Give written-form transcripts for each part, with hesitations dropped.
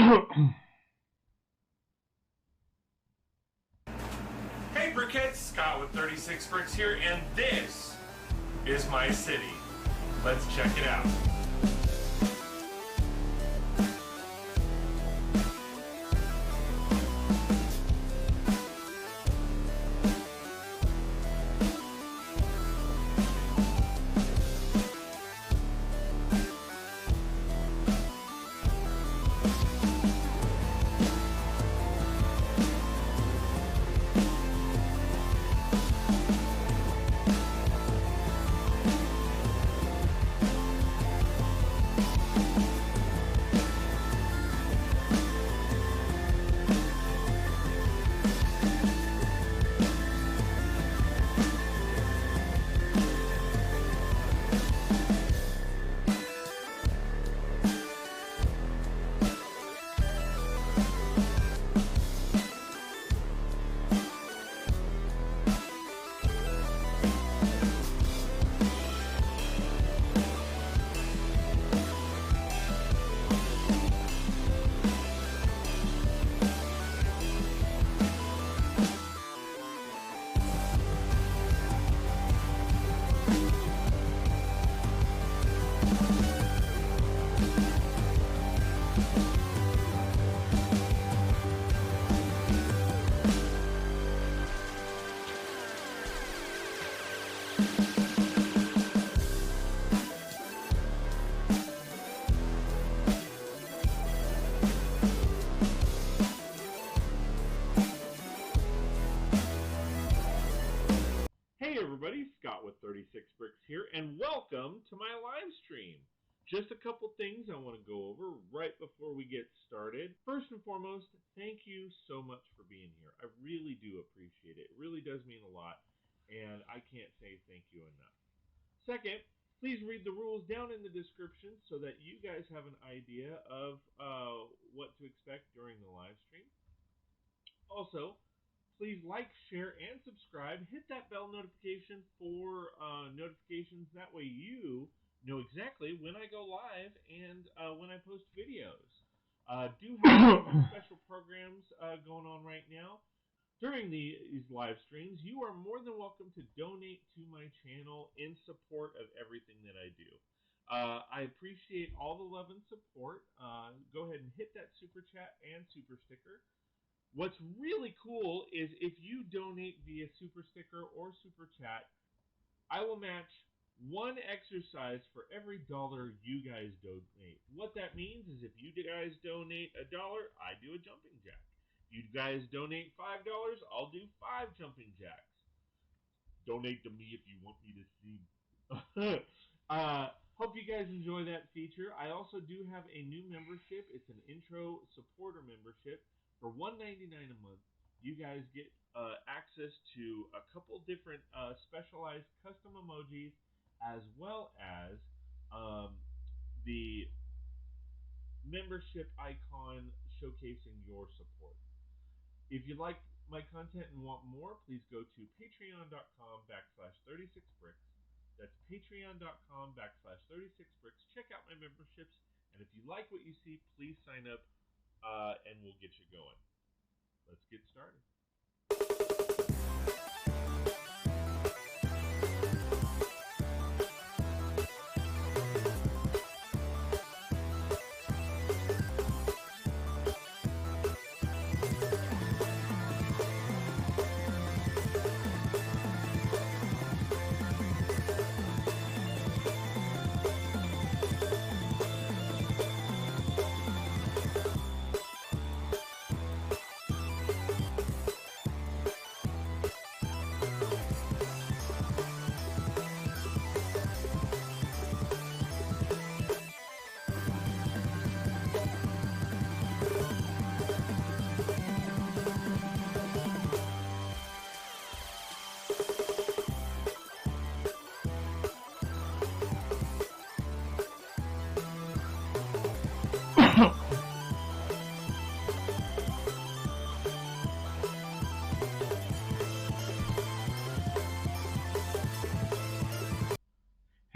Hey Brickheads, Scott with 36 Bricks here, and this is my city. Let's check it out. Hey everybody, Scott with 36 Bricks here, and welcome to my live stream. Just a couple things I want to go over right before we get started. First and foremost, thank you so much for being here. I really do appreciate it. It really does mean a lot, and I can't say thank you enough. Second, please read the rules down in the description so that you guys have an idea of what to expect during the live stream. Also, please like, share, and subscribe. Hit that bell notification for notifications. That way you know exactly when I go live and when I post videos. Do have some special programs going on right now. During these live streams, you are more than welcome to donate to my channel in support of everything that I do. I appreciate all the love and support. Go ahead and hit that super chat and super sticker. What's really cool is if you donate via super sticker or super chat, I will match one exercise for every $1 you guys donate. What that means is if you guys donate $1, I do a jumping jack. If you guys donate $5, I'll do 5 jumping jacks. Donate to me if you want me to see. Hope you guys enjoy that feature. I also do have a new membership. It's an intro supporter membership. For $1.99 a month, you guys get access to a couple different specialized custom emojis, as well as the membership icon showcasing your support. If you like my content and want more, please go to patreon.com/36bricks. That's patreon.com/36bricks. Check out my memberships, and if you like what you see, please sign up. And we'll get you going. Let's get started.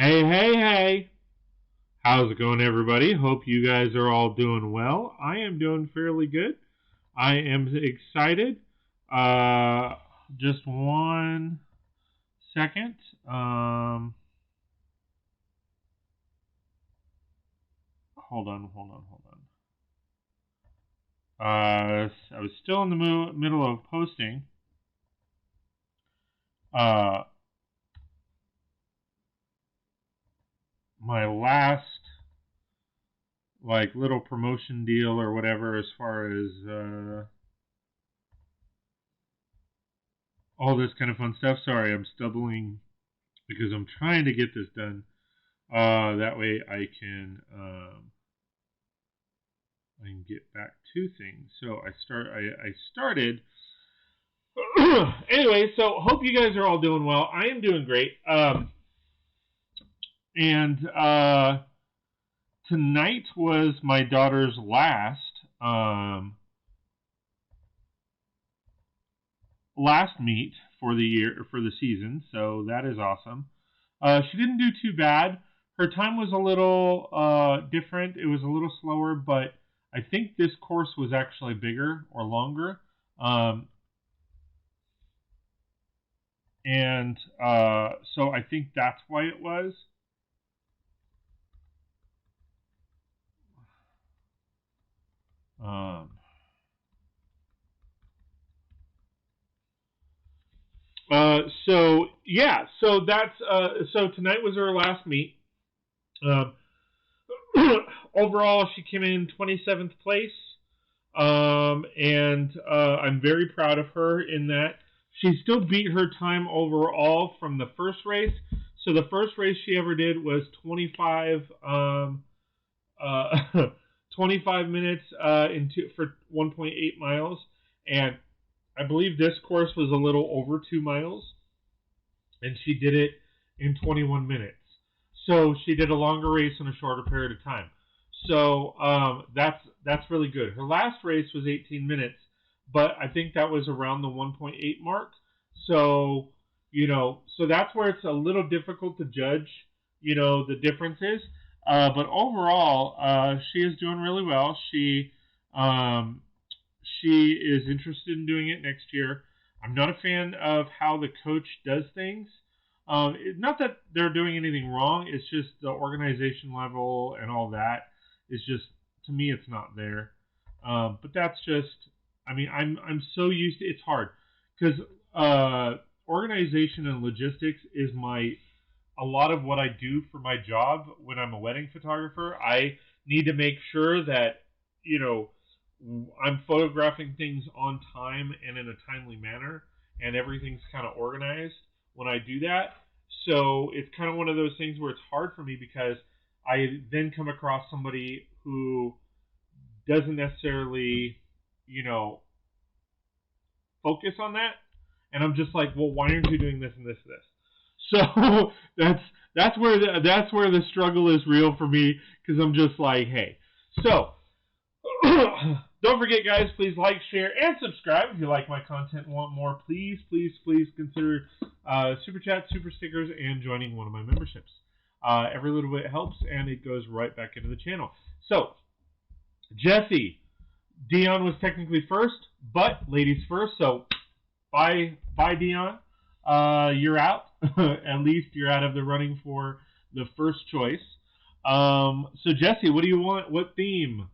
Hey. How's it going, everybody? Hope you guys are all doing well. I am doing fairly good. I am excited. Just one second. Hold on. I was still in the middle of posting. My last little promotion deal or whatever, as far as all this kind of fun stuff. Sorry, I'm stumbling because I'm trying to get this done. That way I can get back to things. So I started. Anyway, so hope you guys are all doing well. I am doing great. And tonight was my daughter's last meet for the season, so that is awesome. She didn't do too bad. Her time was a little different. It was a little slower, but I think this course was actually bigger or longer. And so I think that's why it was. So that's so tonight was her last meet. Overall, she came in 27th place, and I'm very proud of her in that she still beat her time overall from the first race. So the first race she ever did was 25 minutes for 1.8 miles, and I believe this course was a little over 2 miles, and she did it in 21 minutes. So she did a longer race in a shorter period of time. So that's really good. Her last race was 18 minutes, but I think that was around the 1.8 mark. So, so that's where it's a little difficult to judge, the differences. But overall, she is doing really well. She is interested in doing it next year. I'm not a fan of how the coach does things. Not that they're doing anything wrong. It's just the organization level and all that is just, to me, it's not there. But that's just, I'm so used to, it's hard because organization and logistics is a lot of what I do for my job when I'm a wedding photographer. I need to make sure that, I'm photographing things on time and in a timely manner, and everything's kind of organized when I do that. So it's kind of one of those things where it's hard for me because I then come across somebody who doesn't necessarily, focus on that. And I'm just like, well, why aren't you doing this and this and this? So that's where the struggle is real for me, because I'm just like, hey. So don't forget, guys, please like, share, and subscribe if you like my content and want more. Please consider super chat, super stickers, and joining one of my memberships. Every little bit helps, and it goes right back into the channel. So, Jessie, Dion was technically first, but ladies first. So, bye, Dion. You're out. At least you're out of the running for the first choice. So, Jessie, what do you want? What theme?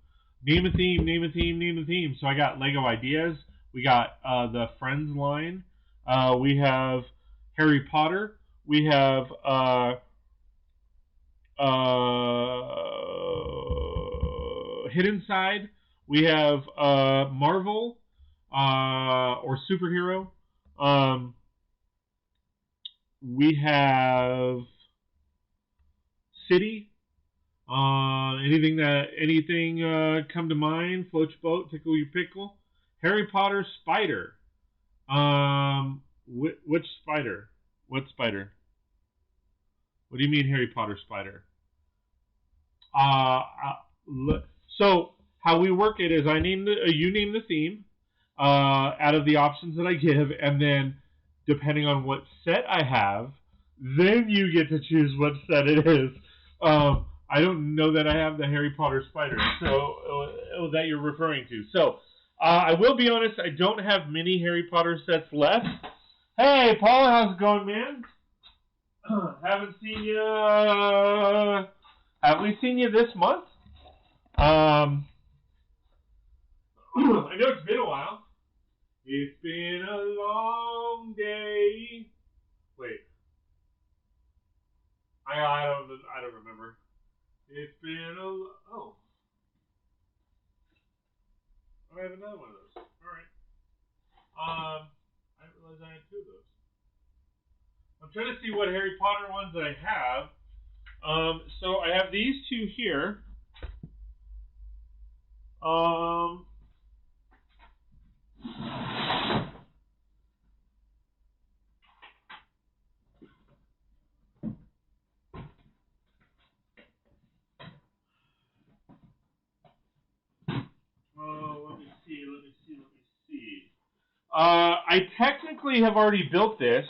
Name a theme. So I got Lego ideas. We got the Friends line. We have Harry Potter. We have Hidden Side. We have Marvel or superhero. We have City. Anything come to mind? Float your boat, tickle your pickle. Harry Potter spider. Which spider? What spider? What do you mean Harry Potter spider? So how we work it is you name the theme out of the options that I give, and then depending on what set I have, then you get to choose what set it is. I don't know that I have the Harry Potter spider that you're referring to. So I will be honest, I don't have many Harry Potter sets left. Hey, Paula, how's it going, man? Haven't seen you. Have we seen you this month? I know it's been a while. It's been a long day. Wait. I don't remember. It's been a I have another one of those. All right. I didn't realize I had two of those. I'm trying to see what Harry Potter ones that I have. So I have these two here. Let me see. I technically have already built this,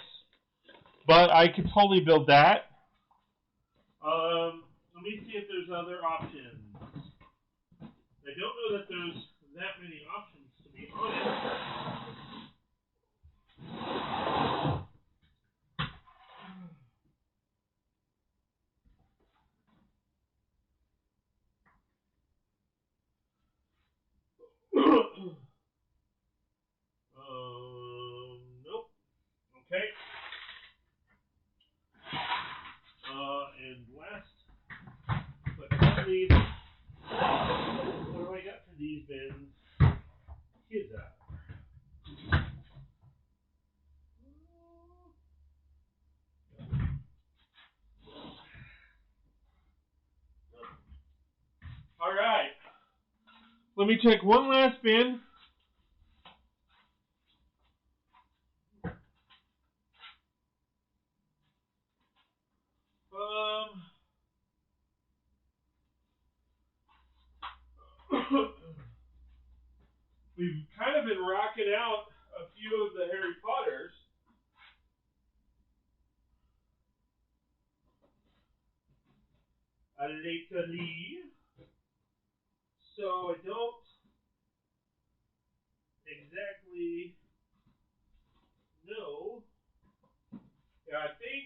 but I could totally build that. Let me see if there's other options. I don't know that there's that many options, to be honest. Nope. Okay. And last but not least, what do I got for these bins? Kids out. All right. Let me check one last bin. We've kind of been rocking out a few of the Harry Potters. Lately. So I don't exactly know. Yeah, I think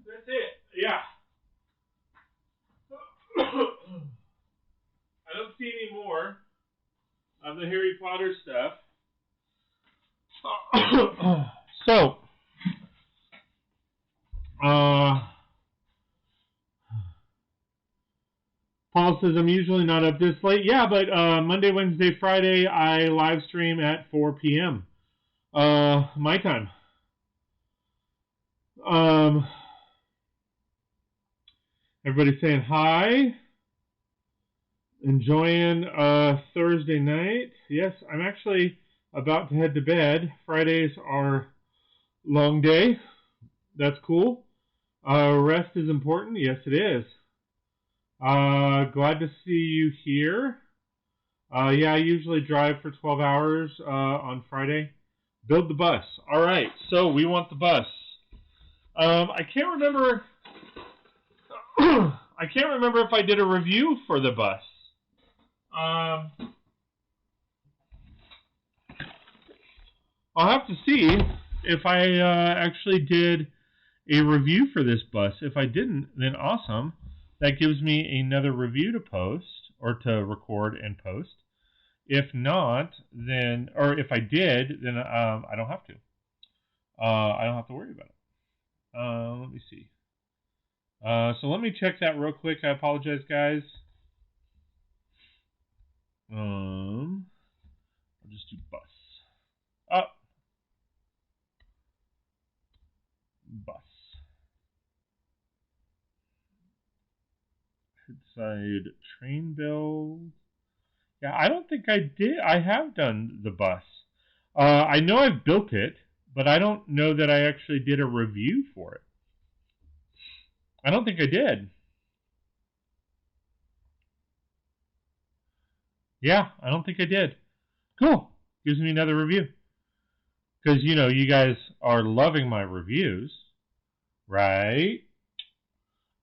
that's it. Yeah. I don't see any more of the Harry Potter stuff. So, Paul says, I'm usually not up this late. Yeah, but Monday, Wednesday, Friday, I live stream at 4 p.m. My time. Everybody's saying hi. Enjoying Thursday night. Yes, I'm actually about to head to bed. Fridays are long day. That's cool. Rest is important. Yes, it is. Glad to see you here. Yeah, I usually drive for 12 hours on Friday. Build the bus. All right, so we want the bus. I can't remember. I can't remember if I did a review for the bus. I'll have to see if I actually did a review for this bus. If I didn't, then awesome. That gives me another review to post or to record and post. If not, then, or if I did, then I don't have to. I don't have to worry about it. Let me see. So let me check that real quick. I apologize, guys. I'll just do bus. Up. Bus. Side train build. Yeah, I don't think I did. I have done the bus. I know I've built it, but I don't know that I actually did a review for it. I don't think I did. Yeah, I don't think I did. Cool. Gives me another review. Because, you know, you guys are loving my reviews, right?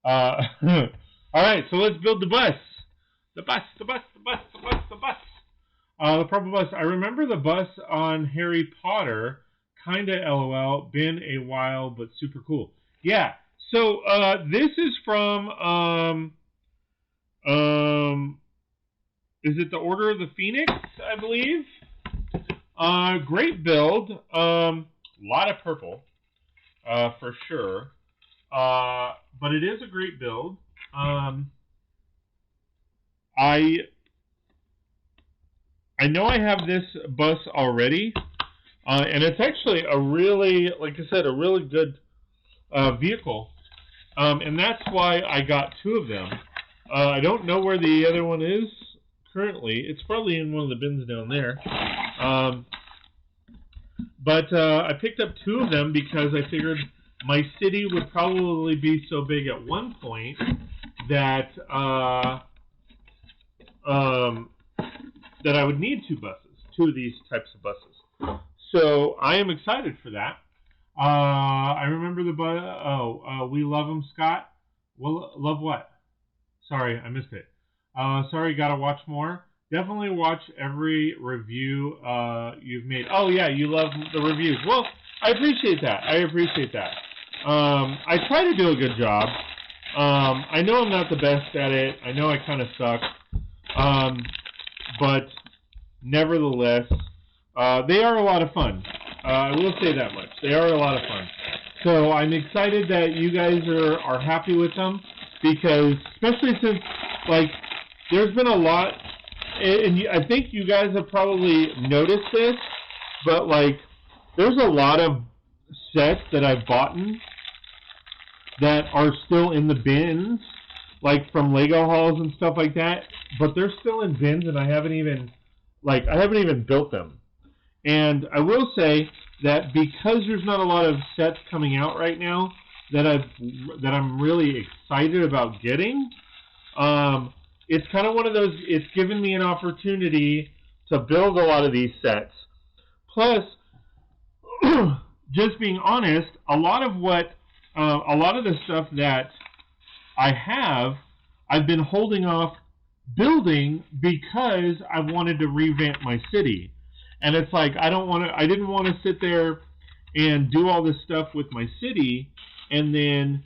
All right, so let's build the bus. The bus, the bus, the bus, the bus, the bus. The purple bus. I remember the bus on Harry Potter. Kinda LOL. Been a while, but super cool. Yeah. So this is from is it the Order of the Phoenix? I believe. Great build. Lot of purple, for sure. But it is a great build. I know I have this bus already, and it's actually a really, like I said, a really good vehicle, and that's why I got two of them. I don't know where the other one is currently. It's probably in one of the bins down there. But I picked up two of them because I figured my city would probably be so big at one point that that I would need two of these types of buses. So I am excited for that. I remember the bus. We love them, Scott. Well, love what? Sorry, I missed it. Sorry, gotta watch more. Definitely watch every review you've made. Oh yeah, you love the reviews. Well, I appreciate that. I try to do a good job. I know I'm not the best at it. I know I kind of suck. But nevertheless, they are a lot of fun. I will say that much. They are a lot of fun. So I'm excited that you guys are happy with them, because especially since, like, there's been a lot, and I think you guys have probably noticed this, but like, there's a lot of sets that I've bought that are still in the bins, like from Lego hauls and stuff like that, but they're still in bins, and I haven't even built them. And I will say that because there's not a lot of sets coming out right now that I'm really excited about getting, it's kind of one of those. It's given me an opportunity to build a lot of these sets. Plus, just being honest, a lot of the stuff that I have, I've been holding off building because I wanted to revamp my city. And it's like I didn't want to sit there and do all this stuff with my city and then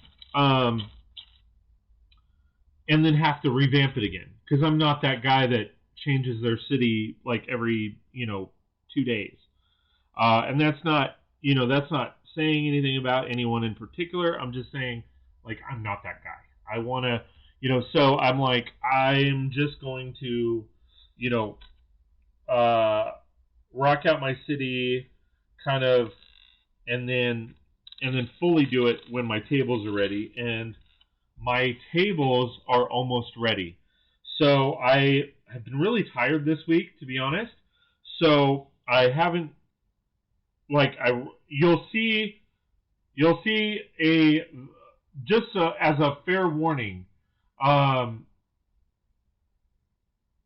have to revamp it again, because I'm not that guy that changes their city like every 2 days. And that's not saying anything about anyone in particular. I'm just saying, like, I'm not that guy. I want to, so I'm like, I'm just going to, rock out my city kind of, and then fully do it when my tables are ready. And my tables are almost ready. So I have been really tired this week, to be honest. So I haven't, you'll see as a fair warning,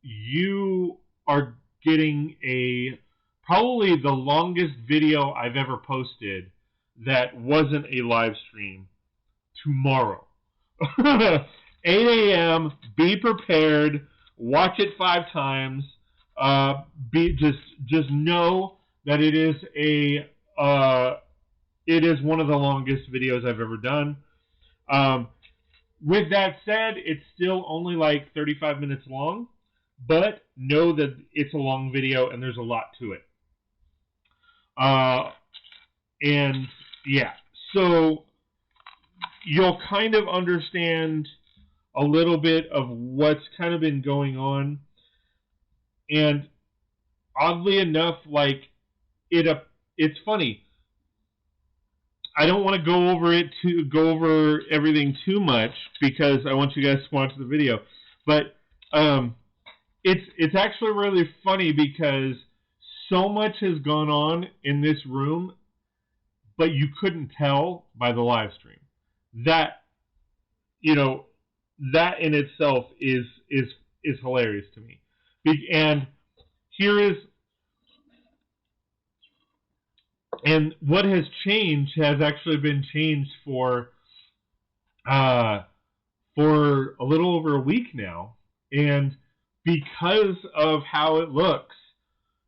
you are getting probably the longest video I've ever posted that wasn't a live stream tomorrow. 8 a.m. Be prepared. Watch it 5 times. Just know that it is one of the longest videos I've ever done. With that said, it's still only like 35 minutes long, but know that it's a long video and there's a lot to it. And yeah, so you'll kind of understand a little bit of what's kind of been going on. And oddly enough, like, it's funny. I don't want to go over everything too much because I want you guys to watch the video. But it's actually really funny because so much has gone on in this room, but you couldn't tell by the live stream. That that in itself is hilarious to me. And here is, and what has changed has actually been changed for for a little over a week now, and because of how it looks,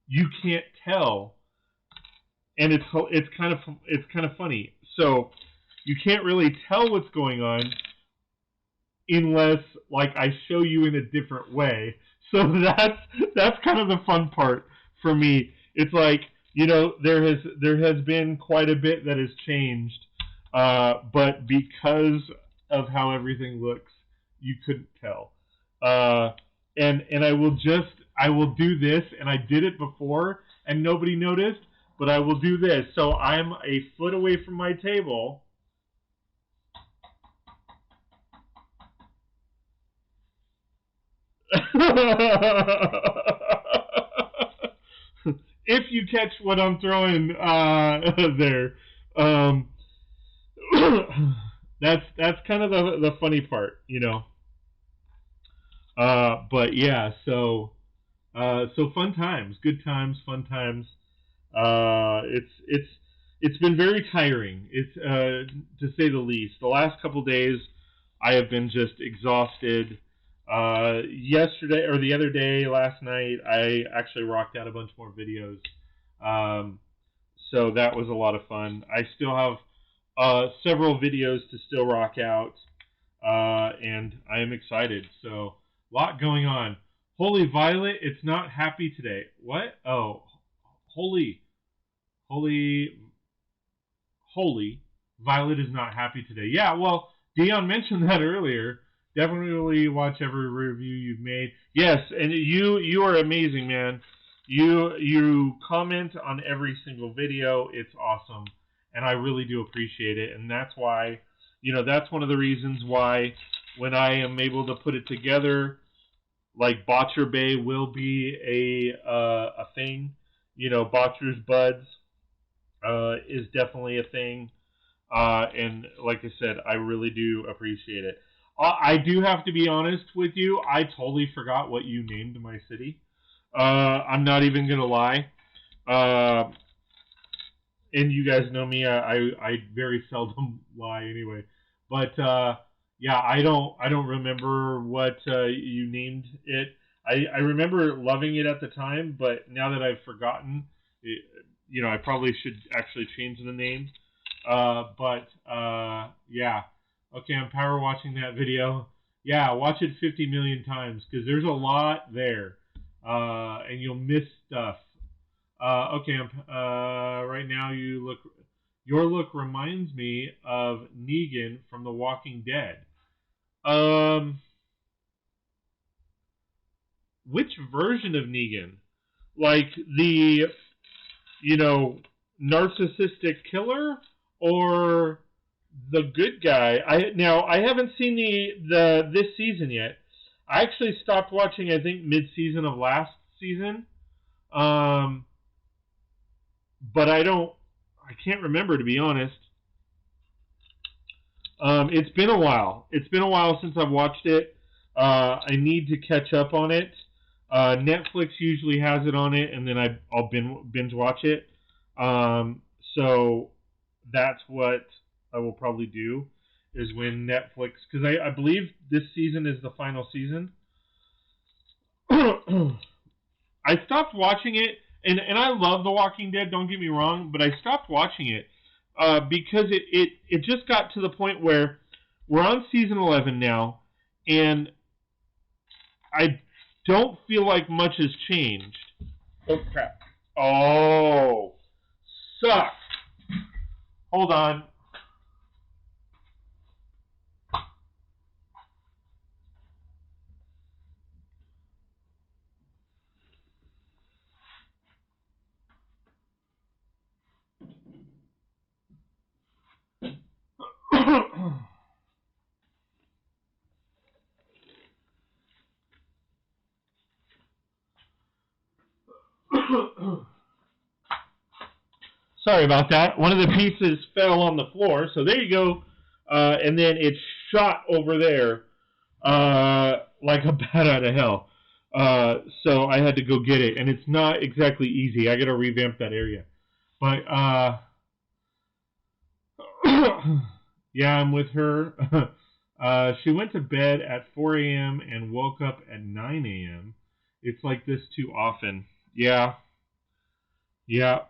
you can't tell, and it's kind of funny. So you can't really tell what's going on unless like I show you in a different way. So that's kind of the fun part for me. It's like, you know, there has been quite a bit that has changed, but because of how everything looks, you couldn't tell. And I will do this, and I did it before, and nobody noticed, but I will do this. So I'm a foot away from my table. If you catch what I'm throwing there, that's kind of the funny part, you know. But yeah, so fun times, good times, fun times. It's been very tiring. It's to say the least. The last couple days, I have been just exhausted. Yesterday or the other day, last night, I actually rocked out a bunch more videos. So that was a lot of fun. I still have several videos to still rock out, and I am excited. So a lot going on. Holy Violet, it's not happy today. What? Oh, Holy Violet is not happy today. Yeah, well, Dion mentioned that earlier. Definitely watch every review you've made. Yes, and you are amazing, man. You comment on every single video. It's awesome, and I really do appreciate it. And that's why, you know, that's one of the reasons why when I am able to put it together, like Bottcher Bay will be a thing. You know, Bottcher's Buds is definitely a thing. And like I said, I really do appreciate it. I do have to be honest with you. I totally forgot what you named my city. I'm not even gonna lie. And you guys know me. I very seldom lie anyway. But yeah, I don't remember what you named it. I remember loving it at the time, but now that I've forgotten, you know, I probably should actually change the name. But yeah. Okay, I'm power watching that video. Yeah, watch it 50 million times because there's a lot there, and you'll miss stuff. Okay, right now your look reminds me of Negan from The Walking Dead. Which version of Negan? Like the, you know, narcissistic killer, or the good guy? I haven't seen this season yet. I actually stopped watching, I think, mid-season of last season. But I can't remember, to be honest. It's been a while. It's been a while since I've watched it. I need to catch up on it. Netflix usually has it on it, and then I'll binge watch it. So that's what I will probably do, is when Netflix, because I believe this season is the final season. I stopped watching it, and I love The Walking Dead, don't get me wrong, but I stopped watching it because it just got to the point where we're on season 11 now, and I don't feel like much has changed. Oh, crap. Oh, suck. Hold on. Sorry about that. One of the pieces fell on the floor, so there you go. And then it shot over there like a bat out of hell. So I had to go get it, and it's not exactly easy. I got to revamp that area. But yeah, I'm with her. She went to bed at 4 a.m. and woke up at 9 a.m. It's like this too often. Yeah. Yeah.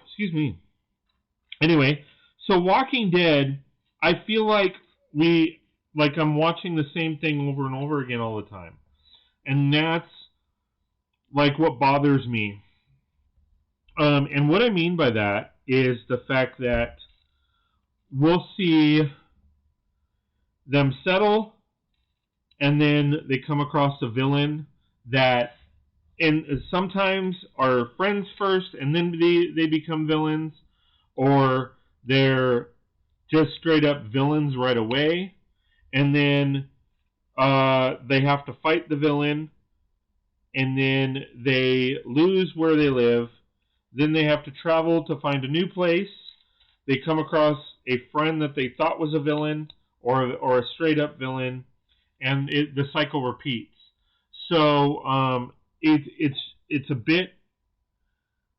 Excuse me. Anyway, so Walking Dead, I feel like I'm watching the same thing over and over again all the time. And that's like what bothers me. And what I mean by that is the fact that we'll see them settle, and then they come across a villain that, and sometimes are friends first, and then they become villains, or they're just straight up villains right away, and then they have to fight the villain, and then they lose where they live. Then they have to travel to find a new place. They come across a friend that they thought was a villain, or a straight up villain, and the cycle repeats. So it's a bit,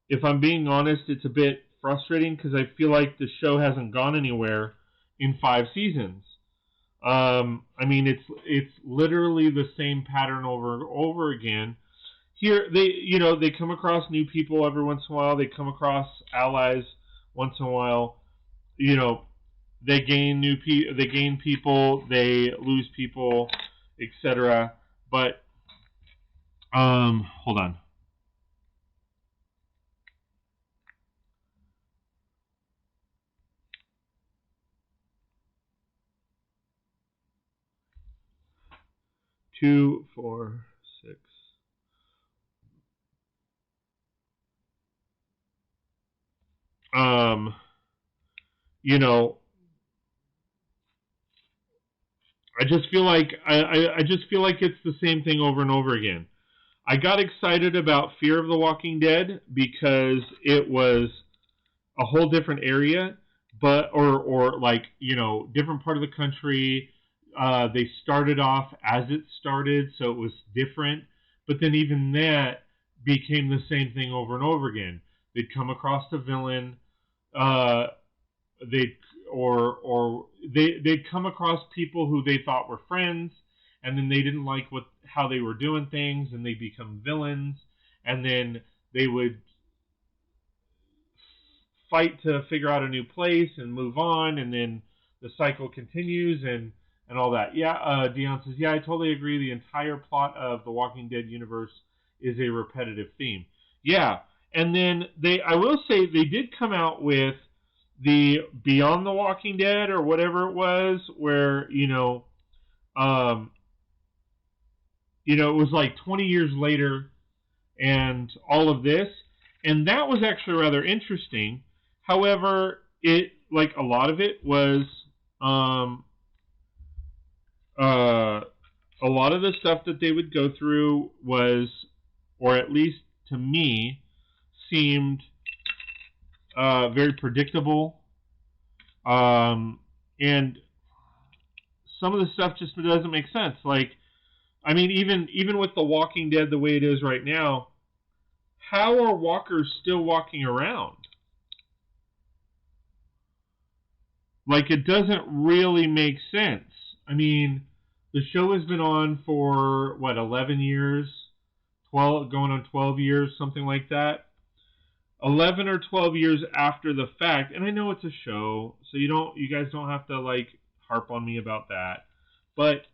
if I'm being honest, it's a bit frustrating because I feel like the show hasn't gone anywhere in 5 seasons. I mean, it's literally the same pattern over and over again. Here, they come across new people every once in a while. They come across allies once in a while. They gain they gain people, they lose people, etc. But hold on. Two, 4, 6. I just feel like I just feel like it's the same thing over and over again. I got excited about Fear of the Walking Dead because it was a whole different area, but or like different part of the country. They started off as it started, so it was different. But then even that became the same thing over and over again. They'd come across a villain. They'd they'd come across people who they thought were friends, and then they didn't like how they were doing things, and they become villains, and then they would fight to figure out a new place and move on, and then the cycle continues and all that. Yeah, Dion says, yeah, I totally agree. The entire plot of the Walking Dead universe is a repetitive theme. Yeah, and then I will say they did come out with the Beyond the Walking Dead or whatever it was, where it was like 20 years later and all of this, and that was actually rather interesting. However, like a lot of it was a lot of the stuff that they would go through was, or at least to me, seemed very predictable, and some of the stuff just doesn't make sense. Like, I mean, even with The Walking Dead the way it is right now, how are walkers still walking around? Like, it doesn't really make sense. I mean, the show has been on for, 11 years? 12, going on 12 years, something like that. 11 or 12 years after the fact, and I know it's a show, so you guys don't have to, like, harp on me about that. But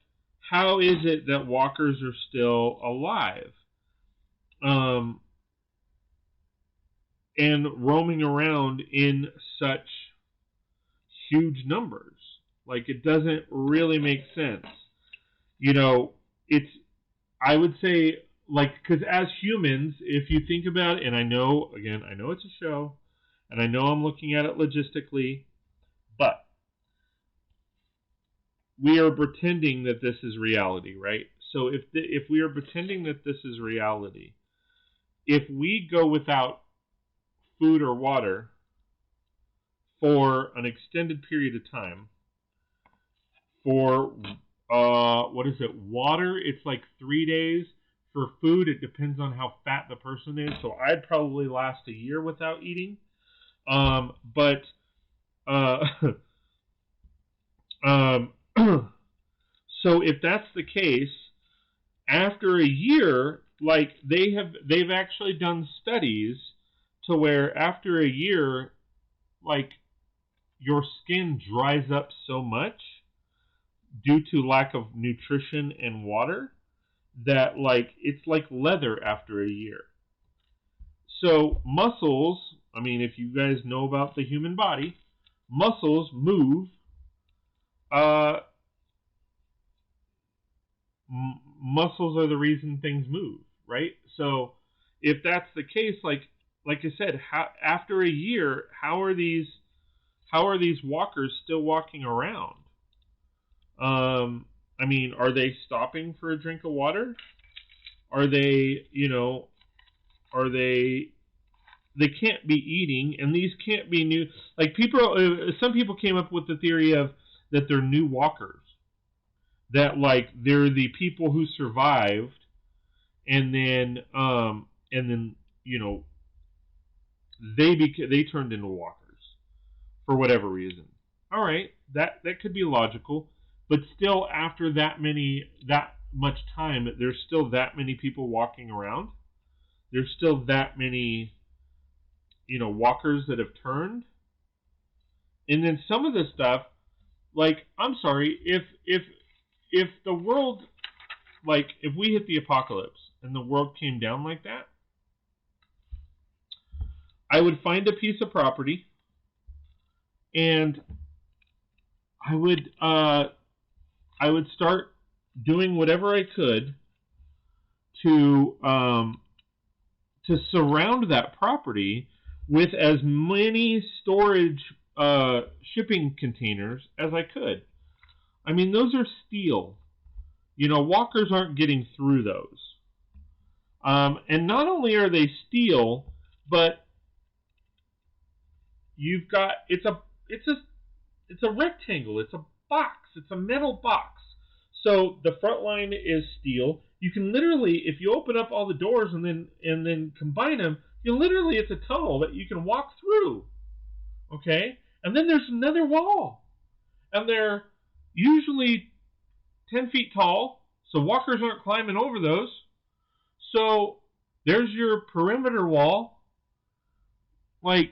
how is it that walkers are still alive? And roaming around in such huge numbers. Like, it doesn't really make sense. I would say, like, because as humans, if you think about it, and I know it's a show, and I know I'm looking at it logistically, but we are pretending that this is reality, right? So if we are pretending that this is reality, if we go without food or water for an extended period of time, for water, it's like 3 days. For food, it depends on how fat the person is. So I'd probably last a year without eating. But Uh, um, so if that's the case, after a year, like they've actually done studies to where after a year, like your skin dries up so much due to lack of nutrition and water that like it's like leather after a year. So muscles, I mean, if you guys know about the human body, muscles move. Uh, Muscles are the reason things move, right? So if that's the case, like I said, after a year, how are these walkers still walking around? I mean, are they stopping for a drink of water? Are they, are they can't be eating, and these can't be new. Like some people came up with the theory of that they're new walkers, that like they're the people who survived, and then they turned into walkers for whatever reason. All right, that could be logical, but still, after that much time, there's still that many people walking around. There's still that many walkers that have turned. And then some of the stuff, like, I'm sorry, if the world, like, if we hit the apocalypse and the world came down like that, I would find a piece of property and I would start doing whatever I could to surround that property with as many storage shipping containers as I could. I mean, those are steel. Walkers aren't getting through those. And not only are they steel, but you've got it's a rectangle. It's a box. It's a metal box. So the front line is steel. You can literally, if you open up all the doors and then combine them, it's a tunnel that you can walk through. Okay? And then there's another wall. And they're usually 10 feet tall, so walkers aren't climbing over those. So there's your perimeter wall. Like,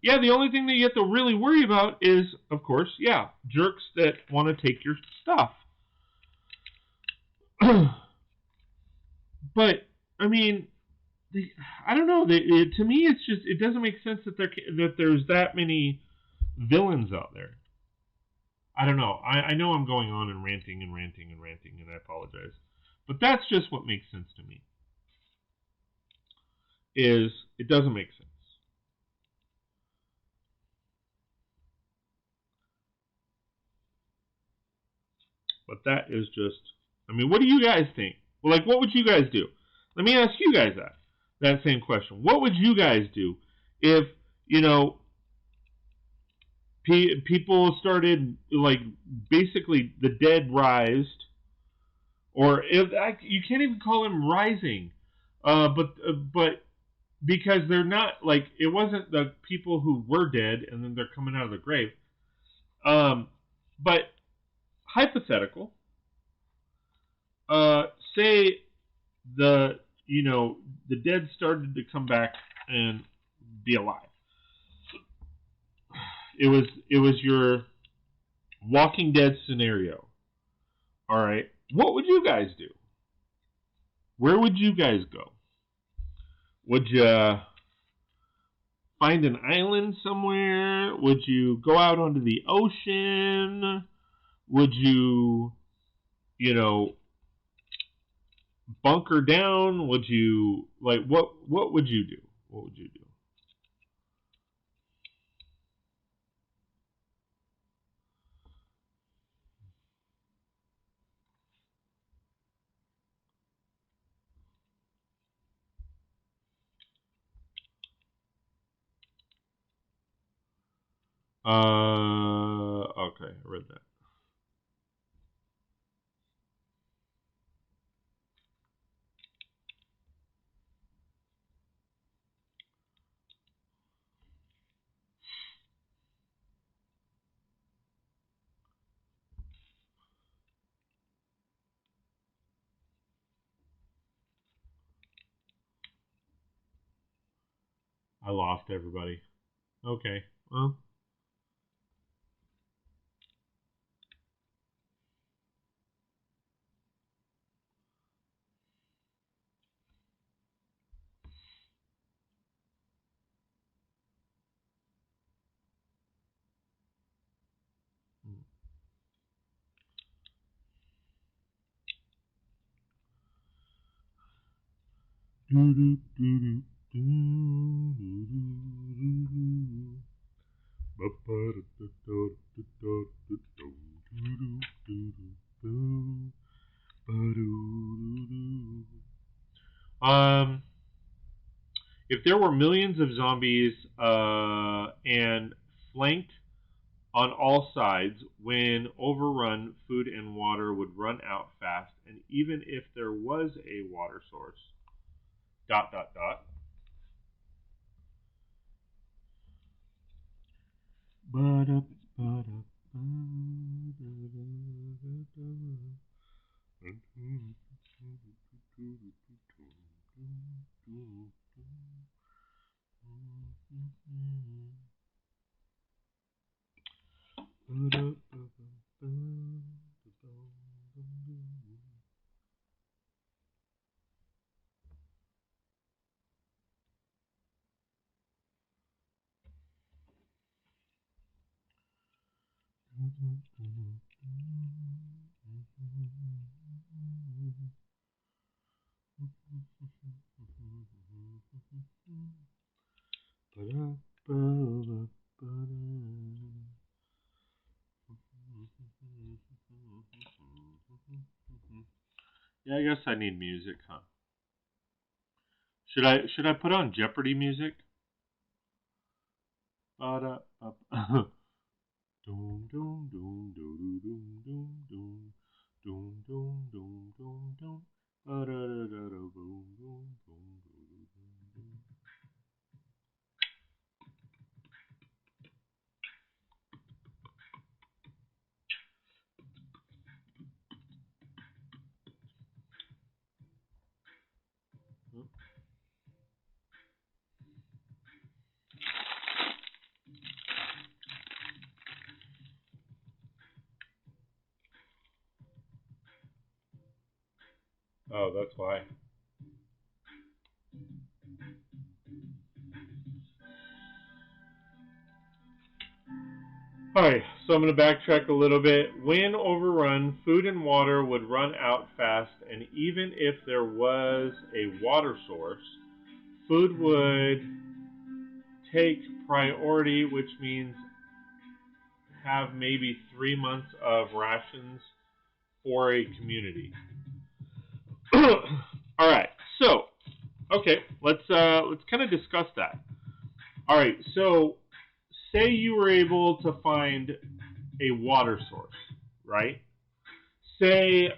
yeah, the only thing that you have to really worry about is, of course, jerks that want to take your stuff. But, I mean, I don't know. To me, it doesn't make sense that there's that many villains out there. I don't know. I know I'm going on and ranting, and I apologize. But that's just what makes sense to me. It doesn't make sense. But that is just, I mean, what do you guys think? Well, like, what would you guys do? Let me ask you guys that same question. What would you guys do if, people started, like, basically the dead rised, or if you can't even call them rising, but because they're not, like, it wasn't the people who were dead and then they're coming out of the grave. But hypothetical, say the dead started to come back and be alive. It was your Walking Dead scenario. All right, what would you guys do? Where would you guys go? Would you find an island somewhere? Would you go out onto the ocean? Would you, bunker down? Would you, like, what would you do? What would you do? Okay, I read that. I lost everybody. Okay, well. If there were millions of zombies and flanked on all sides, when overrun, food and water would run out fast, and even if there was a water source, ... Yeah, I guess I need music, huh? Should I put on Jeopardy music? Oh, that's why. Alright, so I'm going to backtrack a little bit. When overrun, food and water would run out fast, and even if there was a water source, food would take priority, which means have maybe 3 months of rations for a community. Alright, so, okay, let's kind of discuss that. Alright, so say you were able to find a water source, right? Say,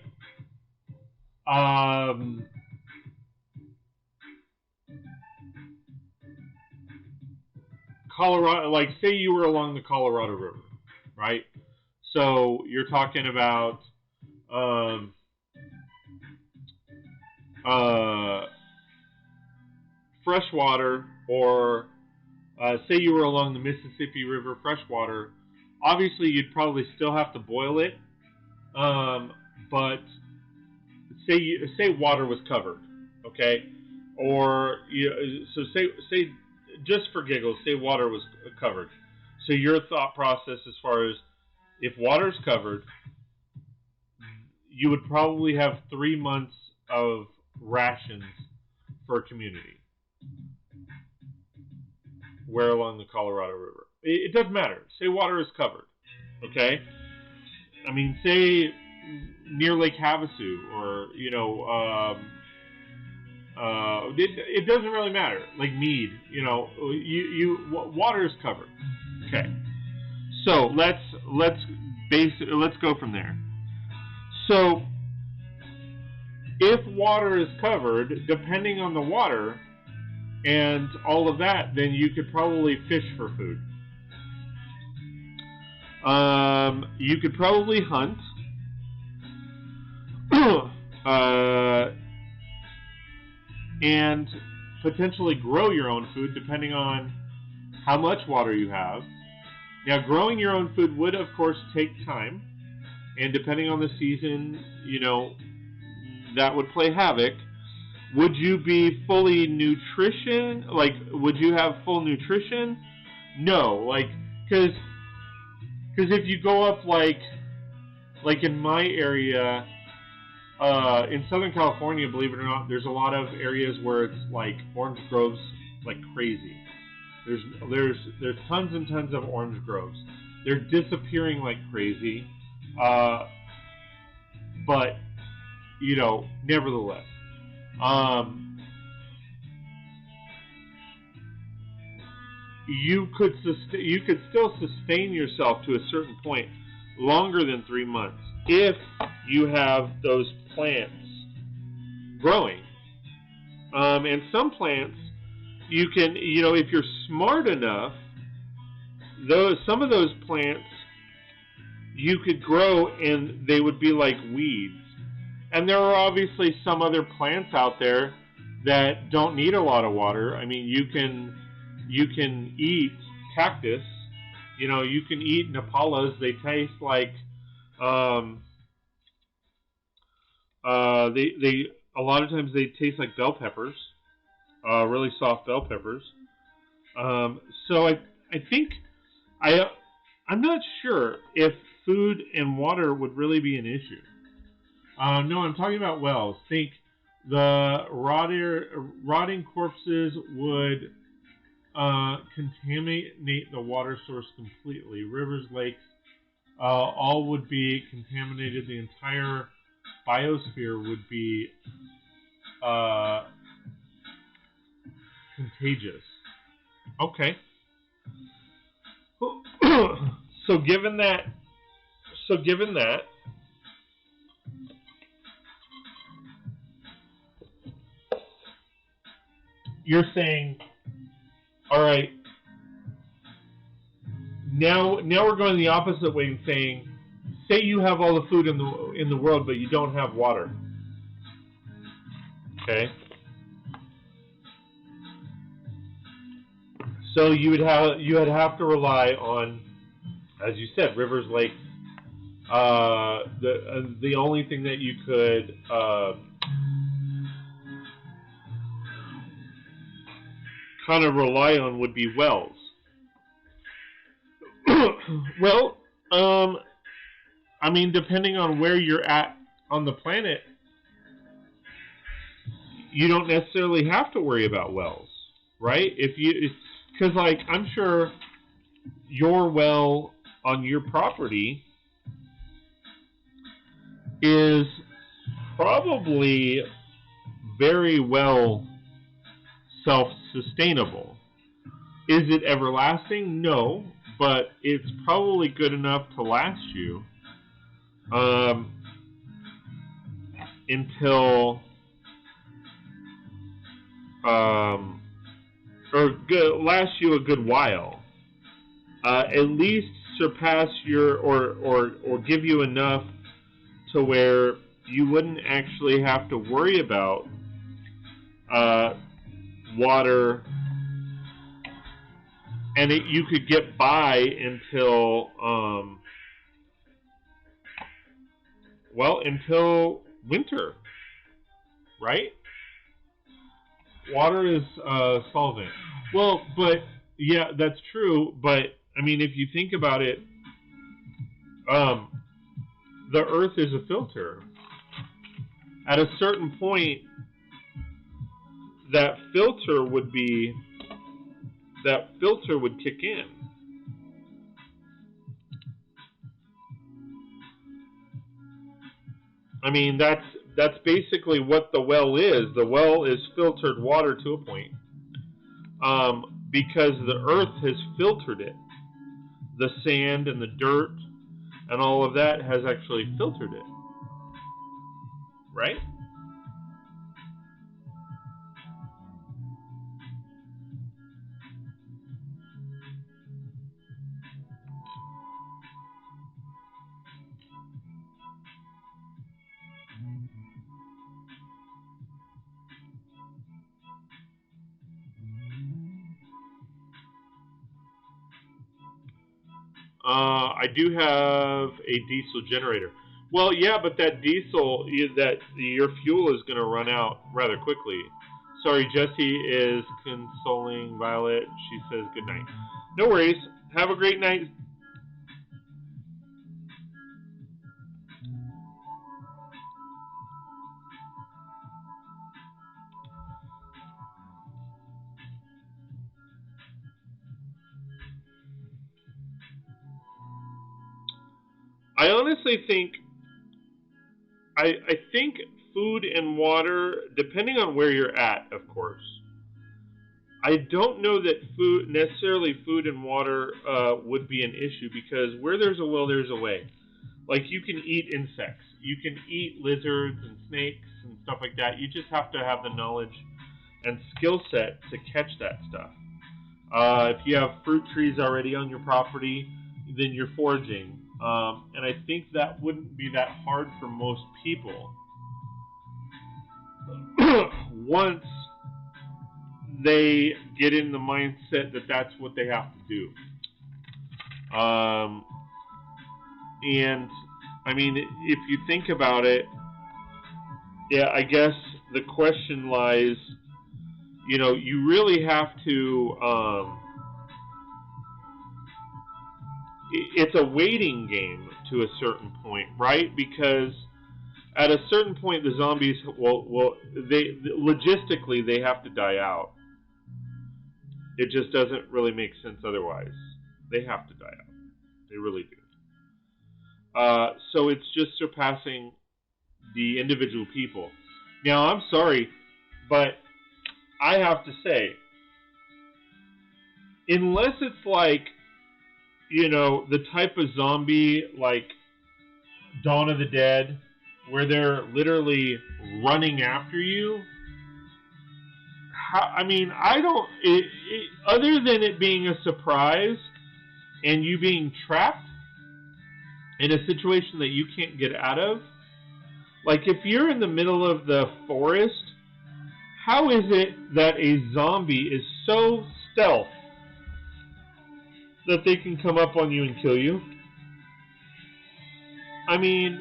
Colorado, like say you were along the Colorado River, right? So you're talking about fresh water, or say you were along the Mississippi River, freshwater. Obviously, you'd probably still have to boil it, but say water was covered, okay? Or so say just for giggles, say water was covered. So your thought process as far as if water's covered, you would probably have 3 months of rations for a community. Where along the Colorado River? It doesn't matter. Say water is covered, okay? I mean, say near Lake Havasu, or it doesn't really matter. Like Mead, water is covered. Okay, so let's go from there. So if water is covered, depending on the water and all of that, then you could probably fish for food. You could probably hunt. And potentially grow your own food depending on how much water you have. Now, growing your own food would, of course, take time, and depending on the season, you know, that would play havoc. Would you be fully nutrition? Like, would you have full nutrition? No, like, because if you go up, like in my area, in Southern California, believe it or not, there's a lot of areas where it's like orange groves like crazy. There's tons and tons of orange groves. They're disappearing like crazy, but you know, nevertheless, you could still sustain yourself to a certain point longer than 3 months if you have those plants growing. And some plants, you can, you know, if you're smart enough, some of those plants you could grow and they would be like weeds. And there are obviously some other plants out there that don't need a lot of water. I mean, you can eat cactus. You know, you can eat Nepalas. They taste like they a lot of times they taste like bell peppers, really soft bell peppers. So I think I'm not sure if food and water would really be an issue. No, I'm talking about wells. Think the rotting corpses would contaminate the water source completely. Rivers, lakes, all would be contaminated. The entire biosphere would be contagious. Okay. So given that, you're saying, all right, now we're going the opposite way and saying, say you have all the food in the world, but you don't have water. Okay. So you would have to rely on, as you said, rivers, lakes. The only thing that you could kind of rely on would be wells. Well, I mean, depending on where you're at on the planet, you don't necessarily have to worry about wells, right? Because like I'm sure your well on your property is probably very well self-sustainable. Is it everlasting? No, but it's probably good enough to last you until last you a good while. At least surpass your or give you enough to where you wouldn't actually have to worry about water, and you could get by until until winter, right? Water is solvent. Well, but yeah, that's true. But I mean, if you think about it, the Earth is a filter. At a certain point, that filter would kick in. I mean, that's basically what the well is. The well is filtered water to a point, because the Earth has filtered it. The sand and the dirt and all of that has actually filtered it, right? I do have a diesel generator. Well, yeah, but that diesel, your fuel is going to run out rather quickly. Sorry, Jessie is consoling Violet. She says good night. No worries. Have a great night. I honestly think, I think food and water, depending on where you're at, of course. I don't know that necessarily food and water would be an issue, because where there's a will, there's a way. Like, you can eat insects. You can eat lizards and snakes and stuff like that. You just have to have the knowledge and skill set to catch that stuff. If you have fruit trees already on your property, then you're foraging. And I think that wouldn't be that hard for most people once they get in the mindset that that's what they have to do. And, I mean, if you think about it, yeah, I guess the question lies, you know, you really have to, it's a waiting game to a certain point, right? Because at a certain point, the zombies, logistically, they have to die out. It just doesn't really make sense otherwise. They have to die out. They really do. So it's just surpassing the individual people. Now, I'm sorry, but I have to say, unless it's like, you know, the type of zombie like Dawn of the Dead, where they're literally running after you. I mean, I don't... other than it being a surprise and you being trapped in a situation that you can't get out of, like if you're in the middle of the forest, how is it that a zombie is so stealth that they can come up on you and kill you? I mean,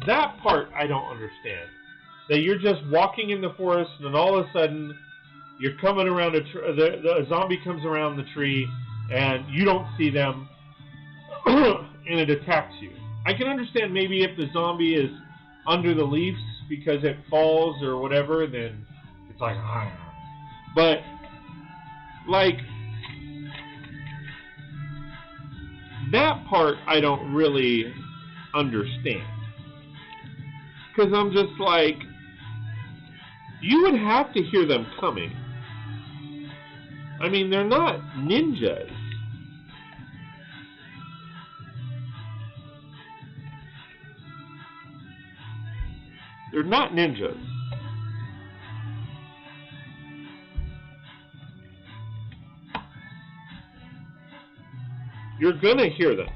that part I don't understand. That you're just walking in the forest and then all of a sudden you're coming around the zombie comes around the tree and you don't see them and it attacks you. I can understand maybe if the zombie is under the leaves because it falls or whatever, then it's like, but like that part I don't really understand. Because I'm just like, you would have to hear them coming. I mean, they're not ninjas. They're not ninjas. You're gonna hear them.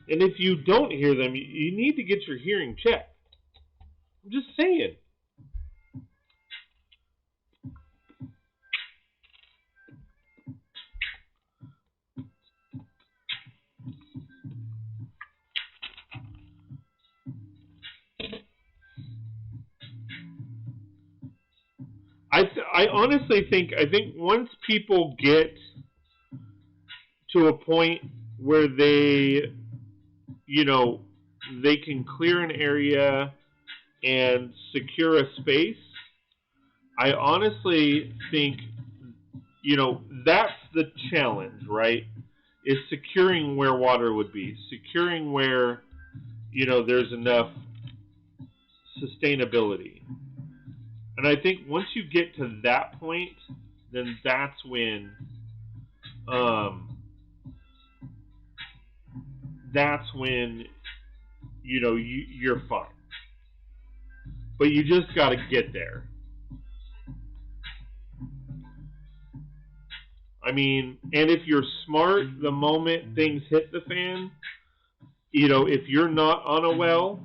And if you don't hear them, you need to get your hearing checked. I'm just saying. I honestly think, once people get to a point where they, you know, they can clear an area and secure a space, I honestly think, you know, that's the challenge, right? Is securing where water would be, securing where, you know, there's enough sustainability. And I think once you get to that point, then that's when, you know, you're fine. But you just got to get there. I mean, and if you're smart, the moment things hit the fan, you know, if you're not on a well,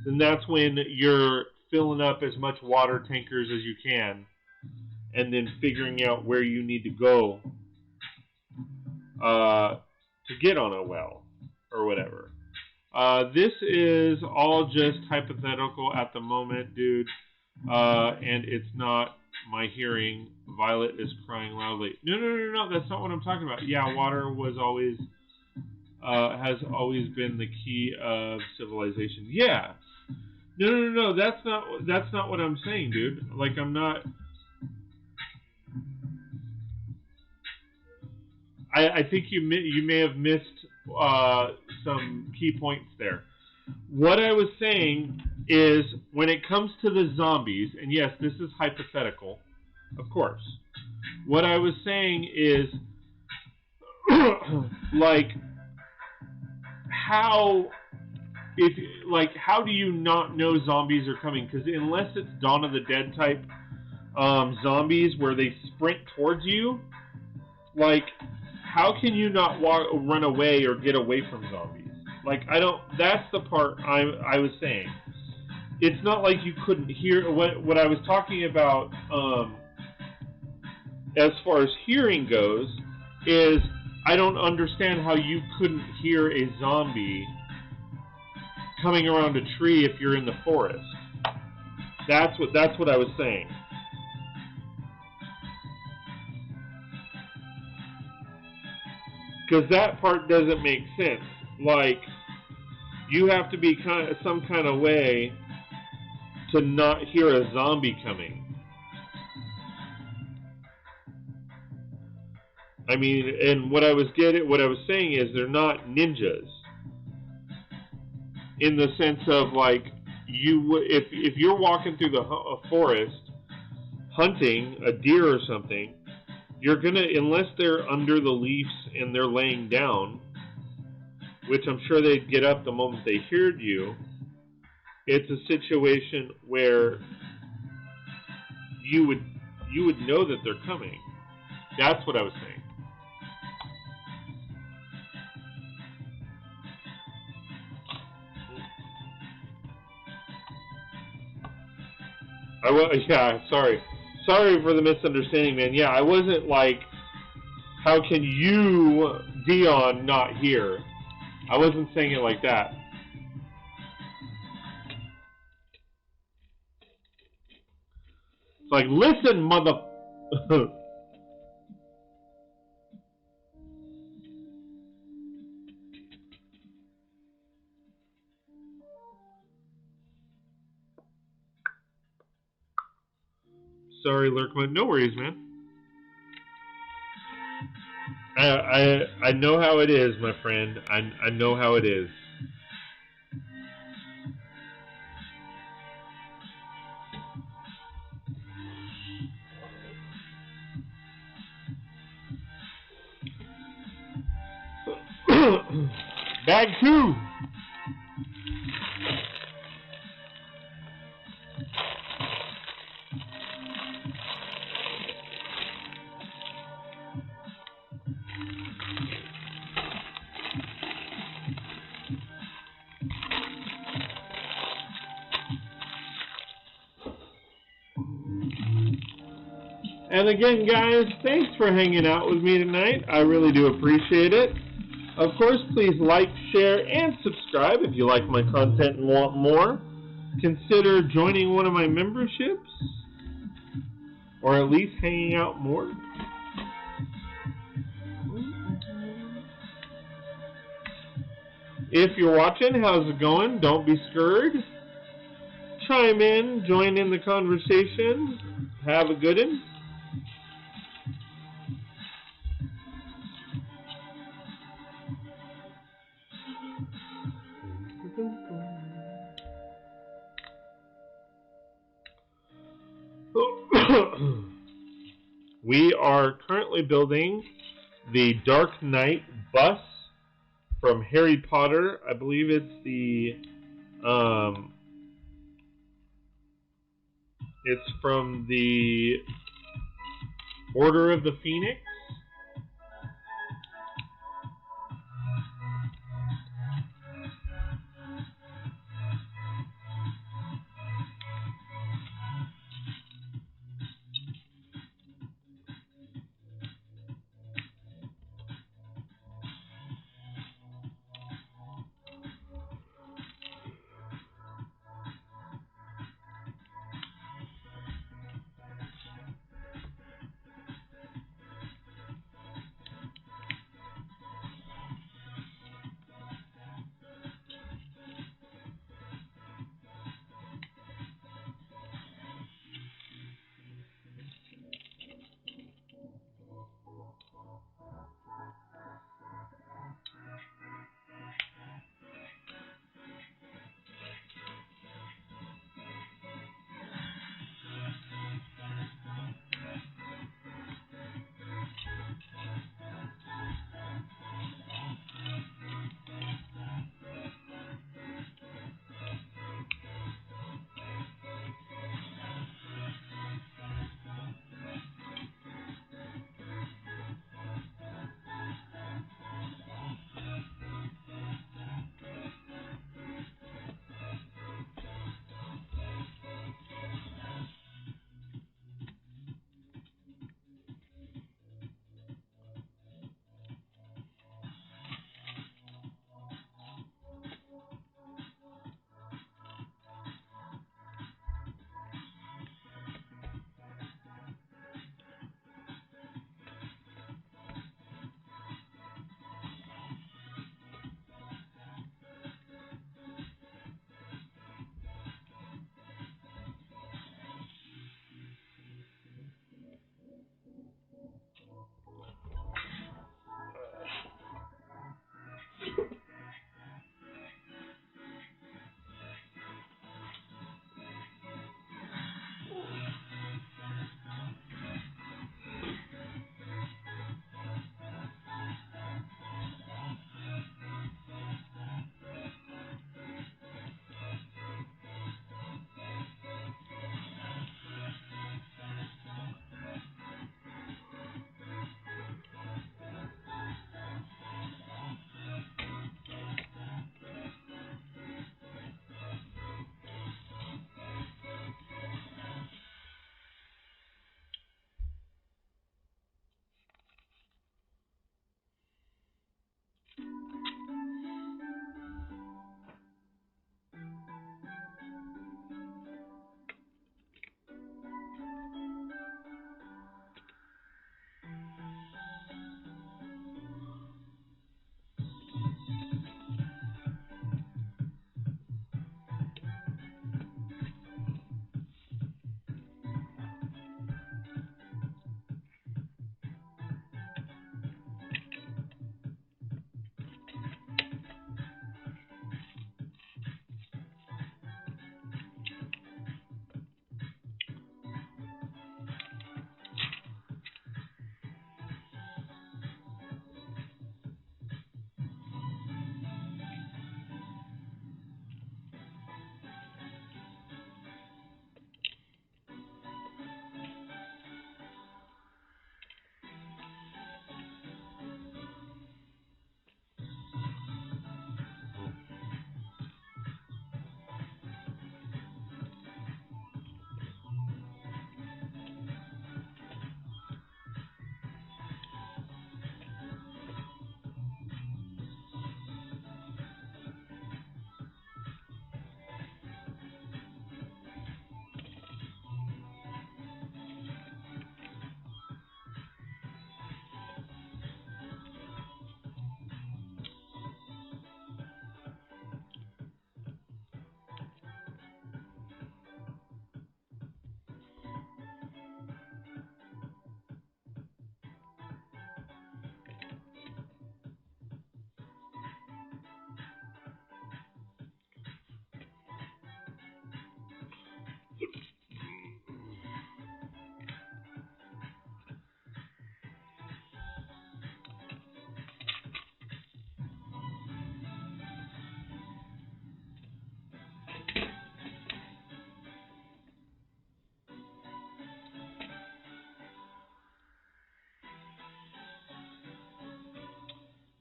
then that's when you're filling up as much water tankers as you can and then figuring out where you need to go to get on a well or whatever. This is all just hypothetical at the moment, dude, and it's not my hearing. Violet is crying loudly. No, that's not what I'm talking about. Yeah, water was always, has always been the key of civilization. Yeah. No, that's not what I'm saying, dude. Like, I'm not... I think you may have missed some key points there. What I was saying is, when it comes to the zombies, and yes, this is hypothetical, of course. What I was saying is, like, how do you not know zombies are coming? Because unless it's Dawn of the Dead type zombies where they sprint towards you, like, how can you not run away or get away from zombies? Like, that's the part I was saying. It's not like you couldn't hear. What I was talking about, as far as hearing goes, is I don't understand how you couldn't hear a zombie coming around a tree if you're in the forest. That's what I was saying. Because that part doesn't make sense. Like, you have to be some kind of way to not hear a zombie coming. I mean, and what I was saying is they're not ninjas. In the sense of, like, if you're walking through a forest hunting a deer or something, you're gonna, unless they're under the leaves and they're laying down, which I'm sure they'd get up the moment they heard you, it's a situation where you would know that they're coming. That's what I was saying. Yeah, sorry for the misunderstanding, man. Yeah, I wasn't like, how can you, Dion, not hear? I wasn't saying it like that. It's like, listen, mother... Sorry, Lurkman. No worries, man. I know how it is, my friend. I know how it is. Bag 2. And again, guys, thanks for hanging out with me tonight. I really do appreciate it. Of course, please like, share, and subscribe if you like my content and want more. Consider joining one of my memberships, or at least hanging out more. If you're watching, how's it going? Don't be scared. Chime in, join in the conversation. Have a good one. We are currently building the Dark Knight bus from Harry Potter. I believe it's it's from the Order of the Phoenix.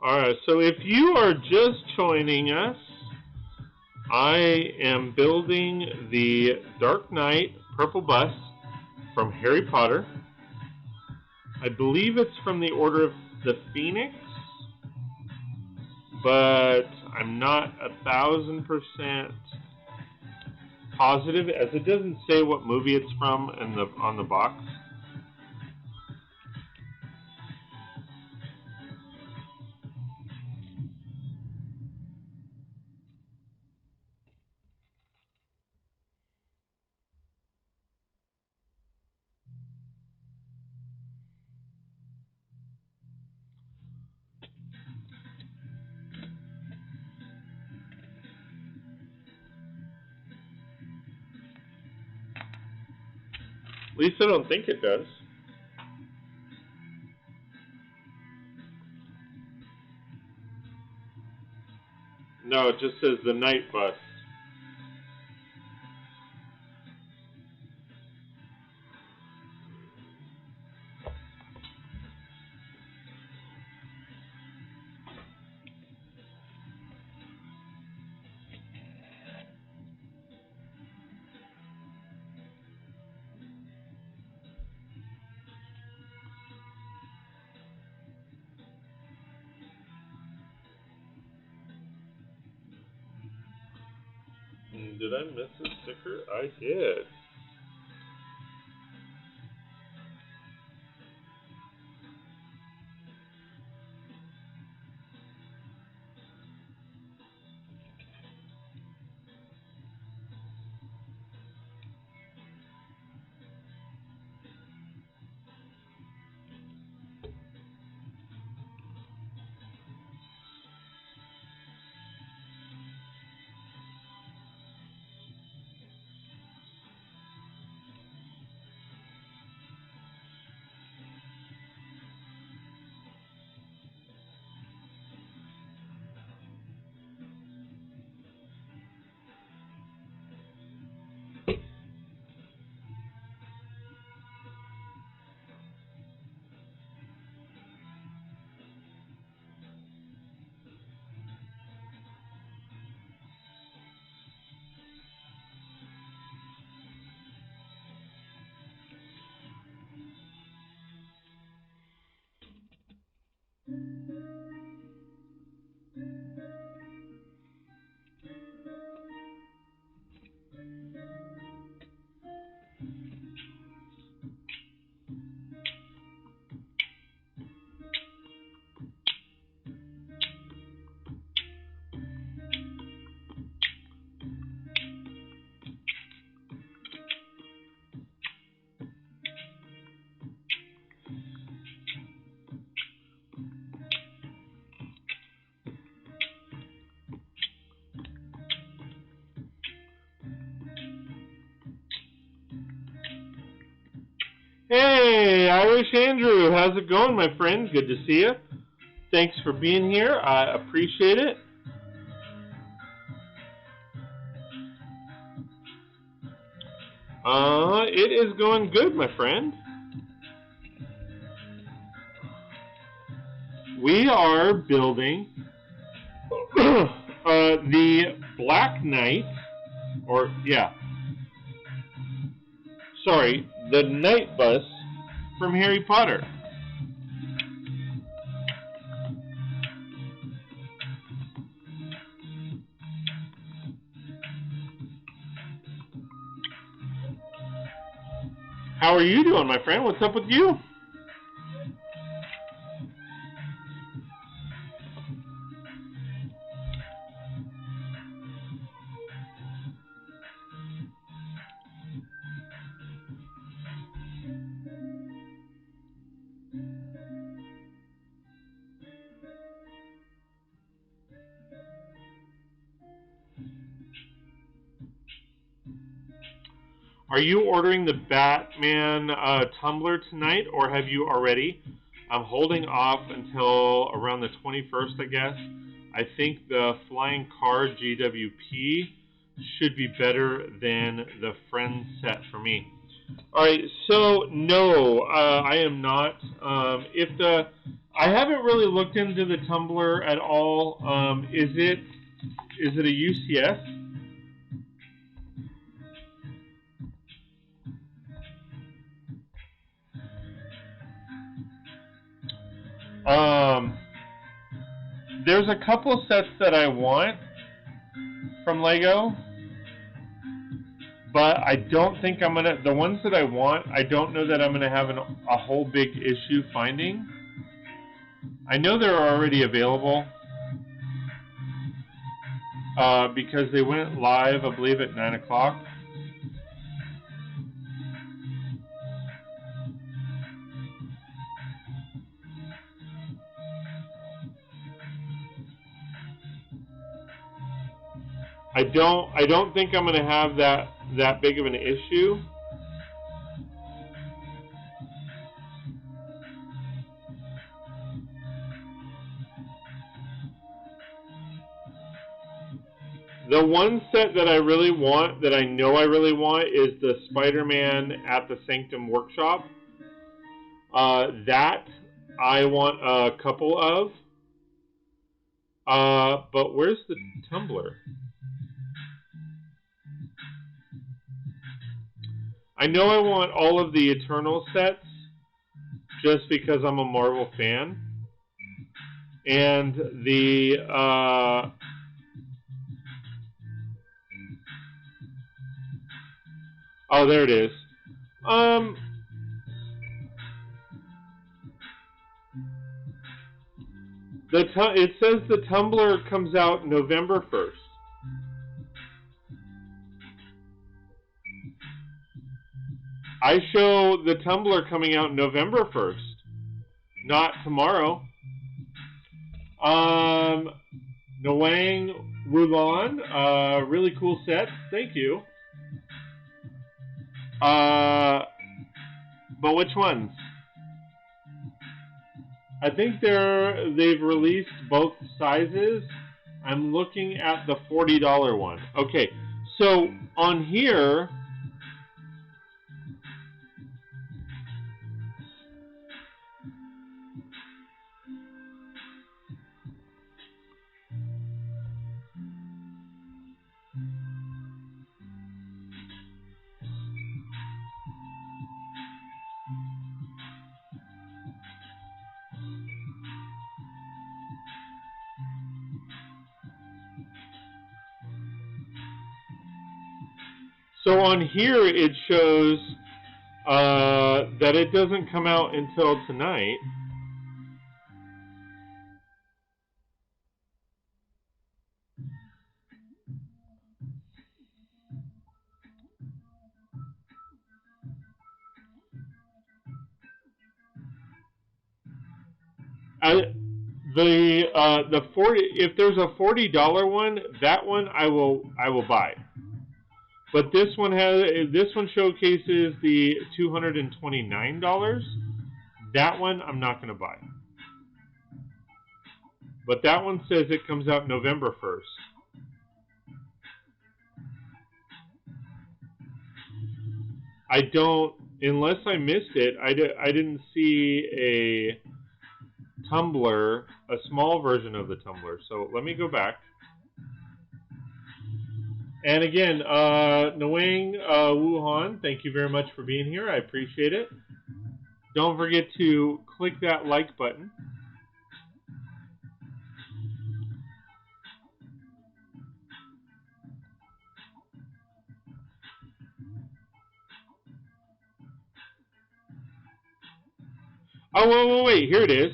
Alright, so if you are just joining us, I am building the Dark Knight Purple Bus from Harry Potter. I believe it's from the Order of the Phoenix, but I'm not 1,000% positive, as it doesn't say what movie it's from on the box. At least I don't think it does. No, it just says the Night Bus. Did I miss a sticker? I did. Hey, Irish Andrew, how's it going, my friend? Good to see you. Thanks for being here. I appreciate it. It is going good, my friend. We are building the Black Knight, the Night Bus from Harry Potter. How are you doing, my friend? What's up with you? Are you ordering the Batman tumbler tonight, or have you already? I'm holding off until around the 21st, I guess. I think the Flying Car GWP should be better than the Friends set for me. All right, so no, I am not. I haven't really looked into the tumbler at all. Is it a UCS? There's a couple sets that I want from Lego, but I don't think I'm gonna. The ones that I want, I don't know that I'm gonna have a whole big issue finding. I know they're already available because they went live, I believe, at 9 o'clock. I don't think I'm going to have that big of an issue. The one set that I really want, that I know I really want, is the Spider-Man at the Sanctum Workshop. That I want a couple of. But where's the tumbler? I know I want all of the Eternal sets just because I'm a Marvel fan. And the oh, there it is. It says the tumbler comes out November 1st. I show the tumbler coming out November 1st, not tomorrow. Nwang Wulan, really cool set. Thank you. But which ones? I think they've released both sizes. I'm looking at the $40 one. Okay, so on here, it shows that it doesn't come out until tonight. The 40. If there's a $40 one, that one I will buy. But this one showcases the $229. That one I'm not going to buy. But that one says it comes out November 1st. I don't, unless I missed it, I didn't see a tumbler, a small version of the tumbler. So let me go back. And again, Nwang Wuhan, thank you very much for being here. I appreciate it. Don't forget to click that like button. Oh, wait, here it is.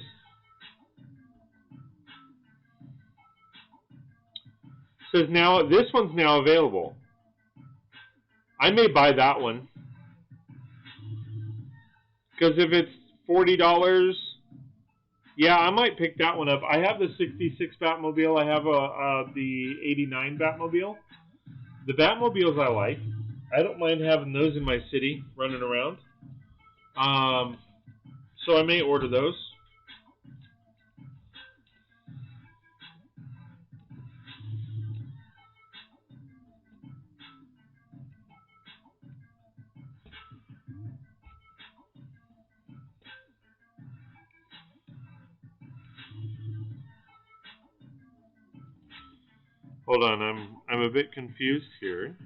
It says now, this one's now available. I may buy that one. Because if it's $40, yeah, I might pick that one up. I have the 66 Batmobile. I have the 89 Batmobile. The Batmobiles I like. I don't mind having those in my city, running around. So I may order those. Hold on, I'm a bit confused here.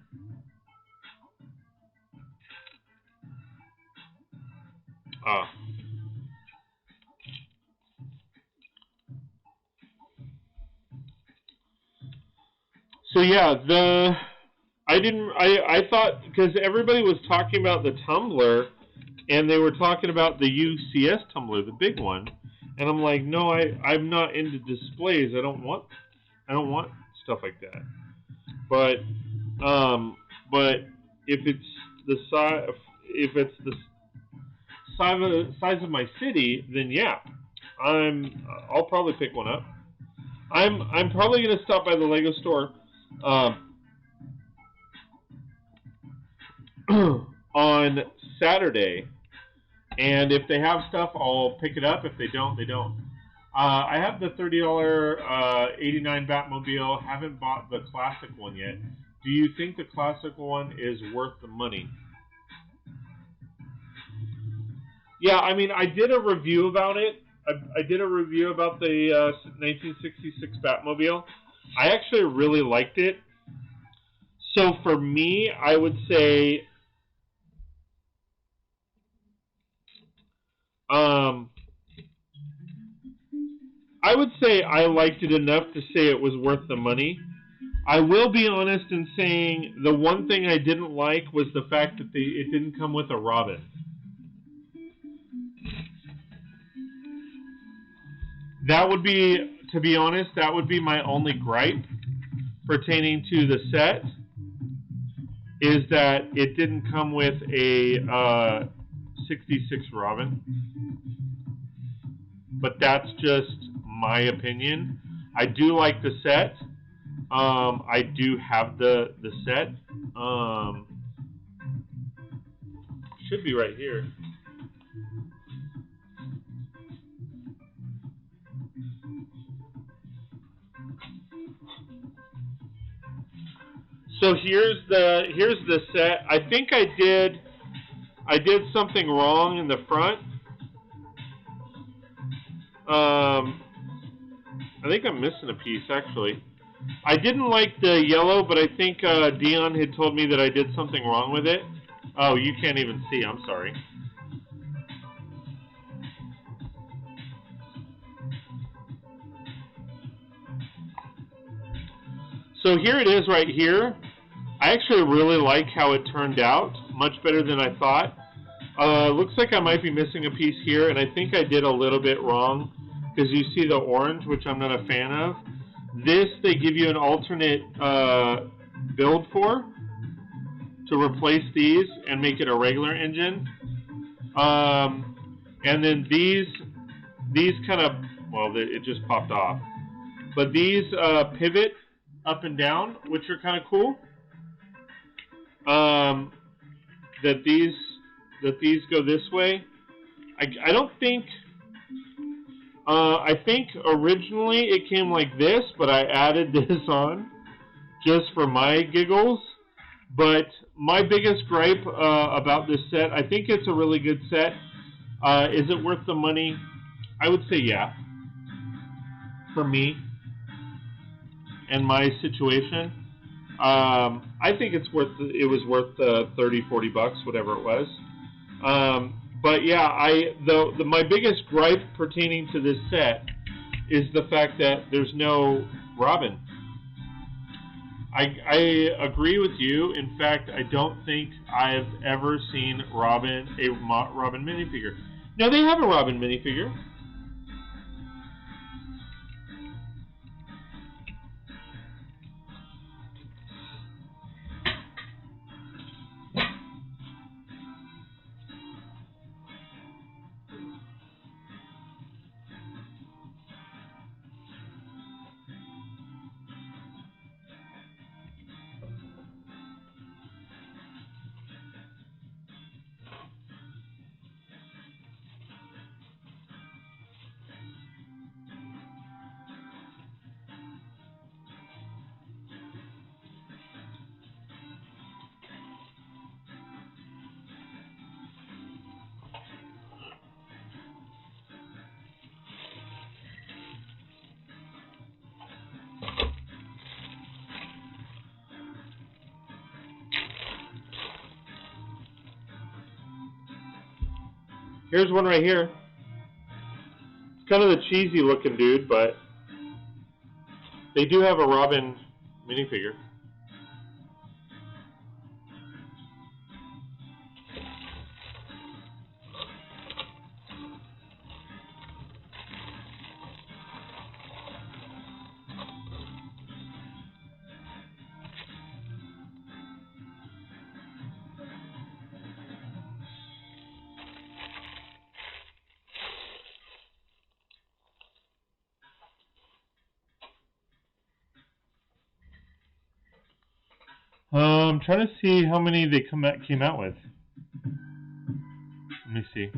Ah. So yeah, I thought, because everybody was talking about the tumbler, and they were talking about the UCS tumbler, the big one, and I'm like, no, I'm not into displays. I don't want stuff like that. But but if it's the size, if it's the size of my city, then yeah, I'll probably pick one up. I'm probably gonna stop by the Lego store on Saturday, and if they have stuff, I'll pick it up. If they don't, they don't. I have the $30 '89 Batmobile. Haven't bought the classic one yet. Do you think the classic one is worth the money? Yeah, I mean, I did a review about it. I did a review about the 1966 Batmobile. I actually really liked it. So for me, I would say, um, I liked it enough to say it was worth the money. I will be honest in saying the one thing I didn't like was the fact that it didn't come with a Robin. That would be, to be honest, that would be my only gripe pertaining to the set, is that it didn't come with a 66 Robin. But that's just my opinion. I do like the set. I do have the set. Should be right here. So here's the set. I think I did something wrong in the front. I think I'm missing a piece actually. I didn't like the yellow, but I think Dion had told me that I did something wrong with it. Oh, you can't even see. I'm sorry. So here it is right here. I actually really like how it turned out. Much better than I thought. Looks like I might be missing a piece here, and I think I did a little bit wrong because you see the orange, which I'm not a fan of. This, they give you an alternate build for to replace these and make it a regular engine. And then these kind of, well, it just popped off. But these pivot up and down, which are kind of cool. That these go this way. I don't think. I think originally it came like this, but I added this on just for my giggles. But my biggest gripe about this set, I think it's a really good set. Is it worth the money? I would say yeah. For me and my situation, I think it was worth $30-40, whatever it was. But yeah, my biggest gripe pertaining to this set is the fact that there's no Robin. I agree with you. In fact, I don't think I've ever seen a Robin minifigure. No, they have a Robin minifigure. Here's one right here. It's kind of the cheesy looking dude, but they do have a Robin minifigure. I'm trying to see how many they came out with. Let me see.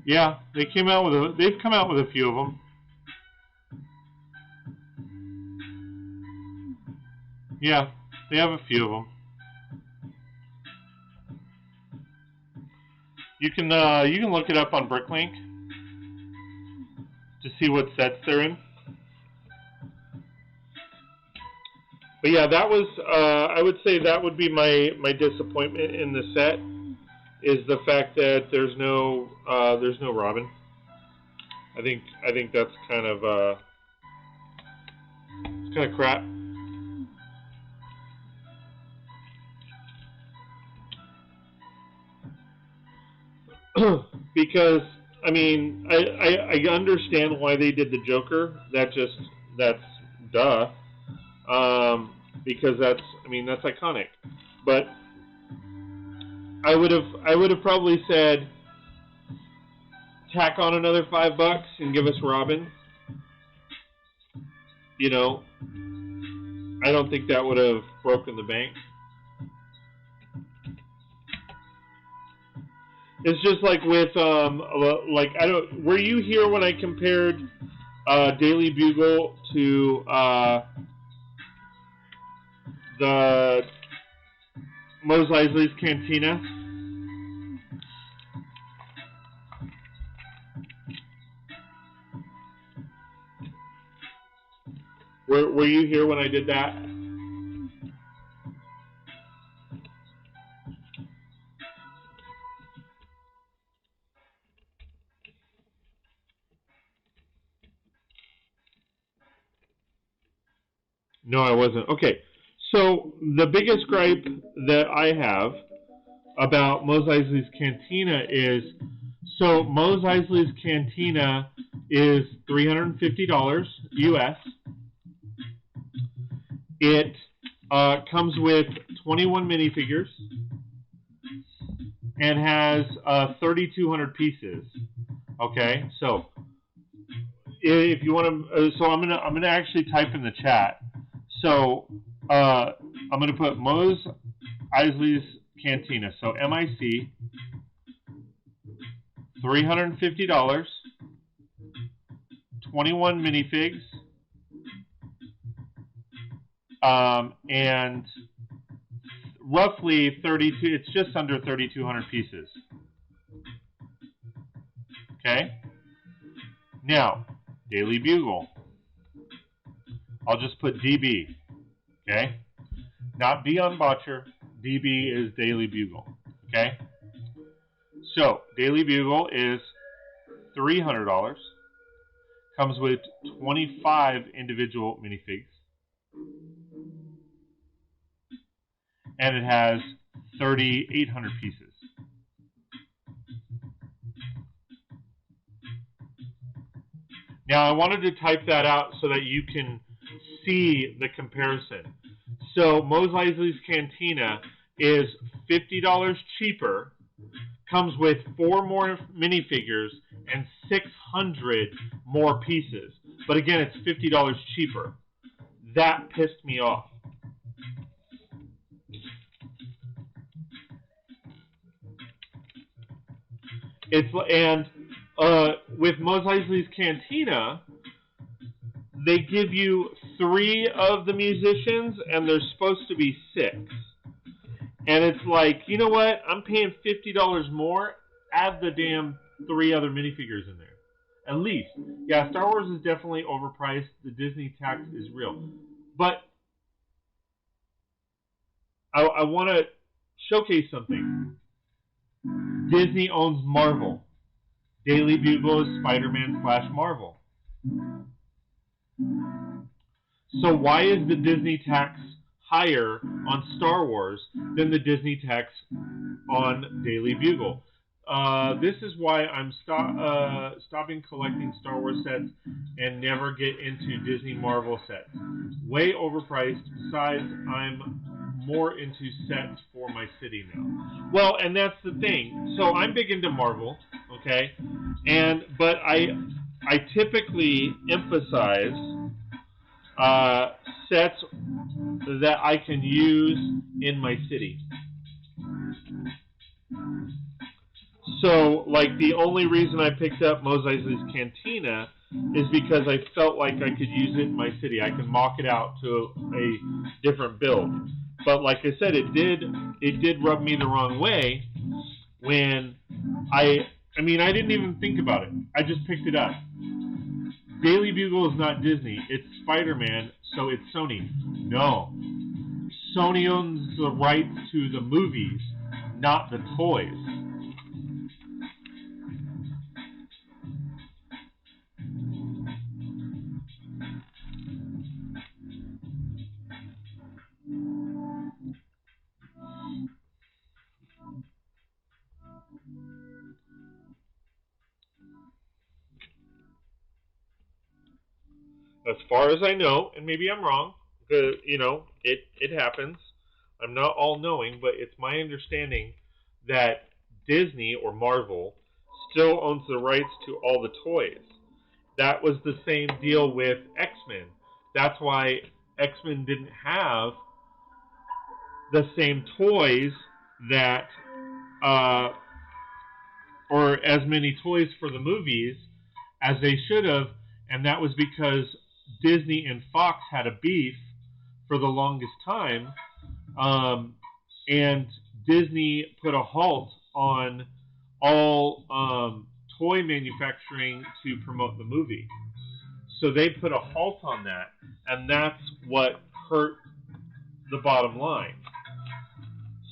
Yeah, they've come out with a few of them. Yeah, they have a few of them. You can look it up on Bricklink to see what sets they're in. But yeah, that was I would say that would be my disappointment in the set, is the fact that there's no Robin. I think that's kind of it's kind of crap. Because I mean, I understand why they did the Joker. That's duh. Because that's iconic. But I would have probably said, tack on another $5 and give us Robin. You know, I don't think that would have broken the bank. It's just like with were you here when I compared Daily Bugle to the Mos Eisley's Cantina? Were you here when I did that? No, I wasn't. Okay, so the biggest gripe that I have about Mos Eisley's Cantina is, so Mos Eisley's Cantina is $350 US. It comes with 21 minifigures and has 3,200 pieces. Okay, so if you want to, so I'm gonna actually type in the chat. So I'm going to put Mos Eisley's Cantina. So MIC, $350, 21 minifigs, and roughly 32. It's just under 3,200 pieces. Okay. Now, Daily Bugle. I'll just put DB, okay? Not Dion Bottcher. DB is Daily Bugle, okay? So, Daily Bugle is $300. Comes with 25 individual minifigs. And it has 3,800 pieces. Now, I wanted to type that out so that you can see the comparison. So Mos Eisley's Cantina is $50 cheaper, comes with 4 more minifigures and 600 more pieces. But again, it's $50 cheaper. That pissed me off. With Mos Eisley's Cantina, they give you 3 of the musicians, and there's supposed to be 6. And it's like, you know what? I'm paying $50 more. add the damn 3 other minifigures in there. At least. Yeah, Star Wars is definitely overpriced. The Disney tax is real. But I want to showcase something. Disney owns Marvel. Daily Bugle is Spider-Man / Marvel. So why is the Disney tax higher on Star Wars than the Disney tax on Daily Bugle? This is why I'm stopping collecting Star Wars sets and never get into Disney Marvel sets. Way overpriced. Besides, I'm more into sets for my city now. Well, and that's the thing. So I'm big into Marvel, okay? But I typically emphasize sets that I can use in my city. So, like, the only reason I picked up Mos Eisley's Cantina is because I felt like I could use it in my city. I can mock it out to a different build. But like I said, it did rub me the wrong way when I didn't even think about it. I just picked it up. Daily Bugle is not Disney. It's Spider-Man, so it's Sony. No. Sony owns the rights to the movies, not the toys. As far as I know, and maybe I'm wrong, it happens. I'm not all-knowing, but it's my understanding that Disney or Marvel still owns the rights to all the toys. That was the same deal with X-Men. That's why X-Men didn't have the same toys that, or as many toys for the movies as they should have, and that was because Disney and Fox had a beef for the longest time, and Disney put a halt on all toy manufacturing to promote the movie. So they put a halt on that, and that's what hurt the bottom line.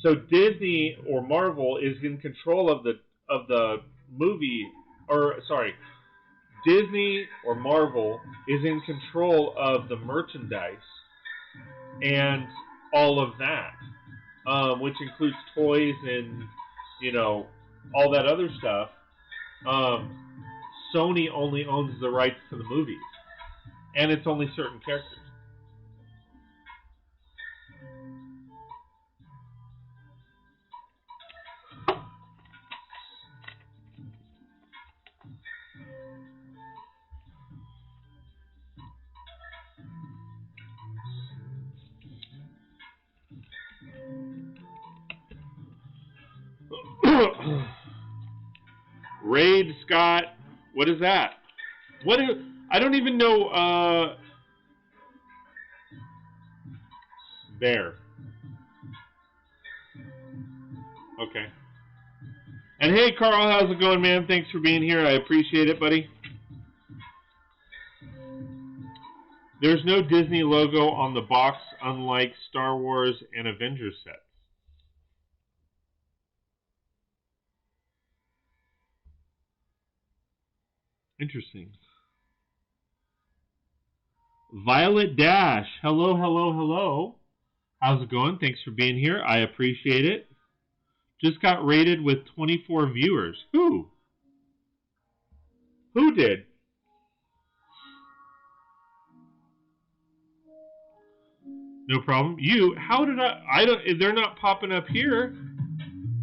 So Disney or Marvel is in control of the movie, or sorry, Disney or Marvel is in control of the merchandise and all of that, which includes toys and, all that other stuff. Sony only owns the rights to the movies, and it's only certain characters. Raid Scott, what is that? I don't even know. Bear. Okay. And hey, Carl, how's it going, man? Thanks for being here. I appreciate it, buddy. There's no Disney logo on the box, unlike Star Wars and Avengers sets. Interesting. Violet Dash. Hello, hello, hello. How's it going? Thanks for being here. I appreciate it. Just got rated with 24 viewers. Who? Who did? No problem. You? How did I don't. They're not popping up here.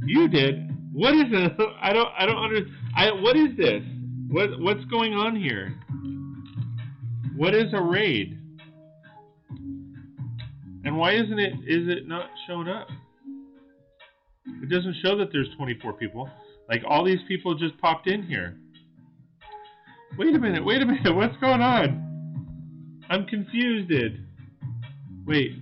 You did. What is this? I don't understand. What is this? What's going on here? What is a raid? And why is it not showing up? It doesn't show that there's 24 people. Like, all these people just popped in here. Wait a minute, what's going on? I'm confused. Wait.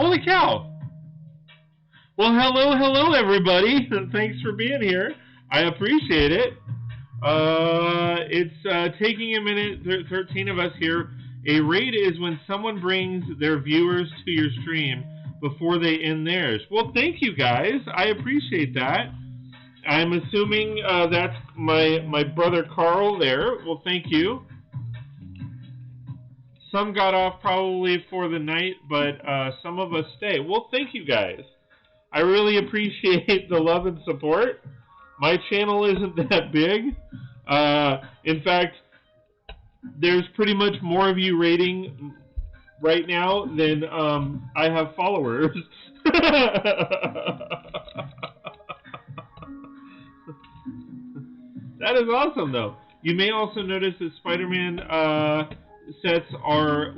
Holy cow! Well, hello, everybody. Thanks for being here. I appreciate it. It's taking a minute. 13 of us here. A raid is when someone brings their viewers to your stream before they end theirs. Well, thank you guys. I appreciate that. I'm assuming that's my brother Carl there. Well, thank you. Some got off probably for the night, but some of us stay. Well, thank you guys. I really appreciate the love and support. My channel isn't that big. In fact, there's pretty much more of you raiding right now than I have followers. That is awesome, though. You may also notice that Spider-Man sets are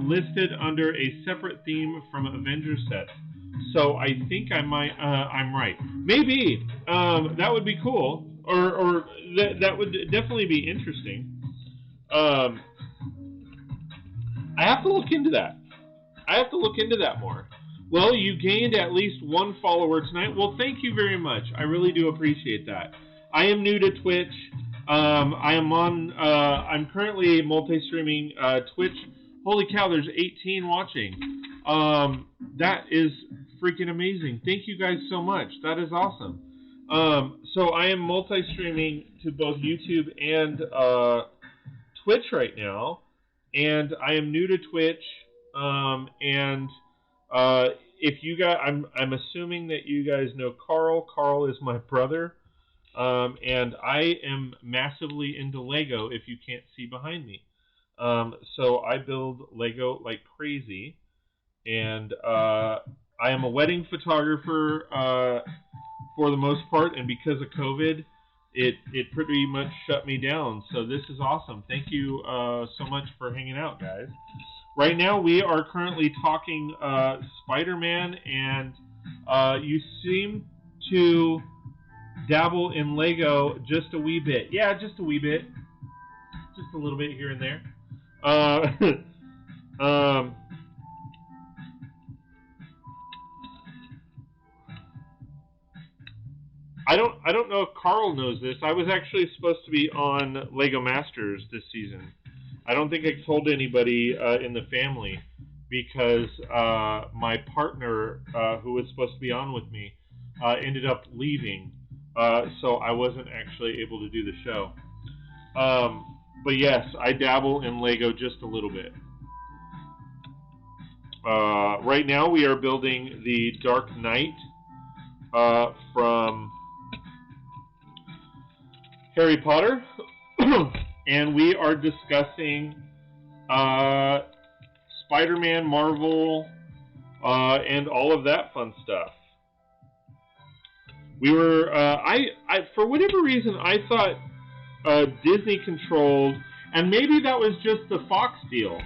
listed under a separate theme from Avengers sets. So I think I'm right. Maybe that would be cool, or that would definitely be interesting. I have to look into that. I have to look into that more. Well, you gained at least one follower tonight. Well, thank you very much. I really do appreciate that. I am new to Twitch. I'm currently multi-streaming Twitch. Holy cow, there's 18 watching. That is freaking amazing. Thank you guys so much. That is awesome. So I am multi-streaming to both YouTube and Twitch right now, and I am new to Twitch. If you guys, I'm assuming that you guys know Carl. Carl is my brother. And I am massively into Lego, if you can't see behind me. So I build Lego like crazy. And I am a wedding photographer for the most part. And because of COVID, it pretty much shut me down. So this is awesome. Thank you so much for hanging out, guys. Right now we are currently talking Spider-Man. And you seem to dabble in Lego just a wee bit. Yeah, just a wee bit. Just a little bit here and there. I don't know if Carl knows this. I was actually supposed to be on Lego Masters this season. I don't think I told anybody in the family because my partner, who was supposed to be on with me, ended up leaving. So I wasn't actually able to do the show. But yes, I dabble in Lego just a little bit. Right now we are building the Dark Knight from Harry Potter. And we are discussing Spider-Man, Marvel, and all of that fun stuff. We were, for whatever reason, I thought Disney controlled, and maybe that was just the Fox deal.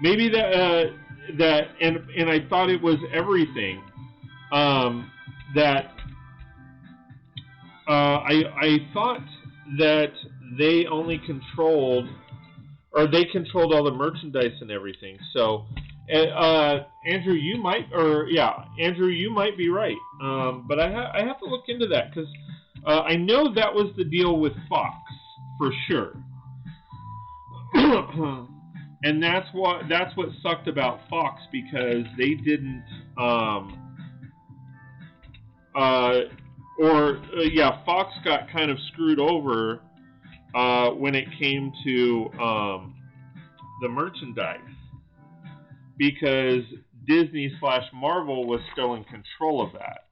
Maybe and I thought it was everything. I thought that they only controlled, or they controlled all the merchandise and everything. So. Andrew, you might be right. But I have to look into that because I know that was the deal with Fox for sure. And that's what sucked about Fox because they didn't Fox got kind of screwed over when it came to the merchandise. Because Disney/Marvel was still in control of that.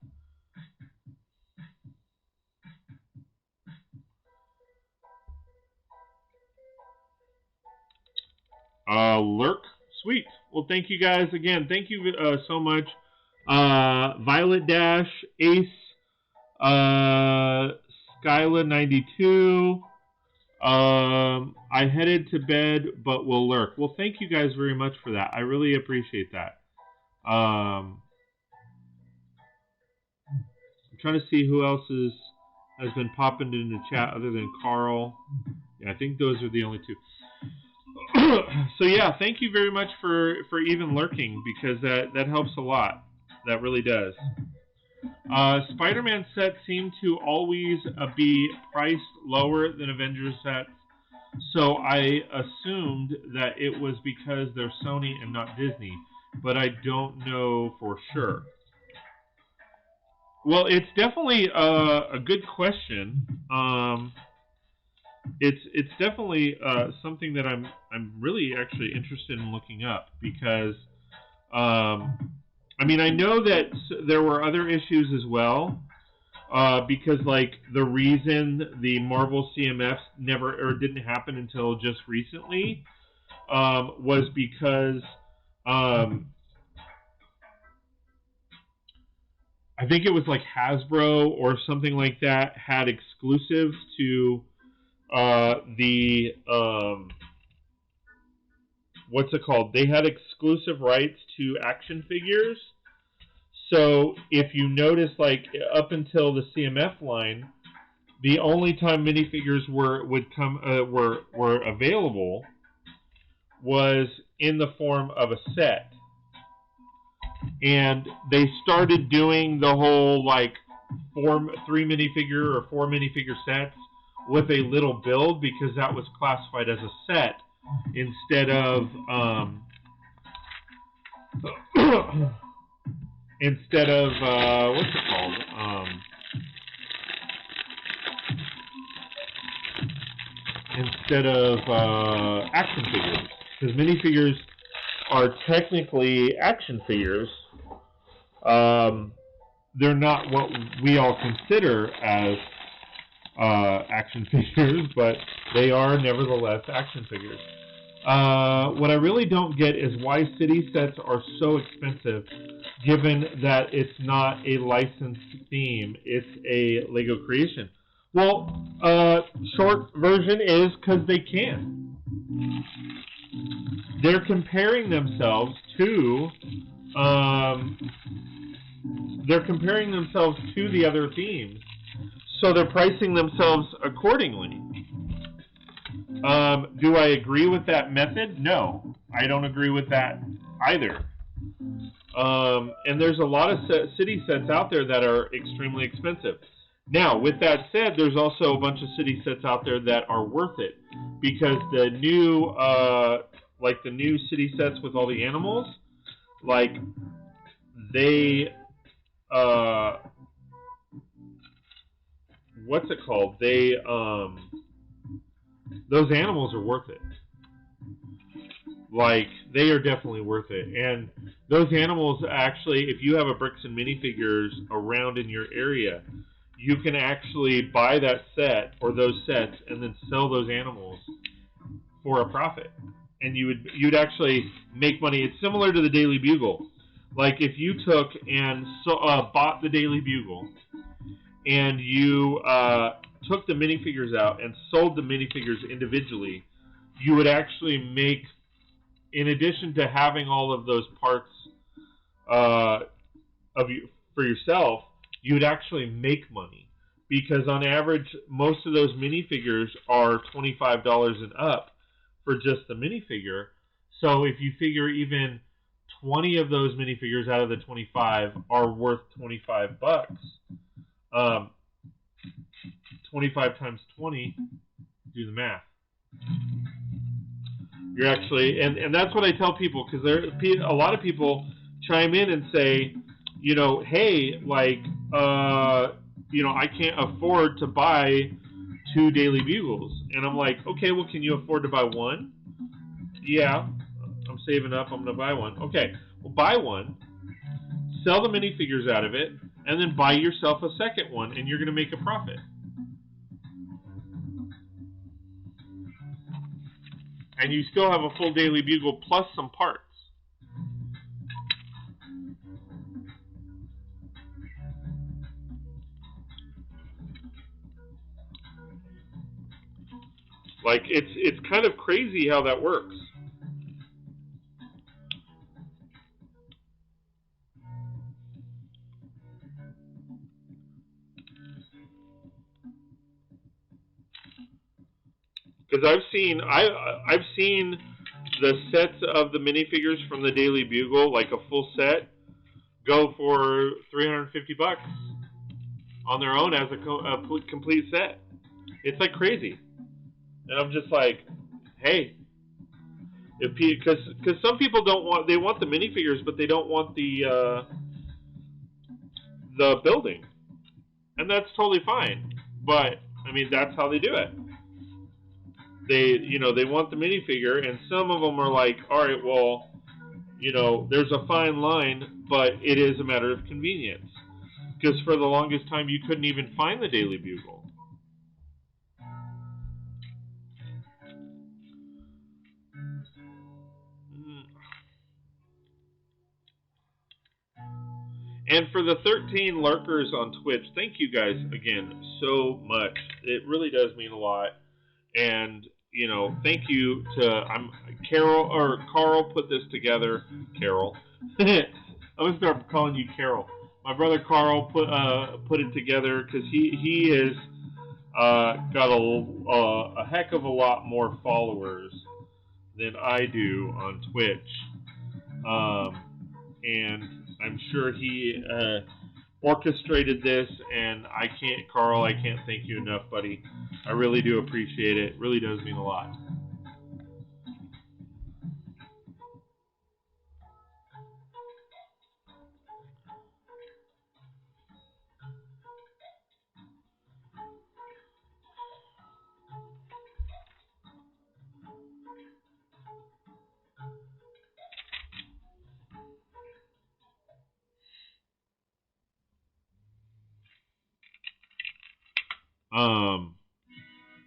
Lurk, sweet. Well, thank you guys again. Thank you so much. Violet Dash, Ace, Skyla92. I headed to bed, but will lurk. Well, thank you guys very much for that. I really appreciate that. I'm trying to see who else has been popping in the chat other than Carl. Yeah, I think those are the only two. So yeah, thank you very much for even lurking, because that helps a lot. That really does. Spider-Man sets seem to always be priced lower than Avengers sets, so I assumed that it was because they're Sony and not Disney, but I don't know for sure. Well, it's definitely a good question. It's definitely something that I'm really actually interested in looking up, because I mean, I know that there were other issues as well, because like the reason the Marvel CMFs never or didn't happen until just recently was because I think it was like Hasbro or something like that had exclusives to the what's it called? They had exclusive rights to action figures. So if you notice, like up until the CMF line, the only time minifigures were available was in the form of a set, and they started doing the whole like three minifigure or four minifigure sets with a little build, because that was classified as a set instead of what's it called? Instead of action figures, because minifigures are technically action figures. They're not what we all consider as action figures, but they are nevertheless action figures. What I really don't get is why city sets are so expensive, given that it's not a licensed theme, it's a Lego creation. Well, short version is because they can. They're comparing themselves to the other themes, so they're pricing themselves accordingly. Do I agree with that method? No, I don't agree with that either. And there's a lot of city sets out there that are extremely expensive. Now, with that said, there's also a bunch of city sets out there that are worth it, because the new, like the new city sets with all the animals, like they, what's it called? They, those animals are worth it. Like, they are definitely worth it. And those animals, actually, if you have a Brix and minifigures around in your area, you can actually buy that set or those sets and then sell those animals for a profit. And you'd actually make money. It's similar to the Daily Bugle. Like, if you took and bought the Daily Bugle and you took the minifigures out and sold the minifigures individually, you would actually make, in addition to having all of those parts for yourself, you would actually make money, because on average, most of those minifigures are $25 and up for just the minifigure. So if you figure even 20 of those minifigures out of the 25 are worth $25. 25 times 20, do the math. You're actually, and that's what I tell people, because a lot of people chime in and say, you know, hey, like, you know, I can't afford to buy 2 Daily Bugles. And I'm like, okay, well, can you afford to buy one? Yeah, I'm saving up, I'm going to buy one. Okay, well, buy one, sell the minifigures out of it, and then buy yourself a second one, and you're going to make a profit. And you still have a full Daily Bugle plus some parts. Like, it's kind of crazy how that works. Because I've seen the sets of the minifigures from the Daily Bugle, like a full set, go for $350 on their own as a complete set. It's like crazy, and I'm just like, hey, because some people they want the minifigures, but they don't want the building, and that's totally fine. But I mean, that's how they do it. They want the minifigure, and some of them are like, all right, well, there's a fine line, but it is a matter of convenience. Because for the longest time, you couldn't even find the Daily Bugle. And for the 13 lurkers on Twitch, thank you guys again so much. It really does mean a lot. And thank you to Carl put this together. Carol, I'm gonna start calling you Carol. My brother Carl put it together because he has got a heck of a lot more followers than I do on Twitch, and I'm sure he orchestrated this, and Carl, I can't thank you enough, buddy. I really do appreciate it. It really does mean a lot.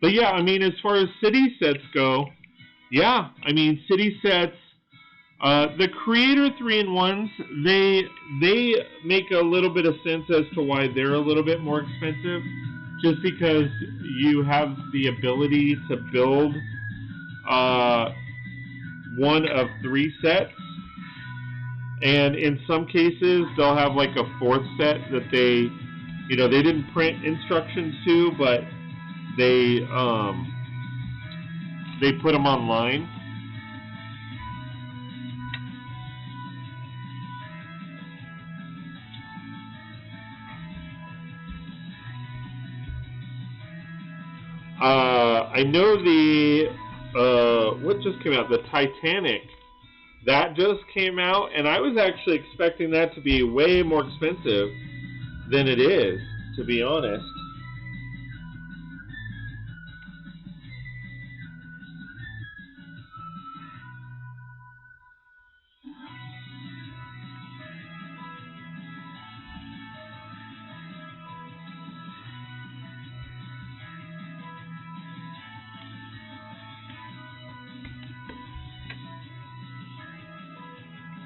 But yeah, I mean, as far as city sets go, yeah, I mean, city sets, the Creator 3-in-1s, they make a little bit of sense as to why they're a little bit more expensive, just because you have the ability to build one of 3 sets, and in some cases they'll have like a 4th set that they didn't print instructions to, but they put them online. I know what just came out? The Titanic. That just came out, and I was actually expecting that to be way more expensive than it is, to be honest.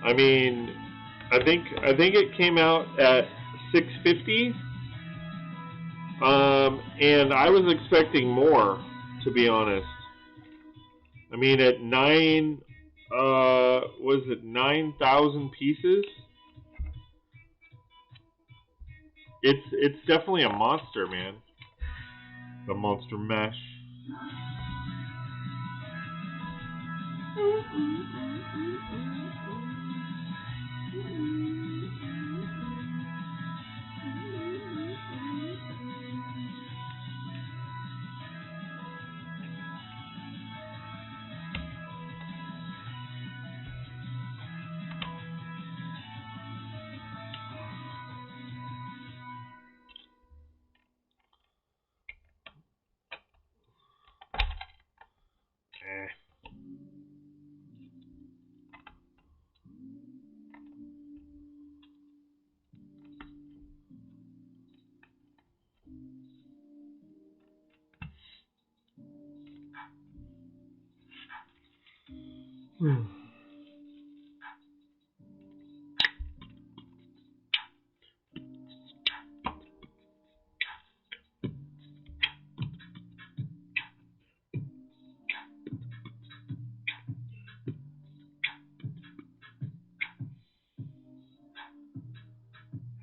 I mean, I think it came out at $650, and I was expecting more, to be honest. I mean, at 9,000 pieces? It's definitely a monster, man. The monster mesh.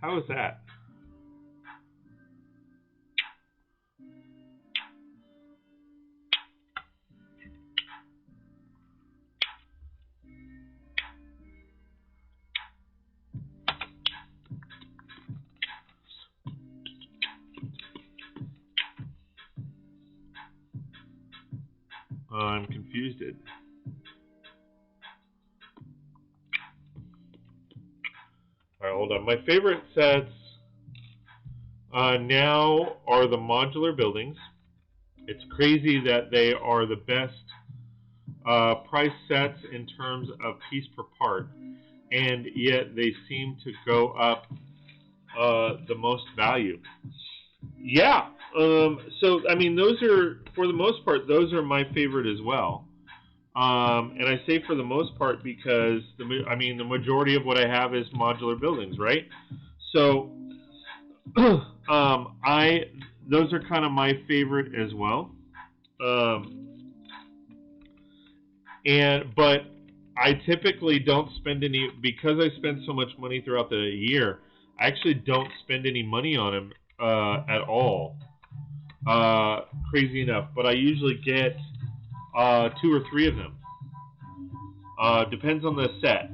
How is that? I'm confused. All right, hold on. My favorite sets now are the modular buildings. It's crazy that they are the best price sets in terms of piece per part, and yet they seem to go up the most value. Yeah. So I mean, those are, for the most part, those are my favorite as well. And I say for the most part because the majority of what I have is modular buildings, right? So those are kind of my favorite as well. But I typically don't spend any, because I spend so much money throughout the year. I actually don't spend any money on them at all. Crazy enough, but I usually get 2 or 3 of them. Depends on the set.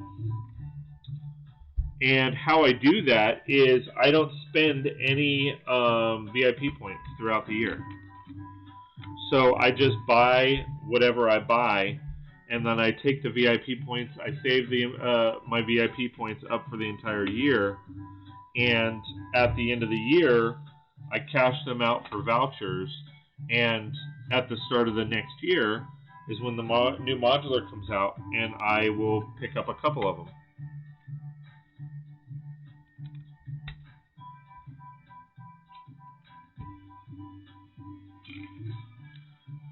And how I do that is I don't spend any VIP points throughout the year. So I just buy whatever I buy, and then I take the VIP points. I save my VIP points up for the entire year, and at the end of the year, I cash them out for vouchers. And at the start of the next year is when the new modular comes out, and I will pick up a couple of them.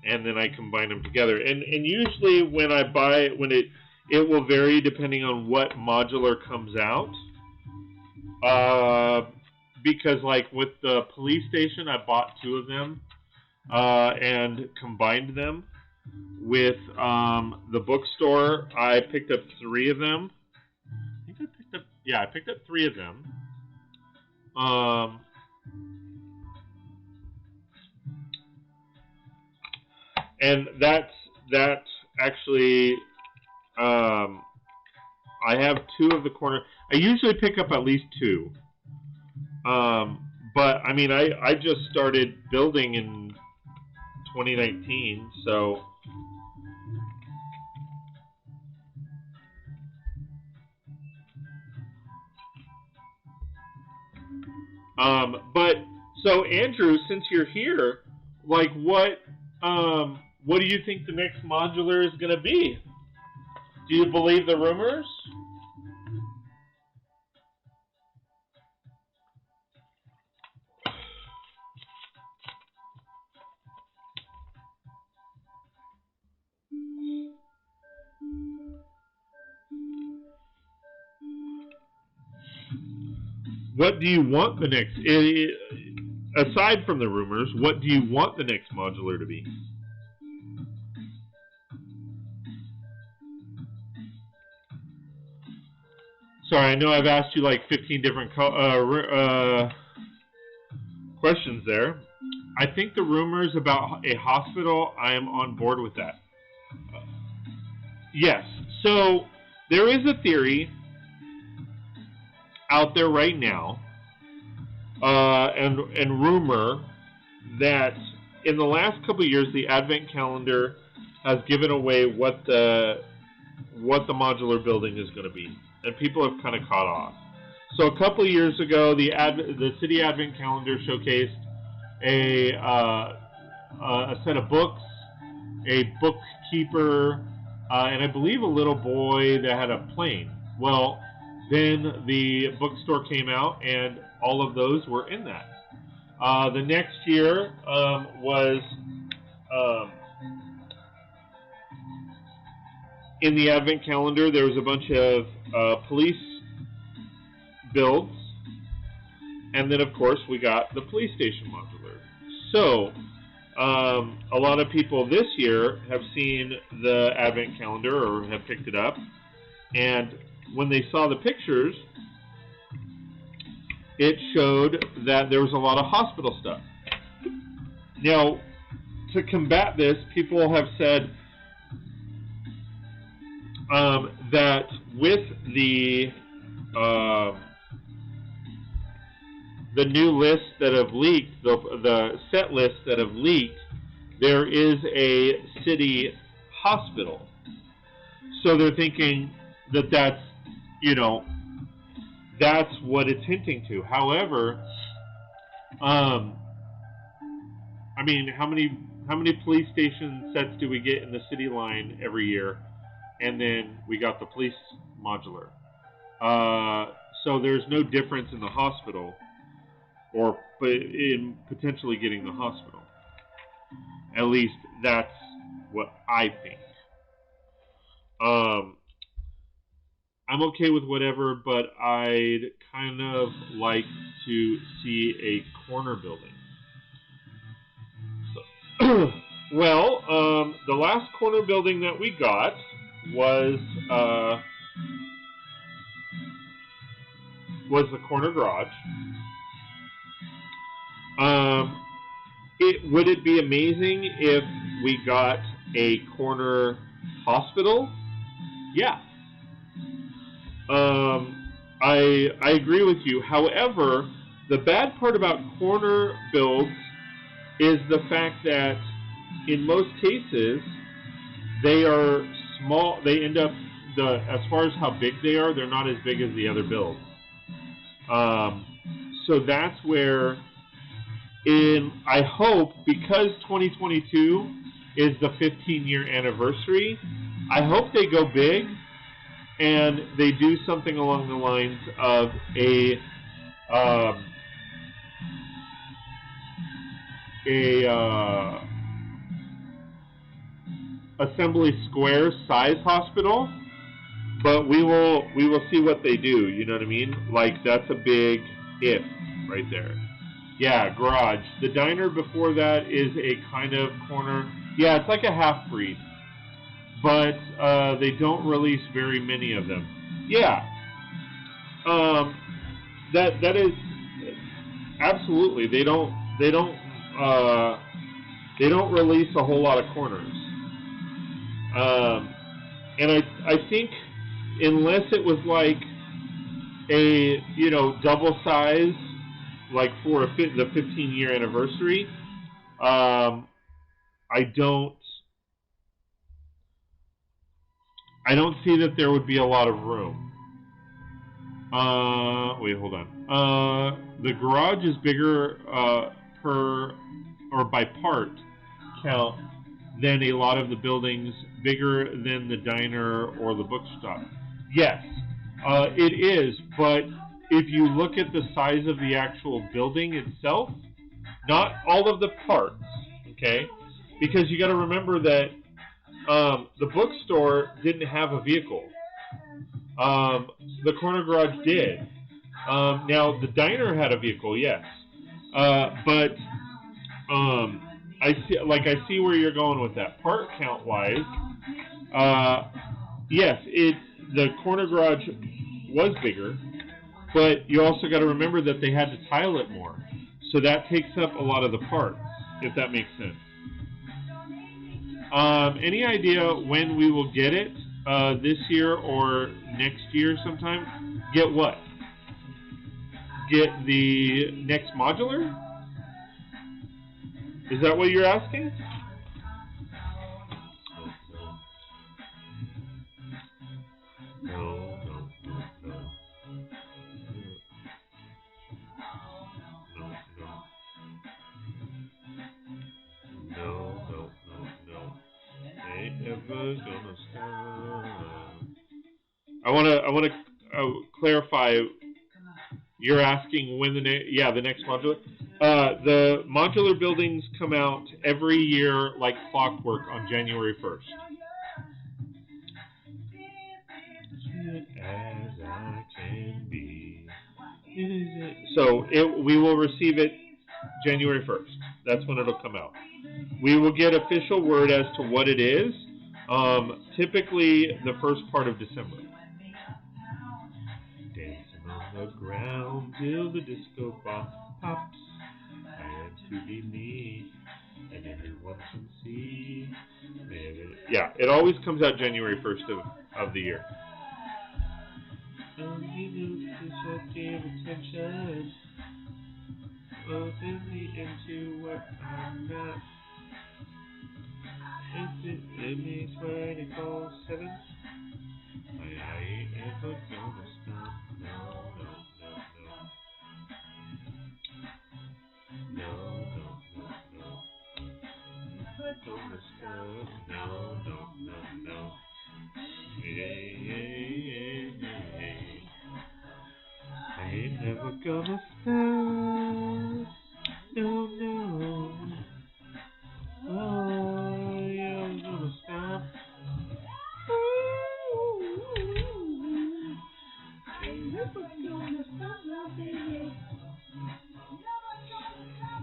And then I combine them together. And usually when I buy, it will vary depending on what modular comes out. Because like with the police station, I bought 2 of them and combined them. With the bookstore, I picked up 3 of them. I picked up 3 of them. And that's actually, I have 2 of the corner. I usually pick up at least 2. But I mean, I just started building in 2019, so. But so Andrew, since you're here, like what do you think the next modular is going to be? Do you believe the rumors? What do you want the next, aside from the rumors, what do you want the next modular to be? Sorry, I know I've asked you like 15 different questions there. I think the rumors about a hospital, I am on board with that. Yes, so there is a theory out there right now, and rumor that in the last couple of years, the Advent calendar has given away what the modular building is going to be, and people have kind of caught on. So a couple of years ago, the City Advent calendar showcased a set of books, a bookkeeper, and I believe a little boy that had a plane. Well, then the bookstore came out, and all of those were in that. The next year was in the Advent calendar. There was a bunch of police builds, and then of course we got the police station modular. So a lot of people this year have seen the Advent calendar or have picked it up, and when they saw the pictures, it showed that there was a lot of hospital stuff. Now, to combat this, people have said that with the new lists that have leaked, the set lists that have leaked, there is a city hospital. So they're thinking that that's, you know, that's what it's hinting to. However, I mean, how many police station sets do we get in the city line every year? And then we got the police modular. So there's no difference in the hospital, or in potentially getting the hospital. At least that's what I think. I'm okay with whatever, but I'd kind of like to see a corner building. So, well, the last corner building that we got was the corner garage. Would it be amazing if we got a corner hospital? Yeah. I agree with you. However, the bad part about corner builds is the fact that in most cases they are small. They end up, as far as how big they are, they're not as big as the other builds. So that's where, I hope, because 2022 is the 15-year anniversary, I hope they go big and they do something along the lines of a Assembly Square size hospital. But we will see what they do, you know what I mean? Like, that's a big if right there. Yeah, garage. The diner before that is a kind of corner. Yeah, it's like a half-breed. But they don't release very many of them. Yeah. That is absolutely. They don't release a whole lot of corners. And I think, unless it was like a, you know, double size, like for the 15-year anniversary, I don't see that there would be a lot of room. Wait, hold on. The garage is bigger by part count than a lot of the buildings, bigger than the diner or the bookstop. Yes, it is, but if you look at the size of the actual building itself, not all of the parts, okay? Because you got to remember that the bookstore didn't have a vehicle. The corner garage did. Now, the diner had a vehicle, yes. But I see where you're going with that. Part count wise, yes, the corner garage was bigger, but you also got to remember that they had to tile it more. So that takes up a lot of the parts, if that makes sense. Any idea when we will get it? This year or next year sometime? Get what? Get the next modular? Is that what you're asking? No. Ain't never gonna stop. I want to clarify. You're asking when the next modular. The modular buildings come out every year like clockwork on January 1st. As I can be. So we will receive it January 1st. That's when it'll come out. We will get official word as to what it is, typically the first part of December. Dancing on the ground till the disco ball pops. I am to be me, and everyone can see. Yeah, it always comes out January 1st of the year. Attention. Open me into what I'm not. It means 24/7. I ain't ever gonna stop. No, no, no, no. No, no, no, no. Never gonna stop. No, no, no, no. Hey, hey, hey, hey. I ain't never gonna stop. No, no. Oh, yeah, I'm gonna stop.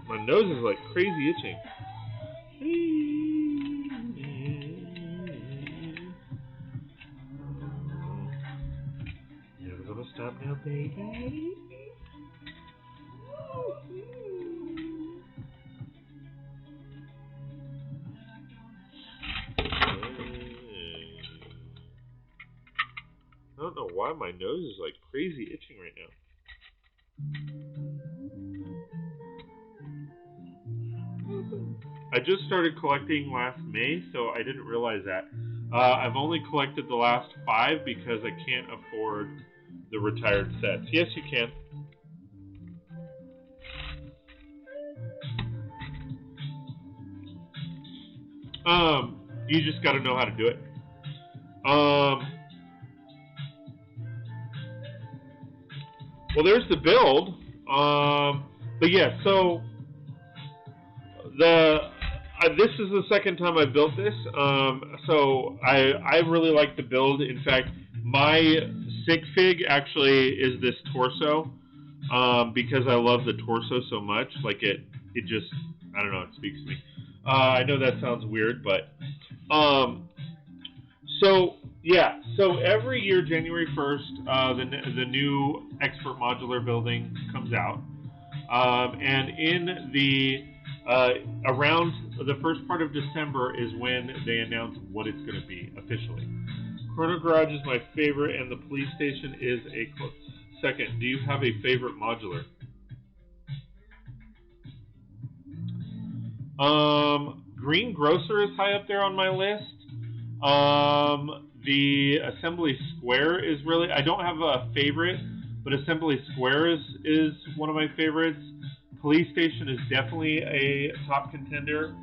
My nose is like crazy itching. Never gonna stop now, baby. I don't know why my nose is like crazy itching right now. I just started collecting last May, so I didn't realize that. I've only collected the last 5 because I can't afford the retired sets. Yes, you can. You just got to know how to do it. Well, there's the build. But yeah, so this is the second time I built this. So I really like the build. In fact, my sig fig actually is this torso because I love the torso so much. Like it just, I don't know, it speaks to me. I know that sounds weird, but so yeah, so every year January 1st, the new expert modular building comes out, and in the around the first part of December is when they announce what it's going to be officially. Chrono Garage is my favorite, and the police station is a close second. Do you have a favorite modular? Green Grocer is high up there on my list. The Assembly Square is really, I don't have a favorite, but Assembly Square is one of my favorites. Police Station is definitely a top contender.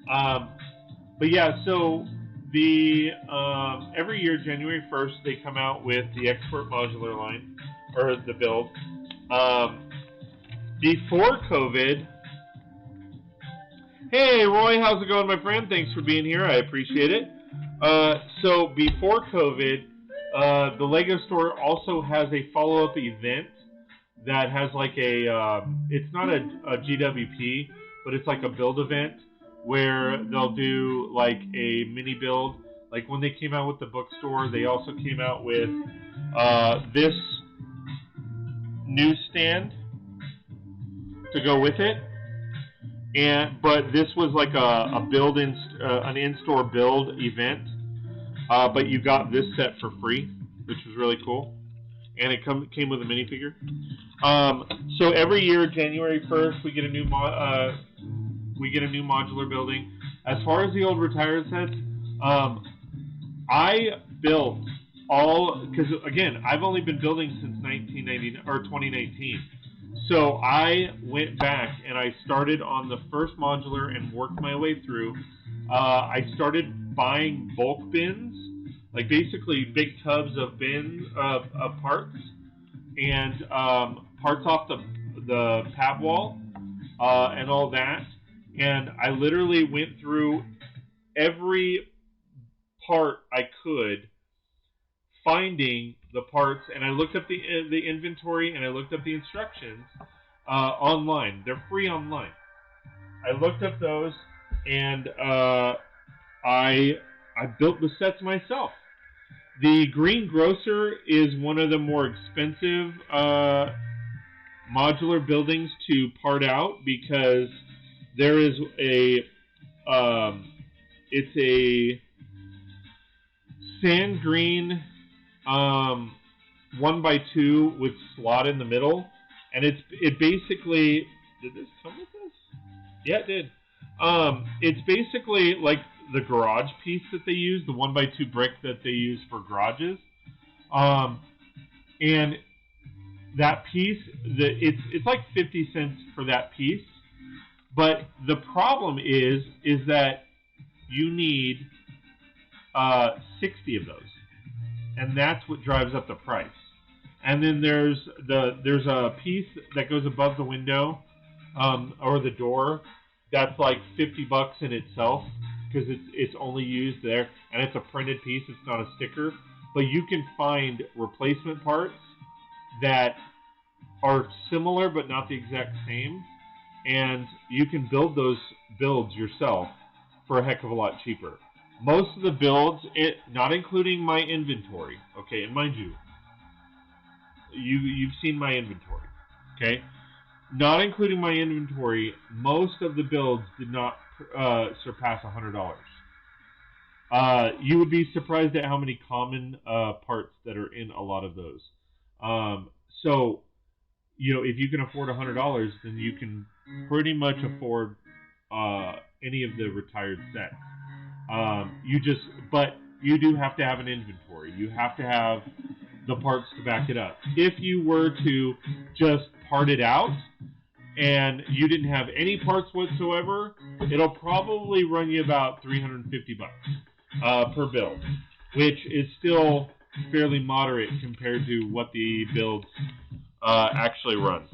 But yeah, so the every year, January 1st, they come out with the Expert Modular line, or the build. Before COVID, hey Roy, how's it going, my friend? Thanks for being here, I appreciate it. So before COVID, the Lego store also has a follow-up event that has like a, it's not a GWP, but it's like a build event where they'll do like a mini build. Like when they came out with the bookstore, they also came out with this newsstand to go with it. But this was like a build an in-store build event. But you got this set for free, which was really cool. And it came with a minifigure. So every year, January 1st, we get a new modular building. As far as the old retired sets, I built all, because again, I've only been building since 2019. So I went back and I started on the first modular and worked my way through. I started buying bulk bins, like basically big tubs of of parts, and parts off the pad wall and all that. And I literally went through every part I could, finding the parts, and I looked up the inventory and I looked up the instructions online. They're free online. I looked up those and I built the sets myself. The Green Grocer is one of the more expensive modular buildings to part out because there is it's a sand green 1x2 with slot in the middle, and it basically, did this come with this? Yeah, it did. It's basically like the garage piece that they use, the 1x2 brick that they use for garages. And that piece, it's like 50 cents for that piece. But the problem is that you need 60 of those, and that's what drives up the price. And then there's a piece that goes above the window or the door that's like $50 in itself because it's only used there, and it's a printed piece. It's not a sticker, but you can find replacement parts that are similar but not the exact same, and you can build those builds yourself for a heck of a lot cheaper. Most of the builds, not including my inventory, okay, and mind you, you've seen my inventory, okay? Not including my inventory, most of the builds did not surpass $100. You would be surprised at how many common parts that are in a lot of those. So, you know, if you can afford $100, then you can pretty much afford any of the retired sets. But you do have to have an inventory. You have to have the parts to back it up. If you were to just part it out and you didn't have any parts whatsoever, it'll probably run you about $350 per build, which is still fairly moderate compared to what the builds actually run.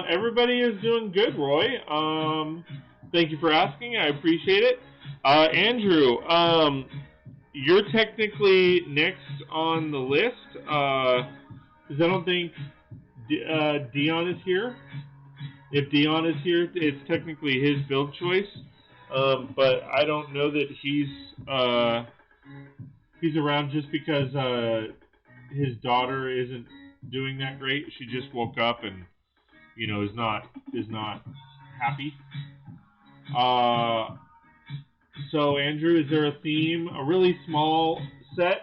Everybody is doing good, Roy. Thank you for asking. I appreciate it. Andrew, you're technically next on the list because I don't think Dion is here. If Dion is here, it's technically his build choice, but I don't know that he's around just because his daughter isn't doing that great. She just woke up and, you know, is not happy. So Andrew, is there a theme, a really small set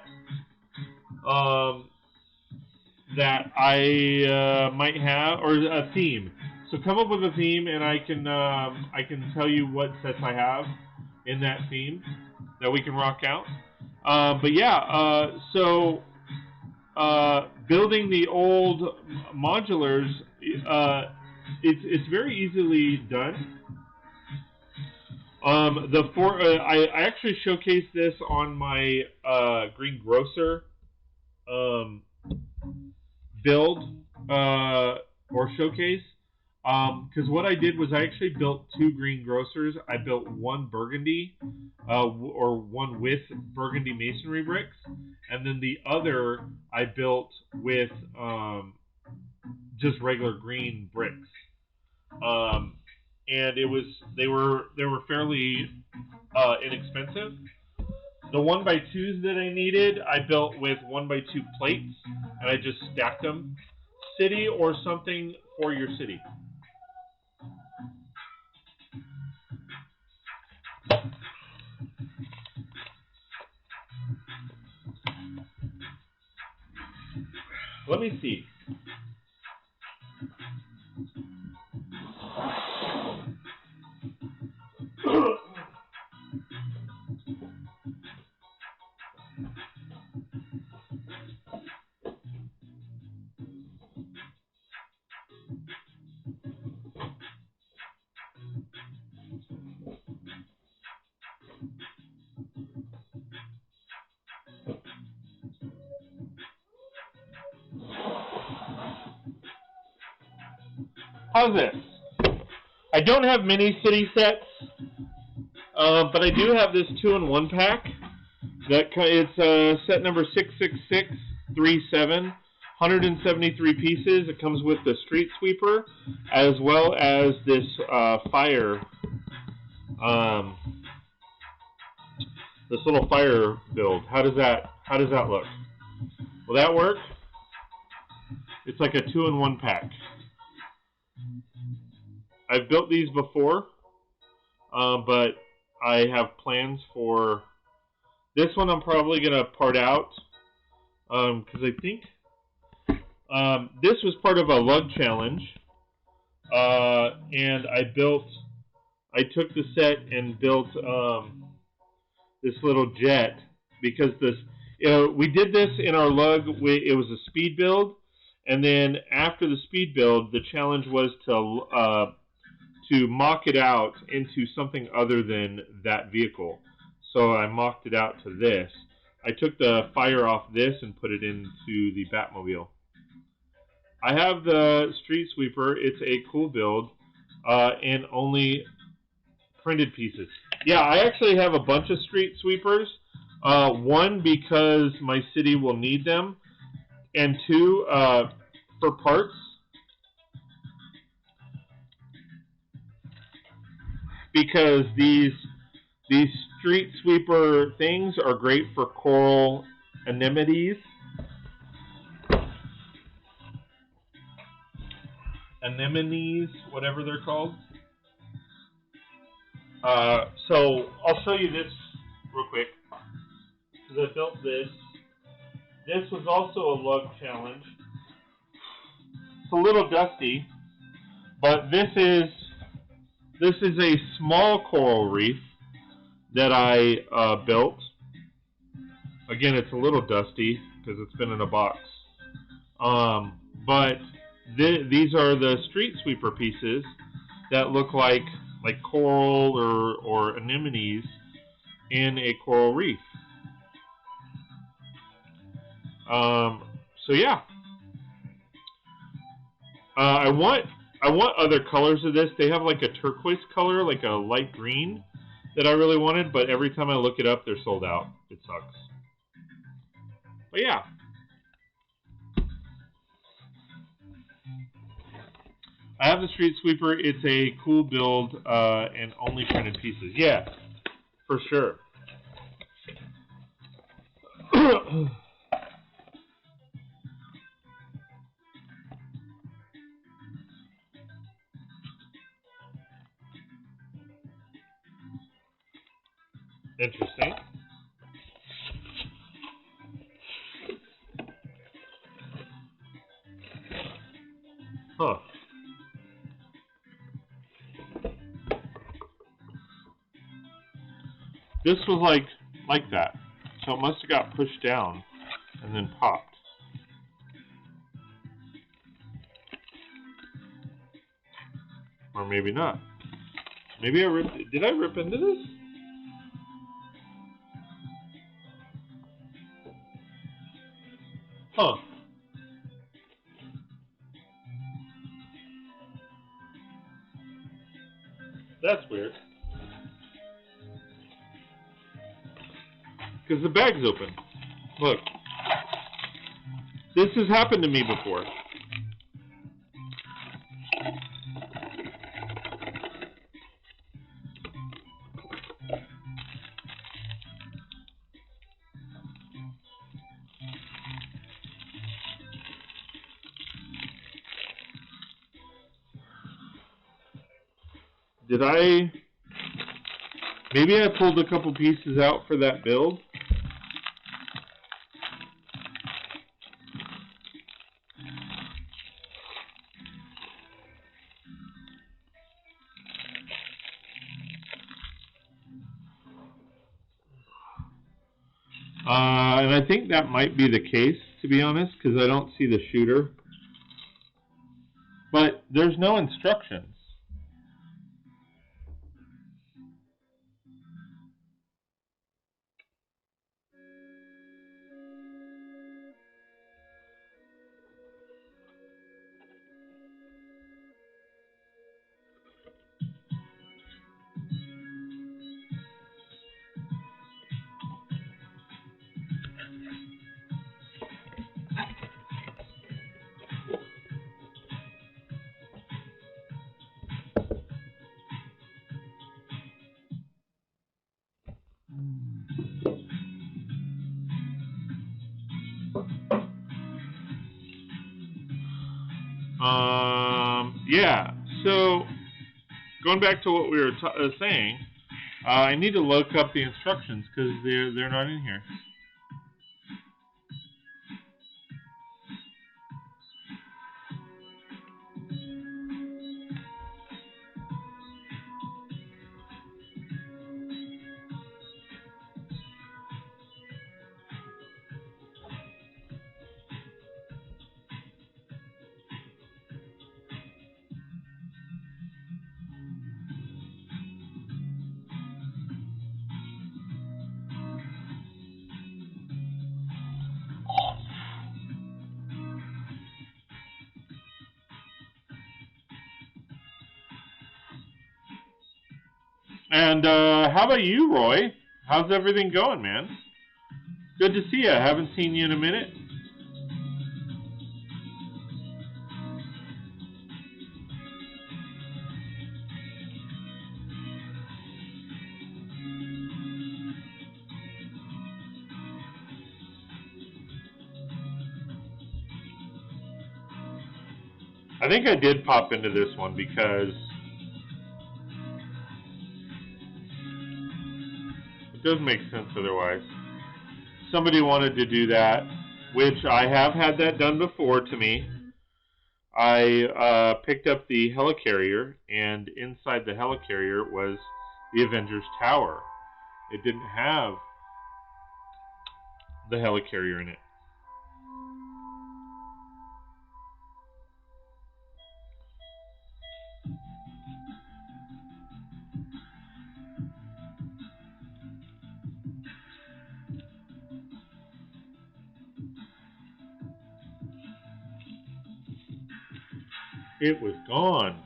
that I might have, or a theme? So come up with a theme, and I can tell you what sets I have in that theme that we can rock out. But yeah, so building the old modulars, it's very easily done. I actually showcased this on my greengrocer build or showcase. Because what I did was I actually built two greengrocers. I built one burgundy, or one with burgundy masonry bricks, and then the other I built with just regular green bricks. And they were fairly inexpensive. The 1x2s that I needed, I built with 1x2 plates, and I just stacked them. City or something for your city. Let me see. How's this? I don't have mini city sets, but I do have this 2-in-1 pack. It's set number 66637, 173 pieces. It comes with the street sweeper as well as this fire, this little fire build. How does that look? Will that work? It's like a 2-in-1 pack. I've built these before, but I have plans for this one. I'm probably going to part out because I think this was part of a lug challenge, and I took the set and built this little jet because we did this in our lug. It was a speed build, and then after the speed build, the challenge was to mock it out into something other than that vehicle. So I mocked it out to this. I took the fire off this and put it into the Batmobile. I have the street sweeper. It's a cool build and only printed pieces. Yeah, I actually have a bunch of street sweepers. One, because my city will need them, and two, for parts. Because these street sweeper things are great for coral anemones. Anemones, whatever they're called. So I'll show you this real quick. Because I built this. This was also a lug challenge. It's a little dusty, but this is a small coral reef that I built. Again, it's a little dusty because it's been in a box. But these are the street sweeper pieces that look like coral or anemones in a coral reef. So yeah, I want other colors of this. They have like a turquoise color, like a light green, that I really wanted, but every time I look it up, they're sold out. It sucks. But yeah. I have the street sweeper. It's a cool build and only printed pieces. Yeah, for sure. Interesting. Huh. This was like that. So it must have got pushed down and then popped. Or maybe not. Maybe did I rip into this? Huh. That's weird. Because the bag's open. Look. This has happened to me before. Maybe I pulled a couple pieces out for that build. And I think that might be the case, to be honest, because I don't see the shooter. But there's no instructions. Yeah. So going back to what we were saying, I need to look up the instructions because they're not in here. And how about you, Roy? How's everything going, man? Good to see you. I haven't seen you in a minute. I think I did pop into this one because it doesn't make sense otherwise. Somebody wanted to do that, which I have had that done before to me. I picked up the helicarrier, and inside the helicarrier was the Avengers Tower. It didn't have the helicarrier in it. It was gone.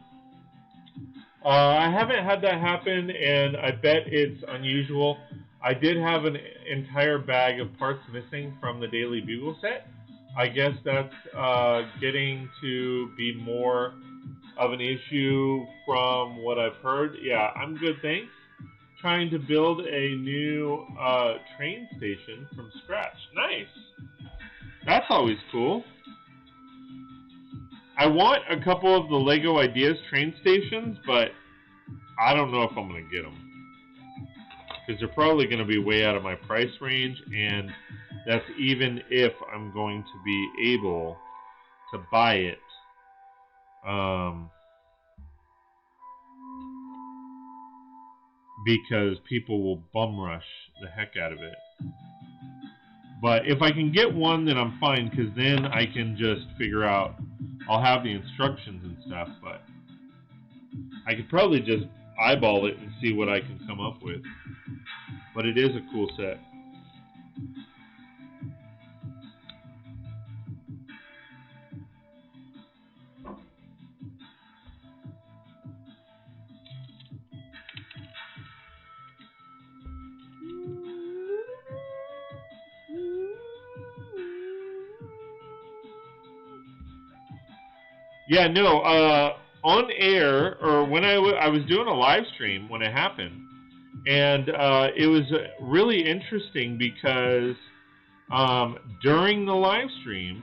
I haven't had that happen, and I bet it's unusual. I did have an entire bag of parts missing from the Daily Bugle set. I guess that's getting to be more of an issue from what I've heard. Yeah, I'm good, thanks. Trying to build a new train station from scratch. Nice. That's always cool. I want a couple of the Lego Ideas train stations, but I don't know if I'm going to get them. Because they're probably going to be way out of my price range, and that's even if I'm going to be able to buy it. Because people will bum rush the heck out of it. But if I can get one, then I'm fine, because then I can just figure out, I'll have the instructions and stuff, but I could probably just eyeball it and see what I can come up with. But it is a cool set. Yeah, no, on air, or when I was doing a live stream when it happened, and it was really interesting because during the live stream,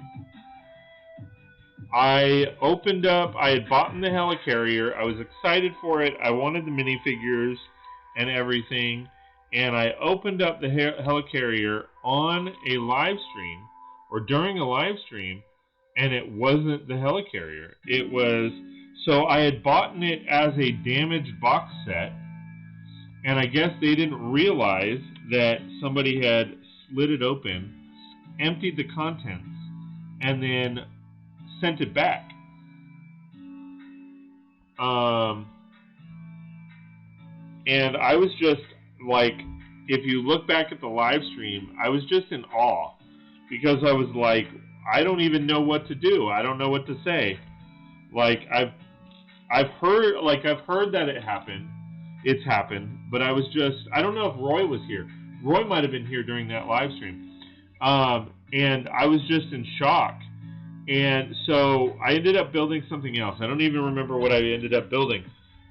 I had bought the helicarrier, I was excited for it, I wanted the minifigures and everything, and I opened up the helicarrier on a live stream, or during a live stream, and it wasn't the helicarrier. It was, so I had bought it as a damaged box set, and I guess they didn't realize that somebody had slid it open, emptied the contents, and then sent it back. And I was just like, if you look back at the live stream, I was just in awe, because I was like, I don't even know what to do. I don't know what to say. Like I've heard that it happened. It's happened, but I don't know if Roy was here. Roy might have been here during that live stream. And I was just in shock. And so I ended up building something else. I don't even remember what I ended up building,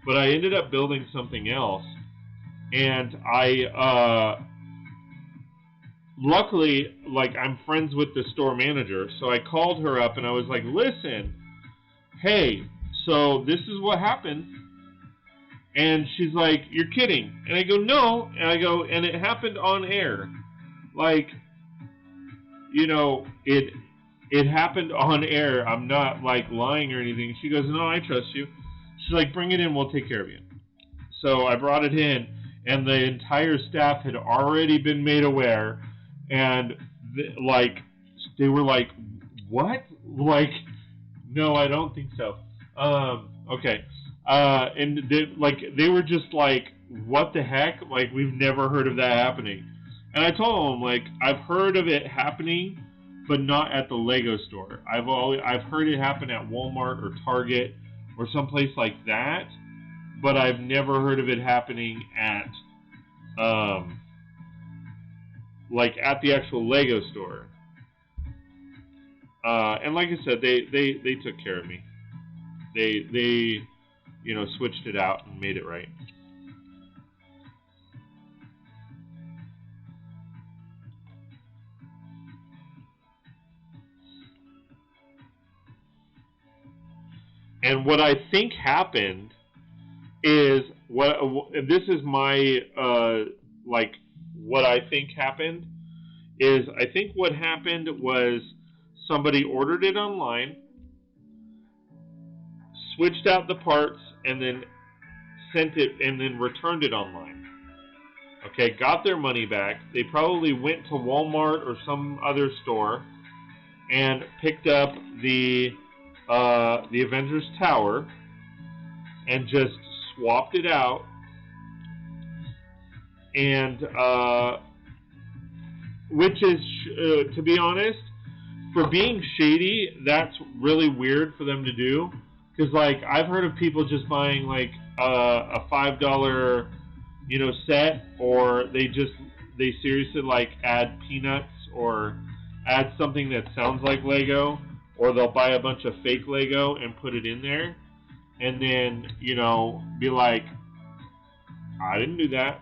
but I ended up building something else. And luckily, like, I'm friends with the store manager, so I called her up and I was like, listen, hey, so this is what happened. And she's like, you're kidding. And I go, no. And I go, and it happened on air. Like, you know, it happened on air. I'm not, like, lying or anything. She goes, no, I trust you. She's like, bring it in. We'll take care of you. So I brought it in, and the entire staff had already been made aware. And, they were like, what? Like, no, I don't think so. Okay. And they were just like, what the heck? Like, we've never heard of that happening. And I told them, like, I've heard of it happening, but not at the Lego store. I've heard it happen at Walmart or Target or someplace like that, but I've never heard of it happening at, at the actual Lego store. And like I said, they took care of me. They switched it out and made it right. And what I think happened is this is my what I think happened is I think what happened was somebody ordered it online, switched out the parts, and then sent it and then returned it online. Okay, got their money back. They probably went to Walmart or some other store and picked up the Avengers Tower and just swapped it out. And which is, to be honest, for being shady, that's really weird for them to do. Because, like, I've heard of people just buying, like, a $5, set, or they seriously, like, add peanuts or add something that sounds like Lego, or they'll buy a bunch of fake Lego and put it in there, and then, be like, I didn't do that.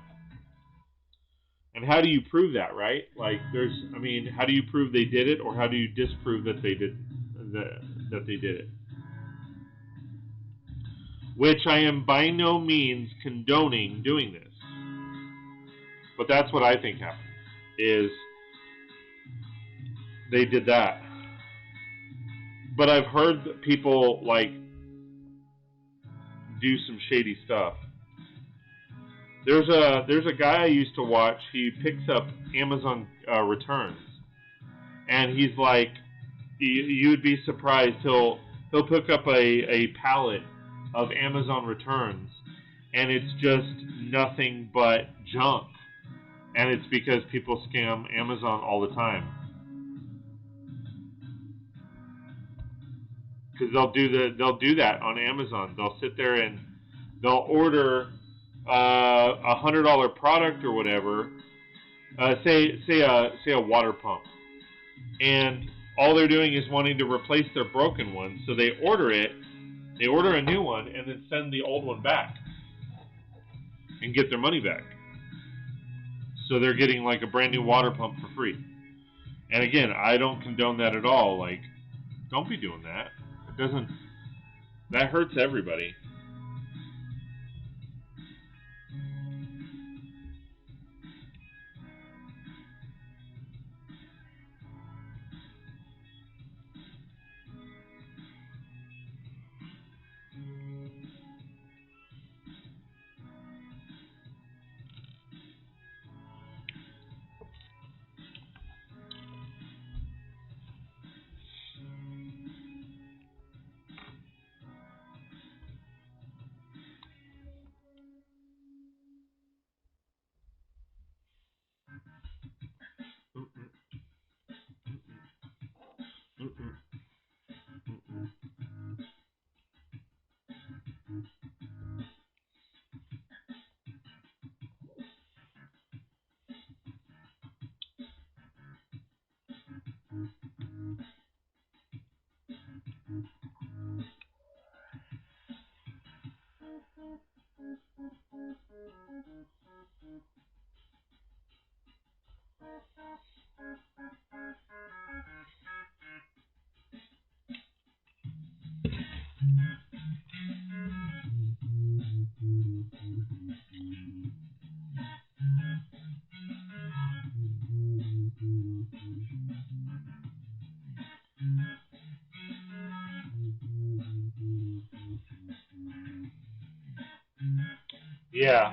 And how do you prove that, right? Like, how do you prove they did it, or how do you disprove that they did it? Which I am by no means condoning doing this. But that's what I think happened, is they did that. But I've heard people, like, do some shady stuff. There's a guy I used to watch. He picks up Amazon returns, and he's like, you would be surprised. He'll pick up a pallet of Amazon returns, and it's just nothing but junk, and it's because people scam Amazon all the time. Because they'll do that on Amazon. They'll sit there and they'll order a $100 product or whatever, say a water pump, and all they're doing is wanting to replace their broken one, so they order it. They order a new one and then send the old one back and get their money back. So they're getting, like, a brand new water pump for free. And again, I don't condone that at all. Like, don't be doing that. That hurts everybody. Yeah.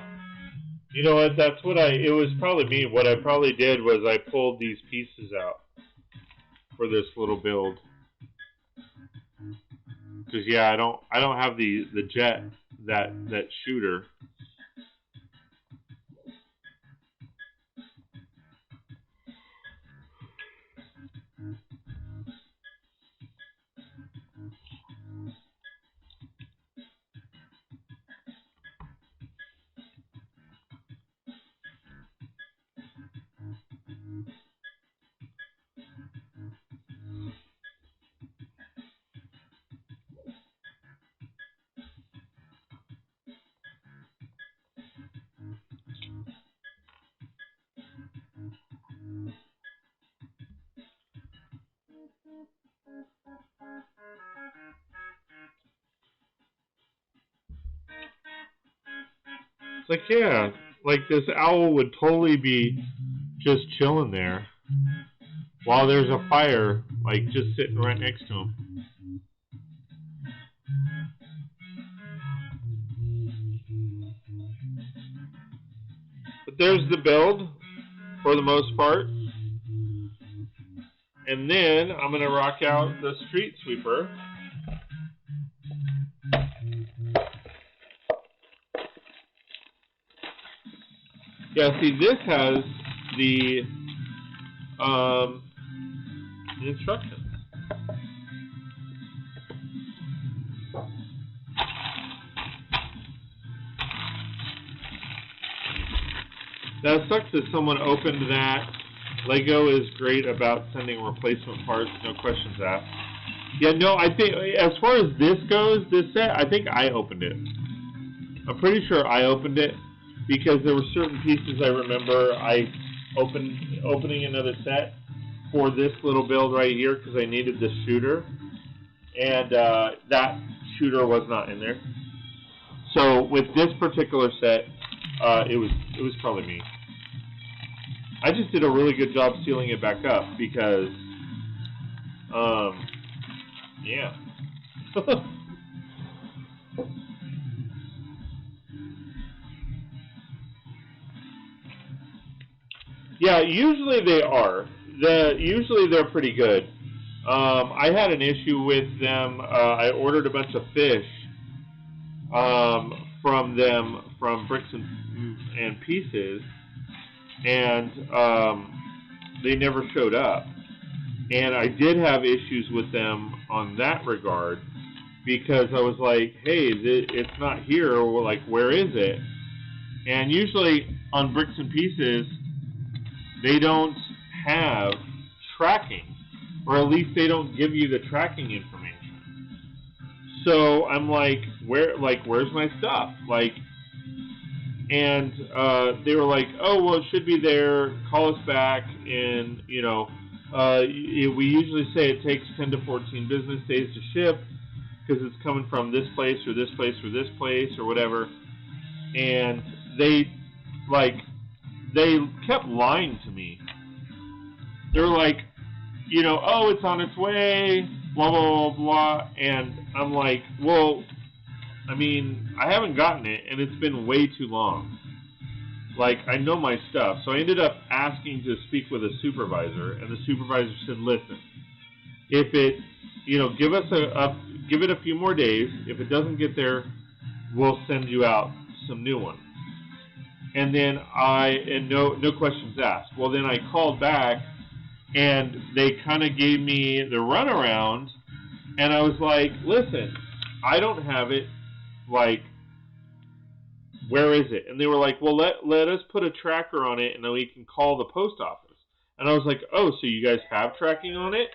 You know what? That's what it was probably me. What I probably did was I pulled these pieces out for this little build. Because yeah, I don't have the jet, that shooter. It's like, yeah, like this owl would totally be just chilling there while there's a fire, like just sitting right next to him. But there's the build for the most part. And then I'm going to rock out the street sweeper. Yeah, see, this has the instructions. That sucks that someone opened that. Lego is great about sending replacement parts, no questions asked. Yeah, no, I think as far as this goes, this set, I think I opened it. I'm pretty sure I opened it because there were certain pieces I remember I opening another set for this little build right here because I needed the shooter, and that shooter was not in there. So with this particular set, it was probably me. I just did a really good job sealing it back up because, yeah. Yeah, usually they are. Usually they're pretty good. I had an issue with them. I ordered a bunch of fish from them from Brix and Pieces, and they never showed up. And I did have issues with them on that regard because I was like, hey, it's not here. Or like, where is it? And usually on Brix and Pieces, they don't have tracking, or at least they don't give you the tracking information. So I'm like, where's my stuff? Like, and they were like, oh, well, it should be there. Call us back, and we usually say it takes 10 to 14 business days to ship because it's coming from this place or this place or this place or whatever. And they kept lying to me. They were like, oh, it's on its way, blah, blah, blah, blah. And I'm like, well, I mean, I haven't gotten it, and it's been way too long. Like, I know my stuff. So I ended up asking to speak with a supervisor, and the supervisor said, listen, if it, give it a few more days. If it doesn't get there, we'll send you out some new ones. And then no questions asked. Well, then I called back, and they kind of gave me the runaround, and I was like, listen, I don't have it. Like, where is it? And they were like, well, let us put a tracker on it, and then we can call the post office. And I was like, oh, so you guys have tracking on it?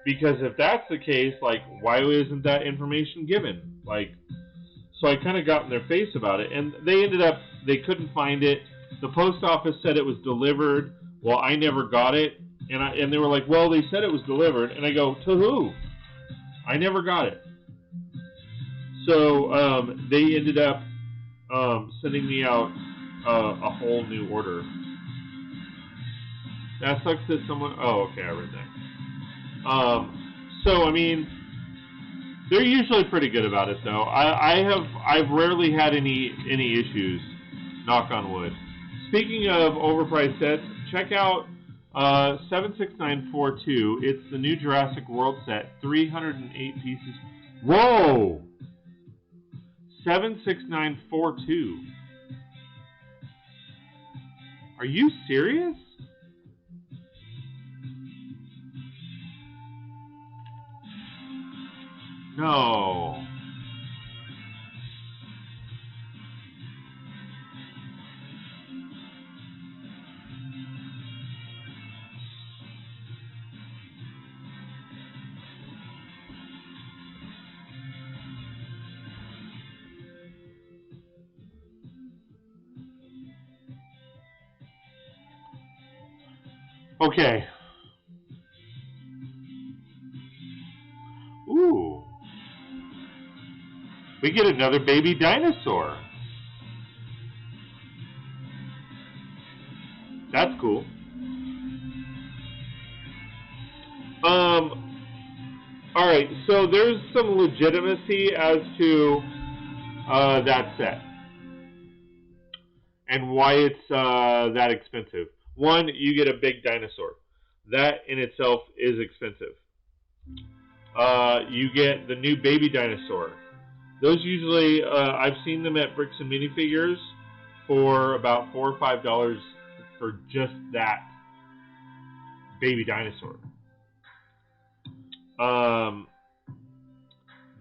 Because if that's the case, like, why isn't that information given? Like, so I kind of got in their face about it, and they couldn't find it. The post office said it was delivered. Well, I never got it, and they were like, well, they said it was delivered, and I go, to who? I never got it. So they ended up sending me out a whole new order. That sucks that someone. Oh, okay, I read that. So I mean, they're usually pretty good about it, though. I've rarely had any issues Knock on wood. Speaking of overpriced sets, check out 76942. It's the new Jurassic World set, 308 pieces. Whoa! 76942. Are you serious? No. Okay. Ooh. We get another baby dinosaur. That's cool. Alright, so there's some legitimacy as to that set. And why it's that expensive. One, you get a big dinosaur. That in itself is expensive. You get the new baby dinosaur. Those usually, I've seen them at Bricks and Minifigures for about $4 or $5 for just that baby dinosaur.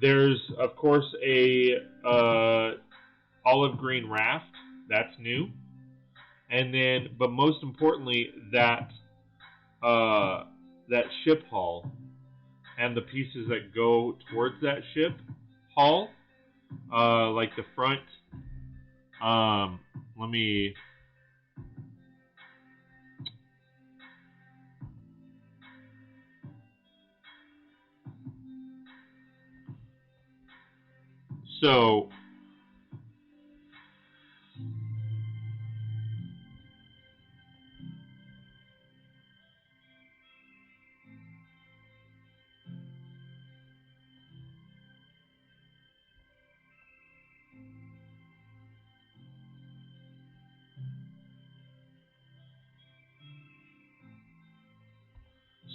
There's, of course, a olive green raft. That's new. And then, but most importantly, that ship hull and the pieces that go towards that ship hull, like the front. Let me. So.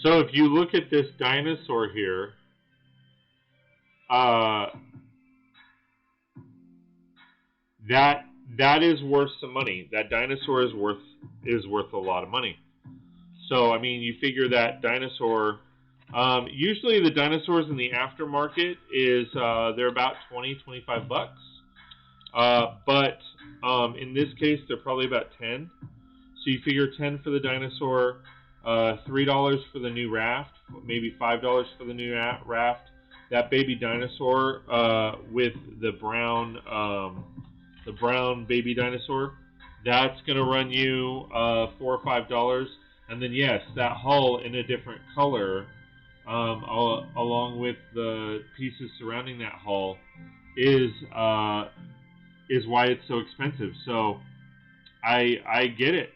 So if you look at this dinosaur here, that is worth some money. That dinosaur is worth a lot of money. So I mean, you figure that dinosaur. Usually the dinosaurs in the aftermarket is they're about $20-25 bucks. But in this case, they're probably about 10. So you figure 10 for the dinosaur. $3 for the new raft, maybe $5 for the new raft. That baby dinosaur with the brown baby dinosaur, that's gonna run you $4 or $5. And then yes, that hull in a different color, along with the pieces surrounding that hull, is why it's so expensive. So I get it.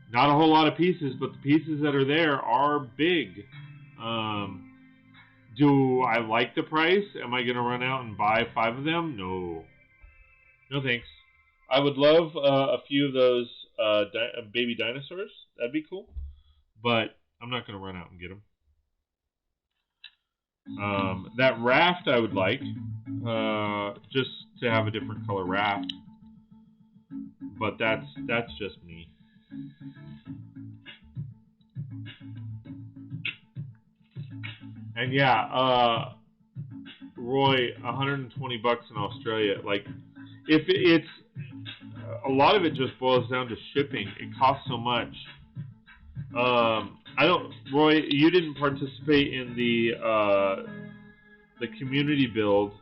Not a whole lot of pieces, but the pieces that are there are big. Do I like the price? Am I going to run out and buy 5 of them? No. No thanks. I would love a few of those baby dinosaurs. That'd be cool. But I'm not going to run out and get them. That raft I would like. Just to have a different color raft. But that's just me. And yeah, Roy, 120 bucks in Australia. Like, if it's a lot of it just boils down to shipping. It costs so much. Roy, you didn't participate in the community build,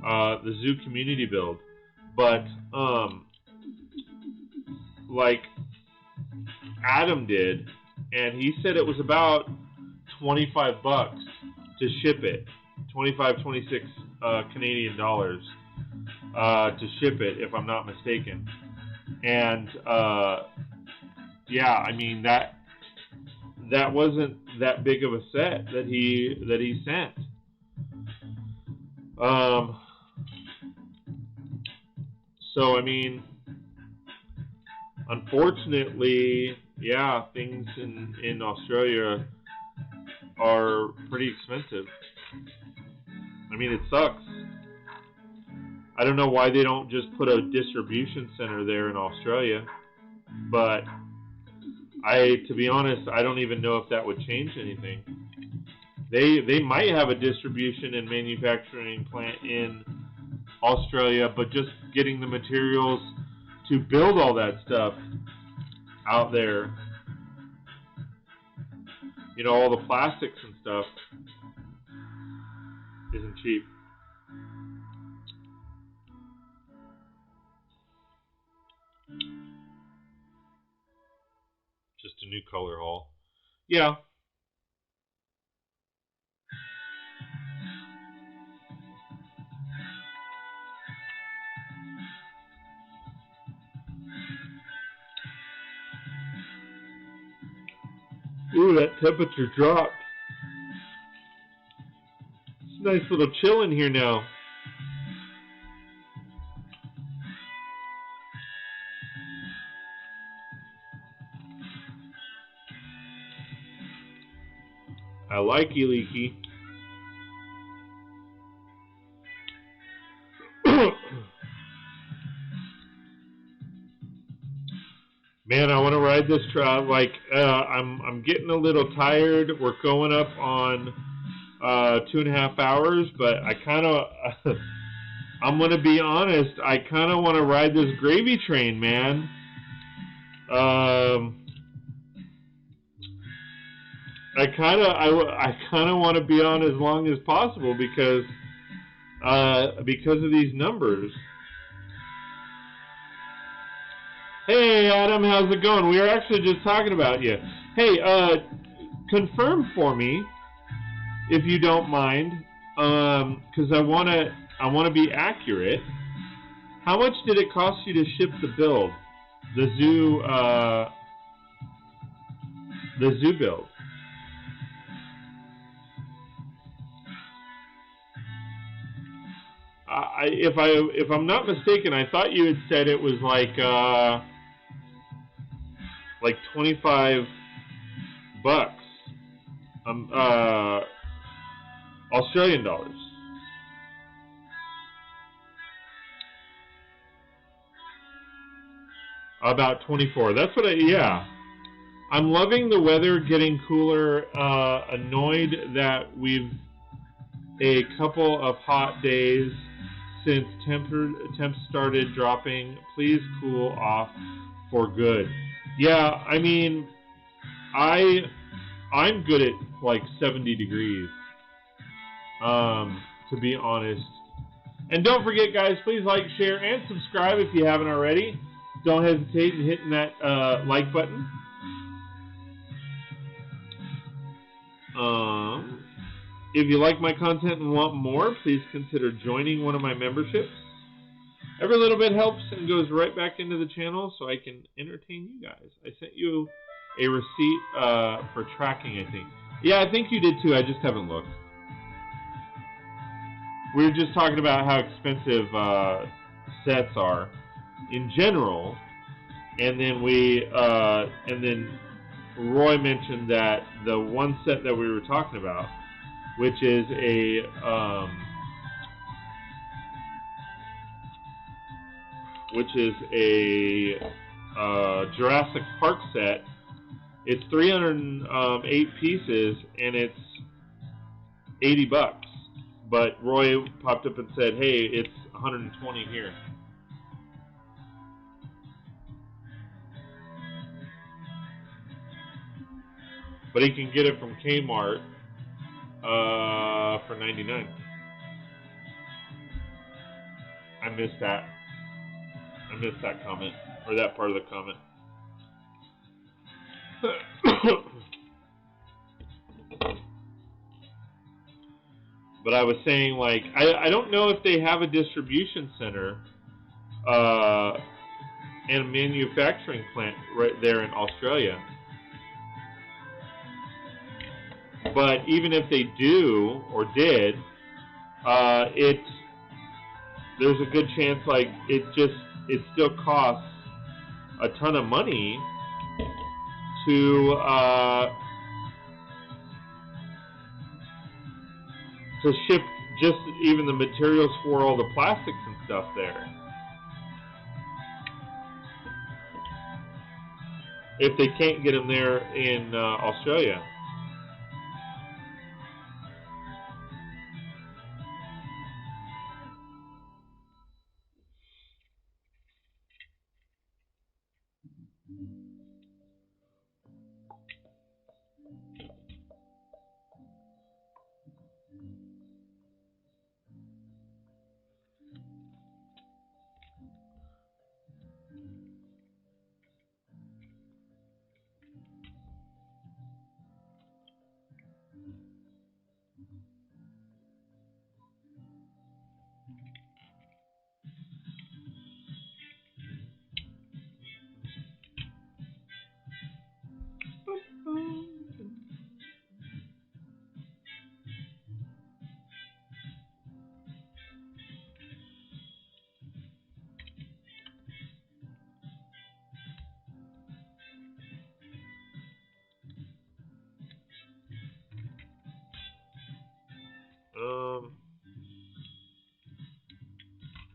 the zoo community build, but like Adam did, and he said it was about 25 bucks to ship it, 26 Canadian dollars to ship it, if I'm not mistaken. And yeah, I mean that wasn't that big of a set that he sent. So, I mean, unfortunately, yeah, things in Australia are pretty expensive. I mean, it sucks. I don't know why they don't just put a distribution center there in Australia, but to be honest, I don't even know if that would change anything. They might have a distribution and manufacturing plant in Australia, but just getting the materials to build all that stuff out there, you know, all the plastics and stuff, isn't cheap. Just a new color hall. Yeah. Ooh, that temperature dropped. It's a nice little chill in here now. I like you, Leaky. Man, I want to ride this truck. Like, I'm getting a little tired. We're going up on 2.5 hours, but I kind of, I'm going to be honest, I kind of want to ride this gravy train, man. I kind of want to be on as long as possible because of these numbers. Hey, Adam, how's it going? We were actually just talking about you. Hey, confirm for me, if you don't mind, because I want to be accurate. How much did it cost you to ship the build, the zoo build? If I'm not mistaken, I thought you had said it was like $25, Australian dollars. About 24. That's what yeah. I'm loving the weather getting cooler. Annoyed that we've a couple of hot days since temps started dropping. Please cool off for good. Yeah, I mean, I'm good at like 70 degrees, to be honest. And don't forget, guys, please like, share, and subscribe if you haven't already. Don't hesitate in hitting that like button. If you like my content and want more, please consider joining one of my memberships. Every little bit helps and goes right back into the channel so I can entertain you guys. I sent you a receipt for tracking, I think. Yeah, I think you did too. I just haven't looked. We were just talking about how expensive sets are in general, and then Roy mentioned that the one set that we were talking about, which is a Jurassic Park set. It's 308 pieces and it's $80. But Roy popped up and said, "Hey, it's 120 here." But he can get it from Kmart for $99. I missed that. I missed that comment, or that part of the comment. But I was saying, like, I don't know if they have a distribution center and a manufacturing plant right there in Australia. But even if they do or did, there's a good chance, like, it still costs a ton of money to ship just even the materials for all the plastics and stuff there. If they can't get them there in Australia.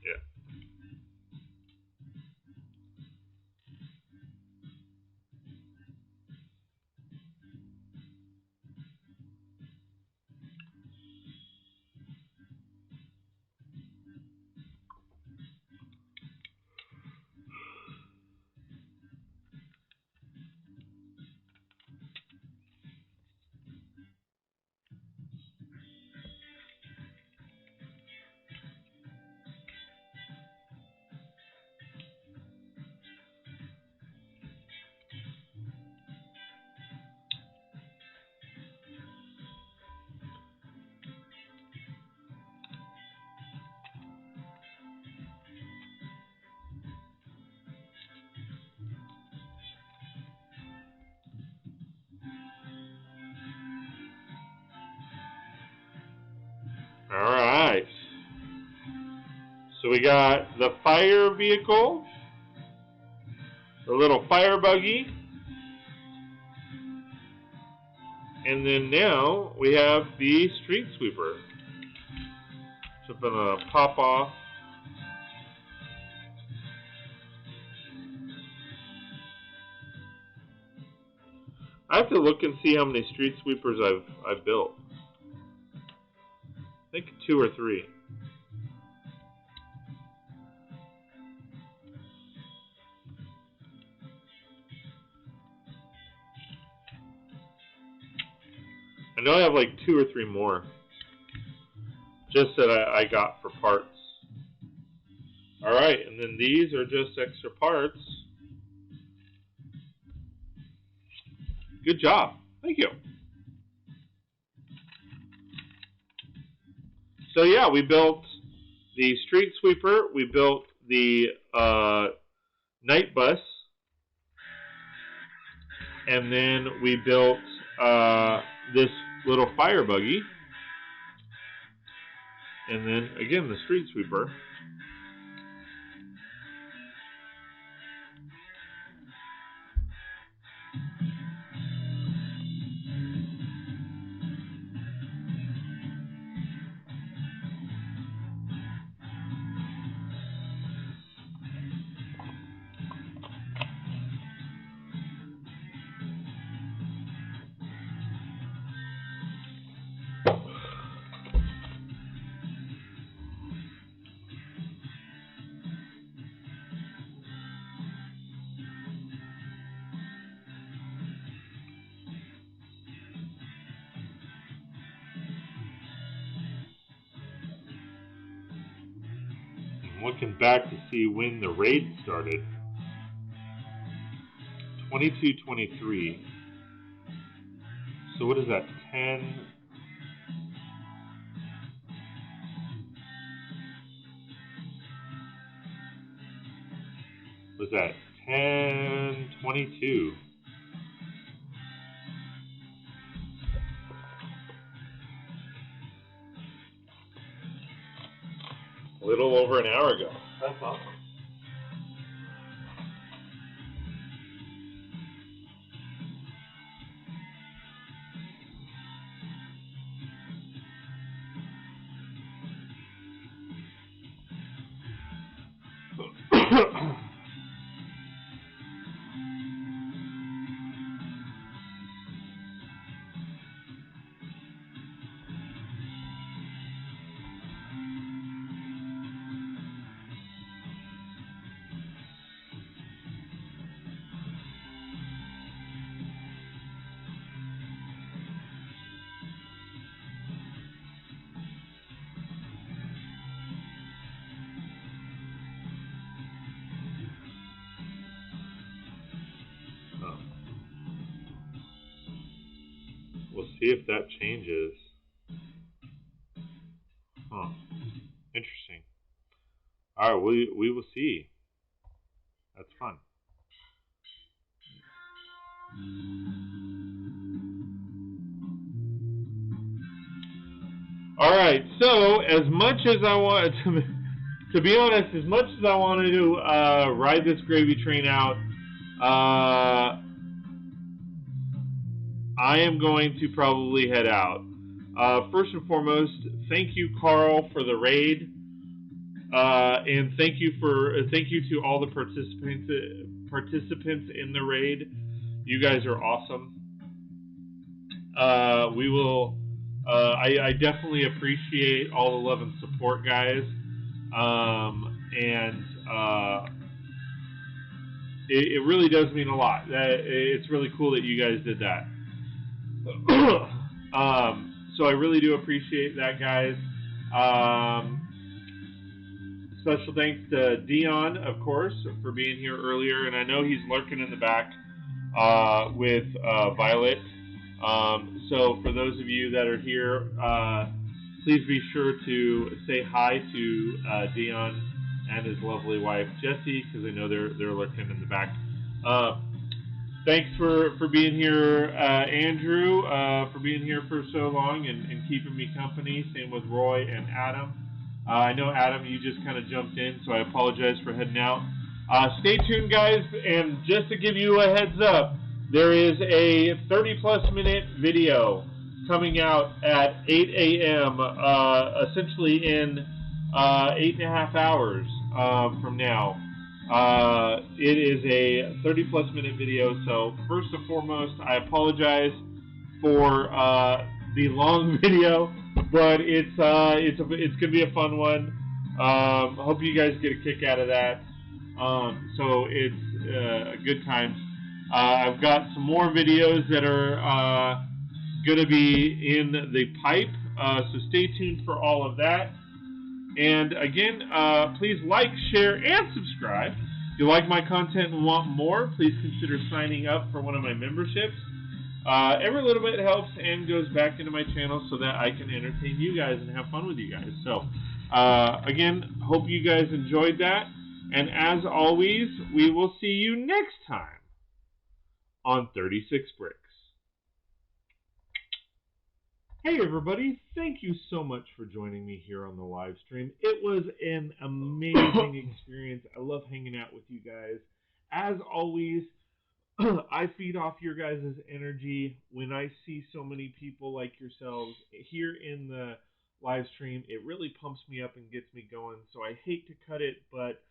Yeah. Alright. So we got the fire vehicle, the little fire buggy, and then now we have the street sweeper. So I'm going to pop off. I have to look and see how many street sweepers I've built. I think 2 or 3. I know I have like 2 or 3 more. Just that I got for parts. Alright, and then these are just extra parts. Good job. Thank you. So yeah, we built the street sweeper, we built the night bus, and then we built this little fire buggy, and then again the street sweeper. Looking back to see when the raid started. 22-23. So what is that? 10. Was that 10-22? A little over an hour ago. That's awesome. see if that changes. Huh. Interesting. All right, we will see. That's fun. All right, so as much as I want to be honest, as much as I wanted to ride this gravy train out, I am going to probably head out. First and foremost, thank you, Carl, for the raid, and thank you to all the participants in the raid. You guys are awesome. We will. I definitely appreciate all the love and support, guys, and it really does mean a lot. It's really cool that you guys did that. So I really do appreciate that, guys. Special thanks to Dion, of course, for being here earlier, and I know he's lurking in the back with Violet. So for those of you that are here, please be sure to say hi to Dion and his lovely wife Jessie, because I know they're lurking in the back. Thanks for being here, Andrew, for being here for so long and keeping me company. Same with Roy and Adam. I know, Adam, you just kind of jumped in, so I apologize for heading out. Stay tuned, guys, and just to give you a heads up, there is a 30-plus minute video coming out at 8 a.m., essentially in 8.5 hours from now. It is a 30-plus minute video, so first and foremost, I apologize for the long video, but it's going to be a fun one. Hope you guys get a kick out of that. So it's good times. I've got some more videos that are going to be in the pipe, so stay tuned for all of that. And again, please like, share, and subscribe. If you like my content and want more, please consider signing up for one of my memberships. Every little bit helps and goes back into my channel so that I can entertain you guys and have fun with you guys. So, again, hope you guys enjoyed that. And as always, we will see you next time on 36 Bricks. Hey everybody, thank you so much for joining me here on the live stream. It was an amazing experience. I love hanging out with you guys. As always, I feed off your guys' energy. When I see so many people like yourselves here in the live stream, it really pumps me up and gets me going. So I hate to cut it, but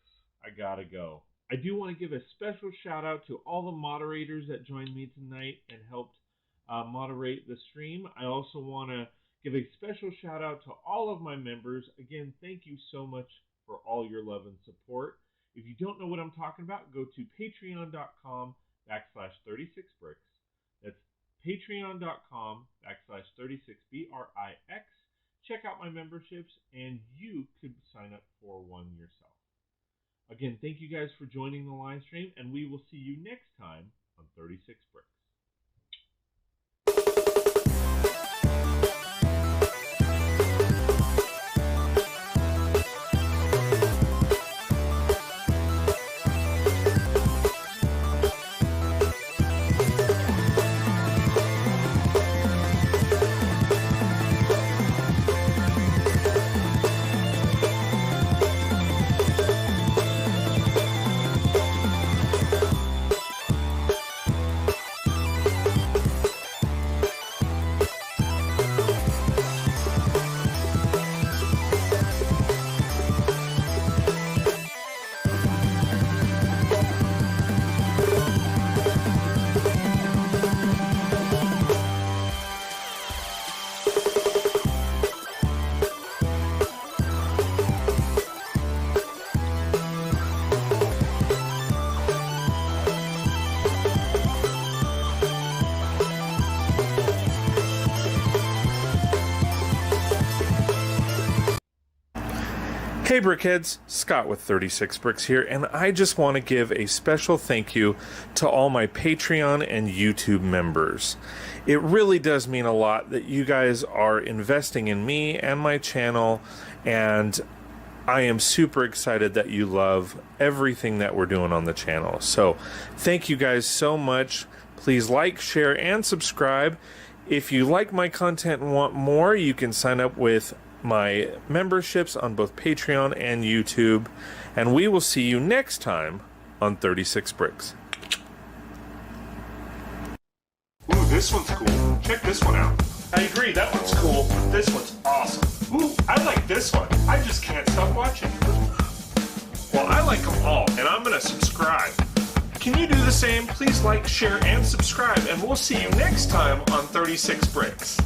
I gotta go. I do want to give a special shout out to all the moderators that joined me tonight and helped moderate the stream. I also want to give a special shout out to all of my members. Again, thank you so much for all your love and support. If you don't know what I'm talking about, go to patreon.com/36bricks. That's patreon.com/36brix. Check out my memberships and you could sign up for one yourself. Again, thank you guys for joining the live stream, and we will see you next time on 36 Bricks. Hey Brickheads, Scott with 36 Bricks here, and I just want to give a special thank you to all my Patreon and YouTube members. It really does mean a lot that you guys are investing in me and my channel, and I am super excited that you love everything that we're doing on the channel. So thank you guys so much. Please like, share, and subscribe. If you like my content and want more, you can sign up with my memberships on both Patreon and YouTube, and we will see you next time on 36 Bricks. Ooh, this one's cool. Check this one out. I agree, that one's cool. This one's awesome. Ooh, I like this one. I just can't stop watching. Well, I like them all, and I'm gonna subscribe. Can you do the same? Please like, share, and subscribe, and we'll see you next time on 36 Bricks.